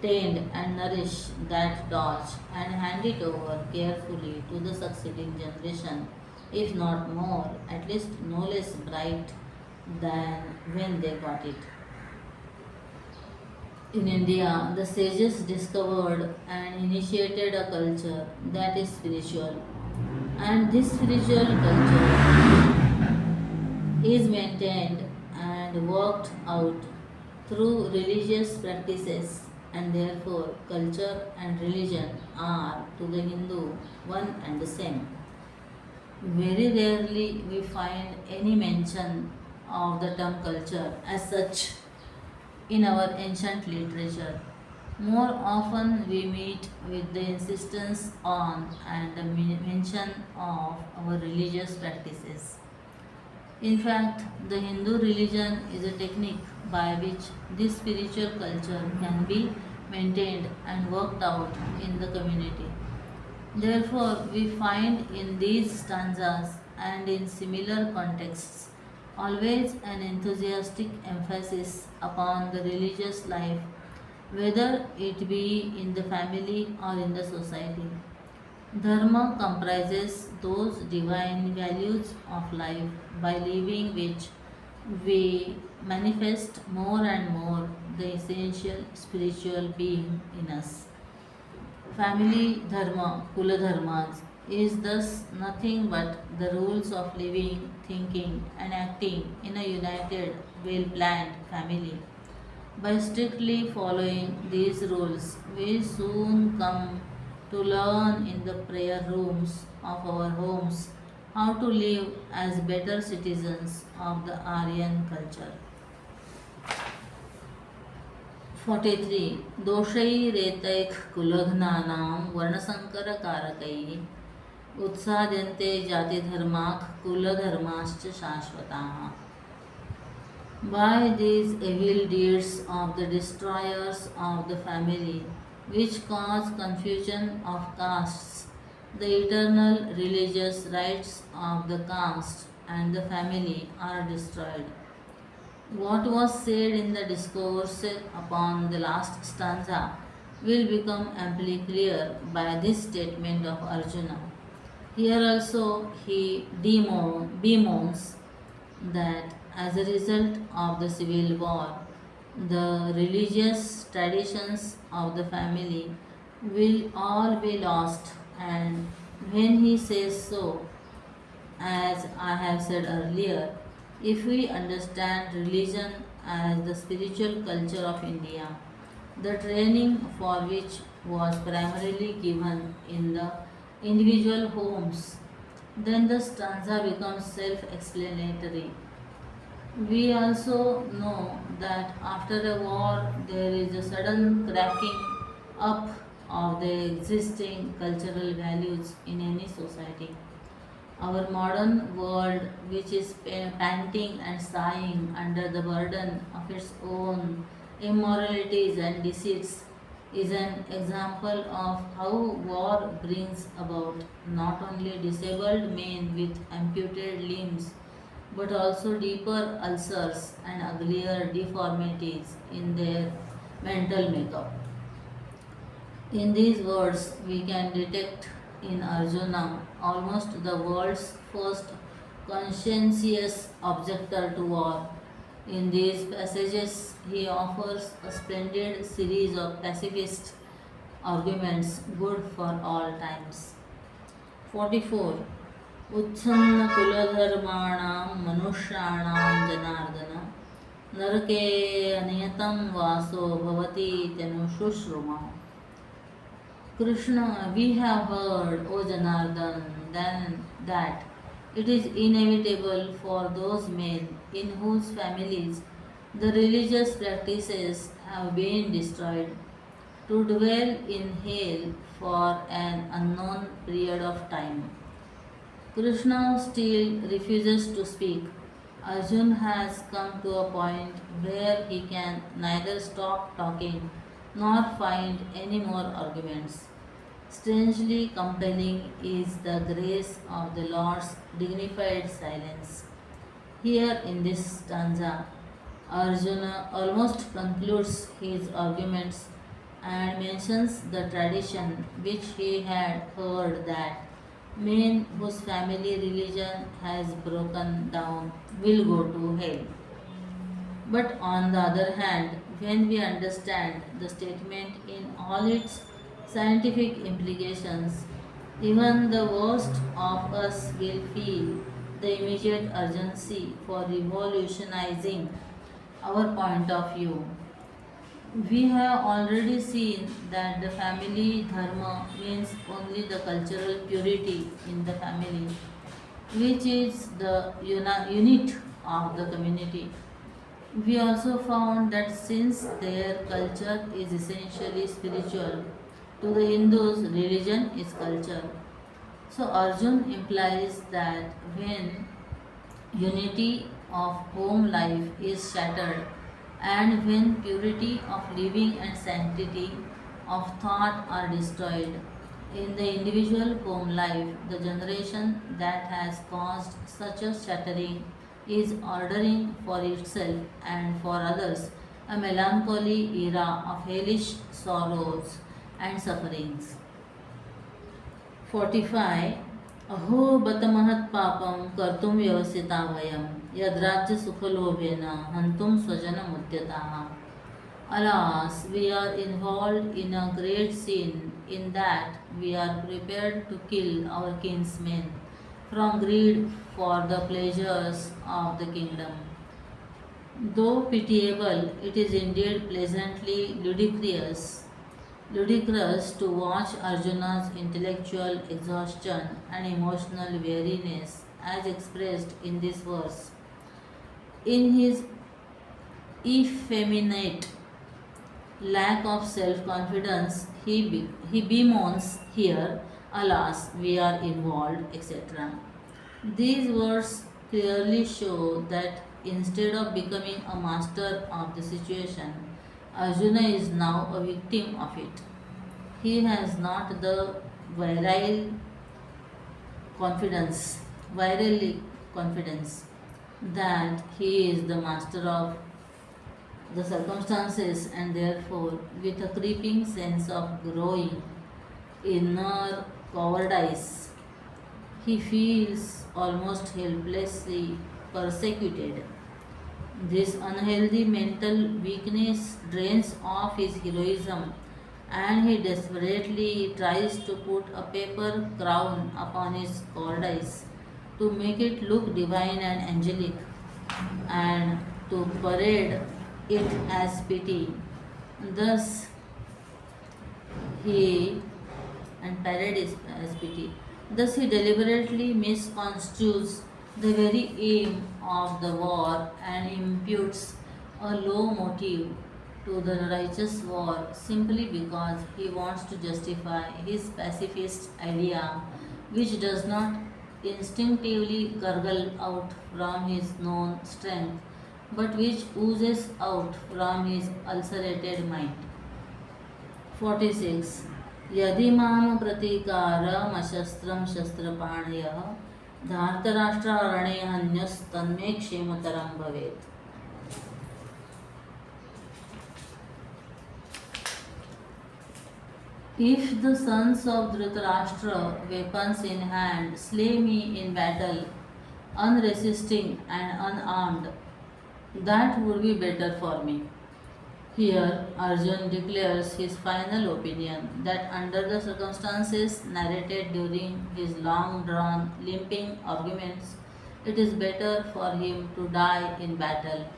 tend, and nourish that torch and hand it over carefully to the succeeding generation, if not more, at least no less bright than when they got it. In India, the sages discovered and initiated a culture that is spiritual, and this spiritual culture is maintained and worked out through religious practices, and therefore culture and religion are to the Hindu one and the same. Very rarely we find any mention of the term culture as such in our ancient literature. More often we meet with the insistence on and the mention of our religious practices. In fact, the Hindu religion is a technique by which this spiritual culture can be maintained and worked out in the community. Therefore, we find in these stanzas and in similar contexts always an enthusiastic emphasis upon the religious life, whether it be in the family or in the society. Dharma comprises those divine values of life by living which we manifest more and more the essential spiritual being in us. Family dharma, kula dharmas, is thus nothing but the rules of living, thinking, and acting in a united, well planned family. By strictly following these rules, we soon come to learn in the prayer rooms of our homes how to live as better citizens of the Aryan culture. 43. दोषैरेतैः कुलघ्नानां वर्णसङ्करकारकैः उत्साद्यन्ते जातिधर्माः कुलधर्माश्च शाश्वताः. By these evil deeds of the destroyers of the family, which cause confusion of castes, the eternal religious rights of the caste and the family are destroyed. What was said in the discourse upon the last stanza will become amply clear by this statement of Arjuna. Here also he bemoans that as a result of the civil war, the religious traditions of the family will all be lost, and when he says so, as I have said earlier, if we understand religion as the spiritual culture of India, the training for which was primarily given in the individual homes, then the stanza becomes self explanatory. We also know that after a war there is a sudden cracking up of the existing cultural values in any society. Our modern world, which is panting and sighing under the burden of its own immoralities and deceits, is an example of how war brings about not only disabled men with amputated limbs but also deeper ulcers and uglier deformities in their mental makeup. In these words, we can detect in Arjuna almost the world's first conscientious objector to war. In these passages, he offers a splendid series of pacifist arguments good for all times. 44. उत्सन्नकुलधर्माणां मनुष्याणां जनार्दन नरके अनियतं वासो भवति तनुशुश्रुमा. Krishna, we have heard, O Janardhan, then that it is inevitable for those men in whose families the religious practices have been destroyed to dwell in hell for an unknown period of time. Krishna still refuses to speak. Arjun has come to a point where he can neither stop talking nor find any more arguments. Strangely compelling is the grace of the Lord's dignified silence. Here in this stanza, Arjuna almost concludes his arguments and mentions the tradition which he had heard that men whose family religion has broken down will go to hell. But on the other hand, when we understand the statement in all its scientific implications, even the worst of us will feel the immediate urgency for revolutionizing our point of view. We have already seen that the family dharma means only the cultural purity in the family, which is the unit of the community. We also found that since their culture is essentially spiritual, to the Hindus, religion is culture. So Arjun implies that when unity of home life is shattered and when purity of living and sanctity of thought are destroyed in the individual home life, the generation that has caused such a shattering is ordering for itself and for others a melancholy era of hellish sorrows and sufferings. 45. अहो बत महत्पापं कर्तुं व्यवसिता वयं यद्राज्यसुखलोभेन हन्तुं स्वजनमुद्यताः. Alas, we are involved in a great sin in that we are prepared to kill our kinsmen from greed for the pleasures of the kingdom. Though pitiable, it is indeed pleasantly ludicrous to watch Arjuna's intellectual exhaustion and emotional weariness as expressed in this verse. In his effeminate lack of self confidence, he bemoans here, alas, we are involved, etc. These words clearly show that instead of becoming a master of the situation, Arjuna is now a victim of it. He has not the virile confidence, virile confidence that he is the master of the circumstances, and therefore, with a creeping sense of growing inner cowardice, he feels almost helplessly persecuted. This unhealthy mental weakness drains off his heroism and he desperately tries to put a paper crown upon his cowardice to make it look divine and angelic and to parade it as pity. Thus, he and parade is as pity. Thus, he deliberately misconstrues the very aim of the war and imputes a low motive to the righteous war simply because he wants to justify his pacifist idea, which does not instinctively gurgle out from his known strength, but which oozes out from his ulcerated mind. 46. यदि माम प्रतीकारमशस्त्रं शस्त्रपाणयः धार्तराष्ट्रारणे हन्यस्तन्मे क्षेमतरं भवेत्. If the sons of Dhritarashtra, weapons in hand, slay me in battle, unresisting and unarmed, that would be better for me. Here, Arjun declares his final opinion that under the circumstances narrated during his long drawn, limping arguments, it is better for him to die in battle,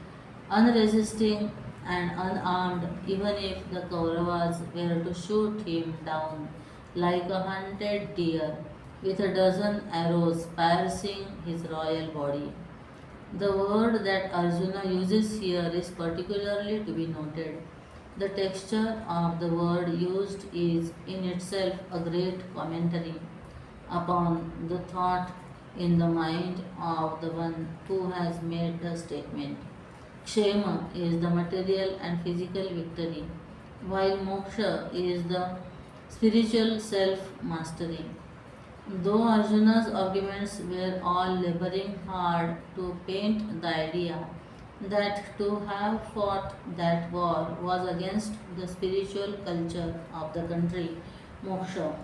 unresisting and unarmed, even if the Kauravas were to shoot him down like a hunted deer with a dozen arrows piercing his royal body. The word that Arjuna uses here is particularly to be noted. The texture of the word used is in itself a great commentary upon the thought in the mind of the one who has made the statement. Kshema is the material and physical victory, while moksha is the spiritual self mastery. Though Arjuna's arguments were all laboring hard to paint the idea that to have fought that war was against the spiritual culture of the country, moksha,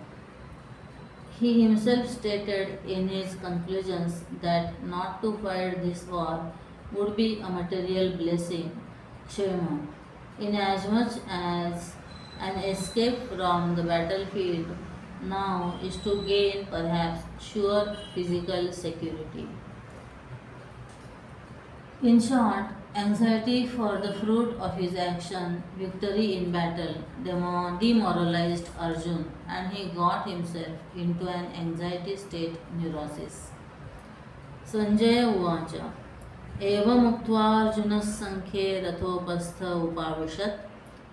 he himself stated in his conclusions that not to fight this war would be a material blessing, kshema, inasmuch as an escape from the battlefield now is to gain perhaps sure physical security. In short, anxiety for the fruit of his action, victory in battle, demoralized Arjun and he got himself into an anxiety state neurosis. Sanjay उवाच एवमुक्त्वार्जुनः सङ्ख्ये रथोपस्थ उपाविशत्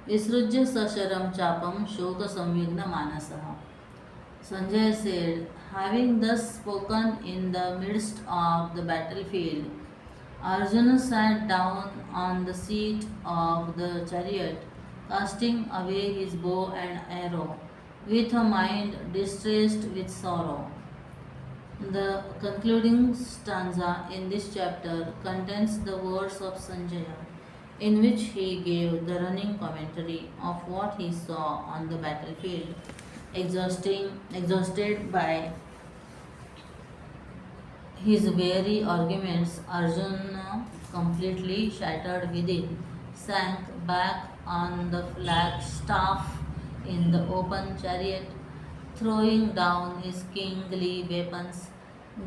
विसृज्य सशरं चापं शोकसंविघ्नमानसः. Sanjay said, having thus spoken in the midst of the battlefield, Arjuna sat down on the seat of the chariot, casting away his bow and arrow, with a mind distressed with sorrow. The concluding stanza in this chapter contains the words of Sanjaya, in which he gave the running commentary of what he saw on the battlefield, exhausted by his weary arguments. Arjuna, completely shattered within, sank back on the flagstaff in the open chariot, throwing down his kingly weapons.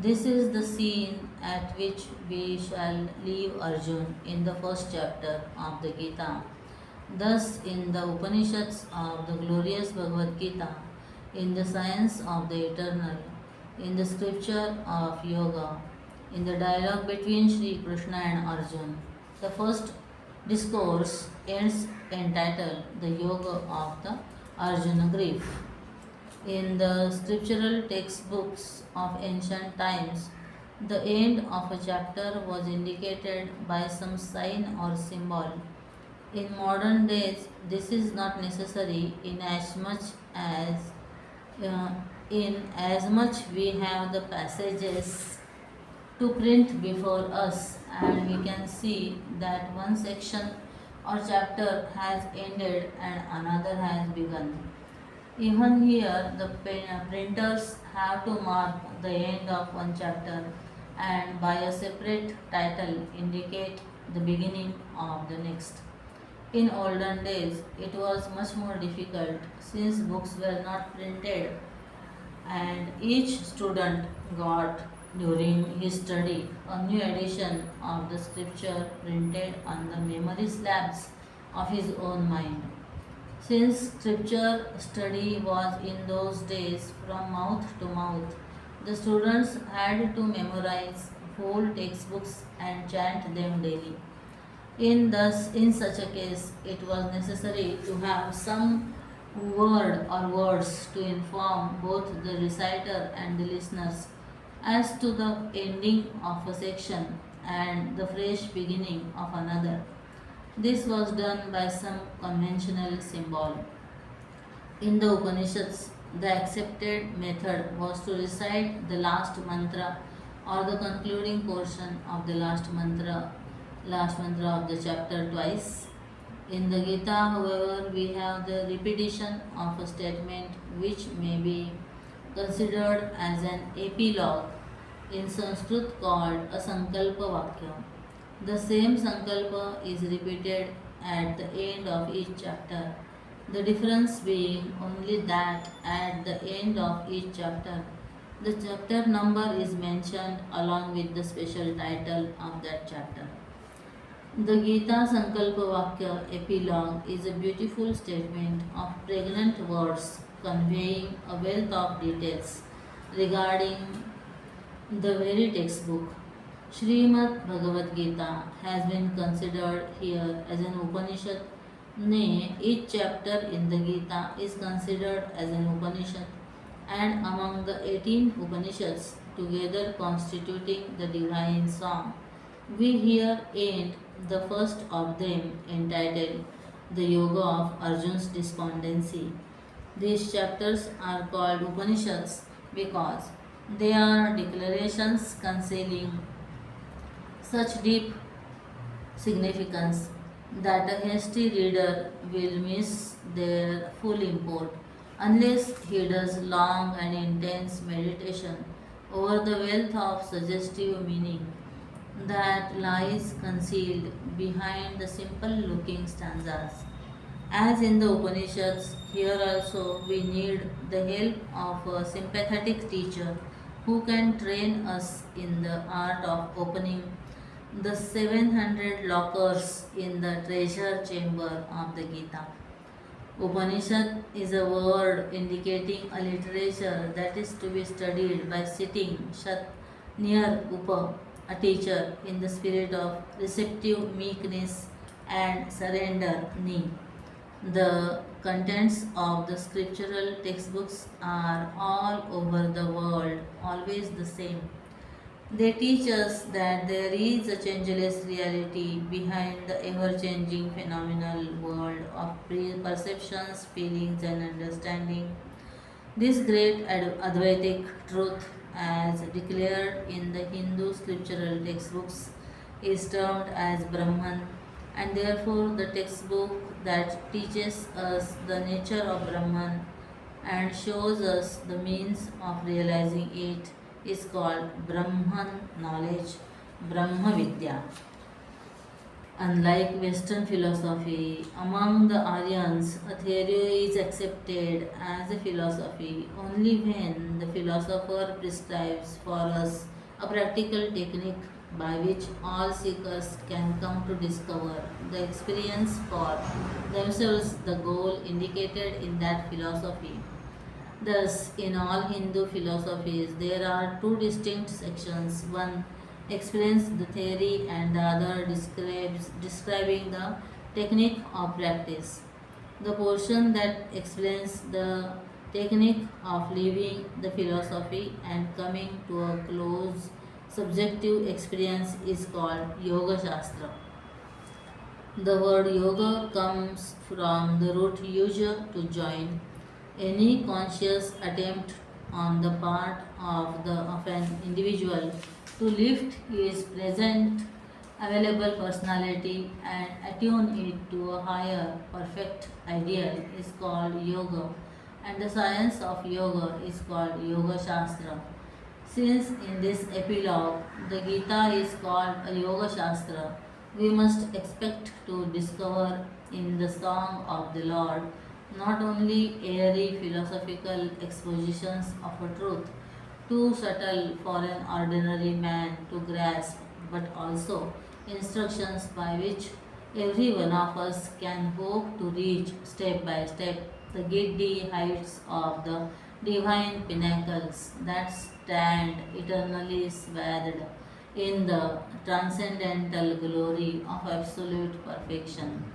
This is the scene at which we shall leave Arjun in the first chapter of the Gita. Thus, in the Upanishads of the glorious Bhagavad Gita, in the science of the eternal, in the scripture of yoga, in the dialogue between Sri Krishna and Arjun, the first discourse ends entitled The Yoga of the Arjuna Grief. In the scriptural textbooks of ancient times, the end of a chapter was indicated by some sign or symbol. In modern days, this is not necessary uh, in as much we have the passages to print before us and we can see that one section or chapter has ended and another has begun. Even here, the printers have to mark the end of one chapter and by a separate title indicate the beginning of the next. In olden days, it was much more difficult since books were not printed and each student got during his study a new edition of the scripture printed on the memory slabs of his own mind. Since scripture study was in those days from mouth to mouth, the students had to memorize whole textbooks and chant them daily. In such a case, it was necessary to have some word or words to inform both the reciter and the listeners as to the ending of a section and the fresh beginning of another. This was done by some conventional symbol. In the Upanishads, the accepted method was to recite the last mantra or the concluding portion of the last mantra of the chapter twice. In the Gita, however, we have the repetition of a statement which may be considered as an epilogue in Sanskrit called a Sankalpa Vakya. The same Sankalpa is repeated at the end of each chapter. The difference being only that at the end of each chapter, the chapter number is mentioned along with the special title of that chapter. The Gita Sankalpa Vakya epilogue is a beautiful statement of pregnant words conveying a wealth of details regarding the very textbook. Srimad Bhagavad Gita has been considered here as an Upanishad. Nay, each chapter in the Gita is considered as an Upanishad, and among the 18 Upanishads, together constituting the divine song, we here end the first of them entitled The Yoga of Arjun's Despondency. These chapters are called Upanishads because they are declarations concealing such deep significance that a hasty reader will miss their full import unless he does long and intense meditation over the wealth of suggestive meaning that lies concealed behind the simple looking stanzas. As in the Upanishads, here also we need the help of a sympathetic teacher who can train us in the art of opening the 700 lockers in the treasure chamber of the Gita. Upanishad is a word indicating a literature that is to be studied by sitting shat near Upa, a teacher, in the spirit of receptive meekness and surrender ni. The contents of the scriptural textbooks are all over the world always the same. They teach us that there is a changeless reality behind the ever changing phenomenal world of perceptions, feelings, and understanding. This great Advaitic truth, as declared in the Hindu scriptural textbooks, is termed as Brahman, and therefore the textbook that teaches us the nature of Brahman and shows us the means of realizing it is called Brahman knowledge, Brahma Vidya. Unlike Western philosophy, among the Aryans, a theory is accepted as a philosophy only when the philosopher prescribes for us a practical technique by which all seekers can come to discover the experience for themselves the goal indicated in that philosophy. Thus, in all Hindu philosophies, there are two distinct sections. One explains the theory, and the other describing the technique of practice. The portion that explains the technique of living the philosophy and coming to a close subjective experience is called Yoga Shastra. The word yoga comes from the root yuja, to join. Any conscious attempt on the part of an individual to lift his present available personality and attune it to a higher perfect ideal is called yoga, and the science of yoga is called Yoga Shastra. Since in this epilogue the Gita is called a Yoga Shastra, we must expect to discover in the song of the Lord not only airy philosophical expositions of a truth too subtle for an ordinary man to grasp, but also instructions by which every one of us can hope to reach step by step the giddy heights of the divine pinnacles that stand eternally swathed in the transcendental glory of absolute perfection.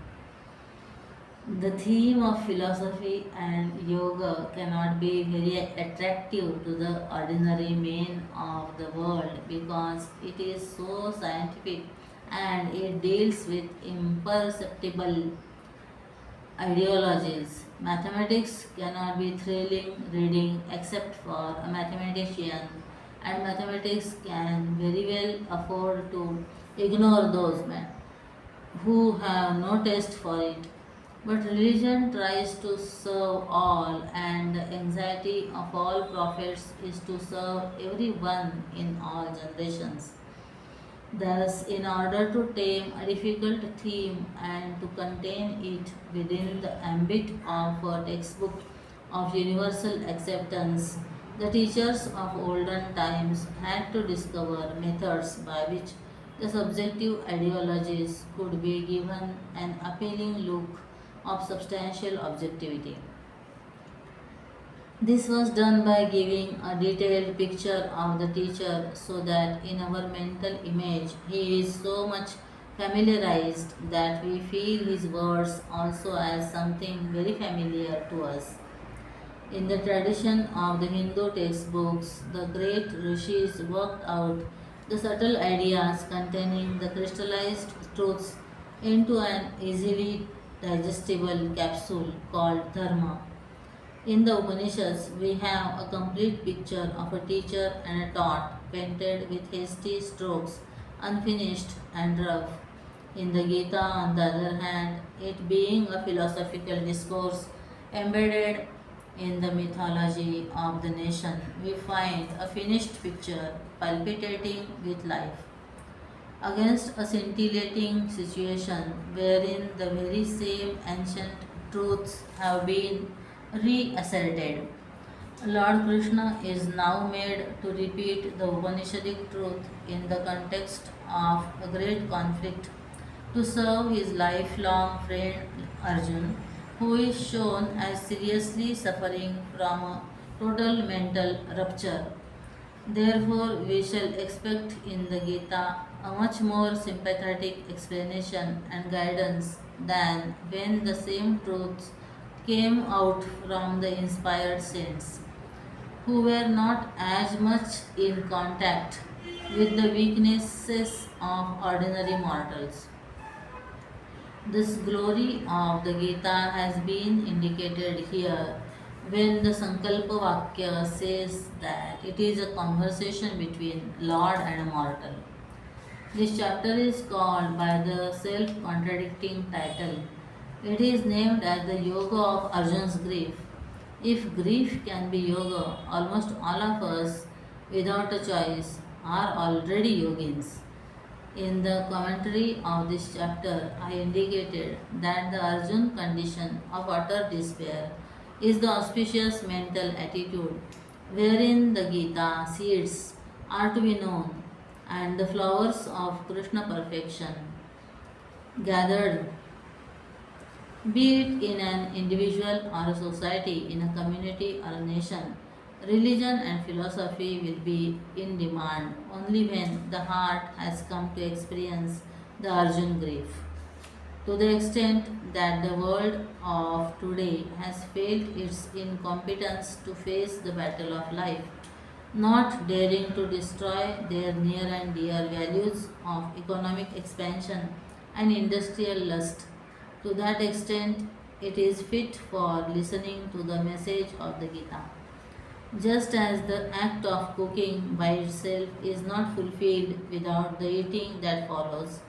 The theme of philosophy and yoga cannot be very attractive to the ordinary man of the world because it is so scientific and it deals with imperceptible ideologies. Mathematics cannot be thrilling reading except for a mathematician, and mathematics can very well afford to ignore those men who have no taste for it. But religion tries to serve all, and the anxiety of all prophets is to serve everyone in all generations. Thus, in order to tame a difficult theme and to contain it within the ambit of a textbook of universal acceptance, the teachers of olden times had to discover methods by which the subjective ideologies could be given an appealing look of substantial objectivity. This was done by giving a detailed picture of the teacher so that in our mental image he is so much familiarized that we feel his words also as something very familiar to us. In the tradition of the Hindu textbooks, the great rishis worked out the subtle ideas containing the crystallized truths into an easily digestible capsule called dharma. In the Upanishads, we have a complete picture of a teacher and a taught, painted with hasty strokes, unfinished and rough. In the Gita, on the other hand, it being a philosophical discourse embedded in the mythology of the nation, we find a finished picture palpitating with life against a scintillating situation wherein the very same ancient truths have been reasserted. Lord Krishna is now made to repeat the Upanishadic truth in the context of a great conflict to serve his lifelong friend Arjun, who is shown as seriously suffering from a total mental rupture. Therefore, we shall expect in the Gita a much more sympathetic explanation and guidance than when the same truths came out from the inspired saints, who were not as much in contact with the weaknesses of ordinary mortals. This glory of the Gita has been indicated here when the Sankalpa Vakya says that it is a conversation between Lord and a mortal. This chapter is called by the self contradicting title. It is named as the Yoga of Arjun's grief. If grief can be yoga, almost all of us, without a choice, are already yogins. In the commentary of this chapter, I indicated that the Arjun condition of utter despair is the auspicious mental attitude wherein the Gita seeds are to be known and the flowers of Krishna perfection gathered, be it in an individual or a society, in a community or a nation. Religion and philosophy will be in demand only when the heart has come to experience the Arjun grief. To the extent that the world of today has failed its incompetence to face the battle of life, not daring to destroy their near and dear values of economic expansion and industrial lust, to that extent it is fit for listening to the message of the Gita. Just as the act of cooking by itself is not fulfilled without the eating that follows,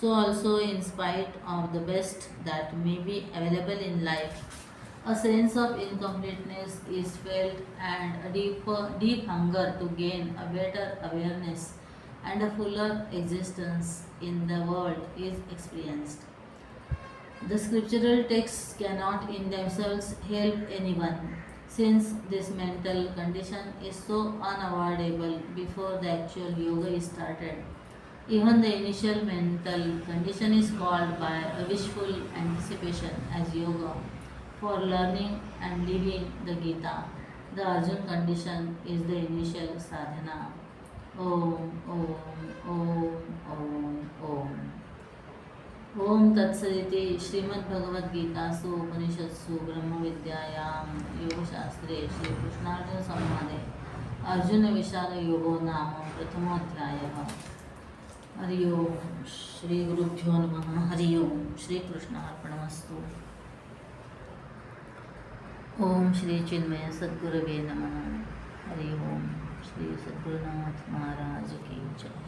so also, in spite of the best that may be available in life, a sense of incompleteness is felt and a deep hunger to gain a better awareness and a fuller existence in the world is experienced. The scriptural texts cannot in themselves help anyone, since this mental condition is so unavoidable before the actual yoga is started. Even the initial mental condition is called by a wishful anticipation as yoga for learning and living the Gita. The Arjun condition is the initial sadhana. Om, Om, Om, Om, Om. ओम तत्सदिति श्रीमद्भगवद्गीतासु उपनिषत्सु ब्रह्मविद्यायां योगशास्त्रे श्रीकृष्णार्जुन संवादे अर्जुन विषाद योगो नाम प्रथमोऽध्यायः। हरि ओम श्री गुरुभ्यो नमः। हरि ओम श्री कृष्णार्पणमस्तु। ओम श्री चिन्मय सद्गुरवे नमः। हरि ओम श्री सद्गुरुनाथ महाराज की जय।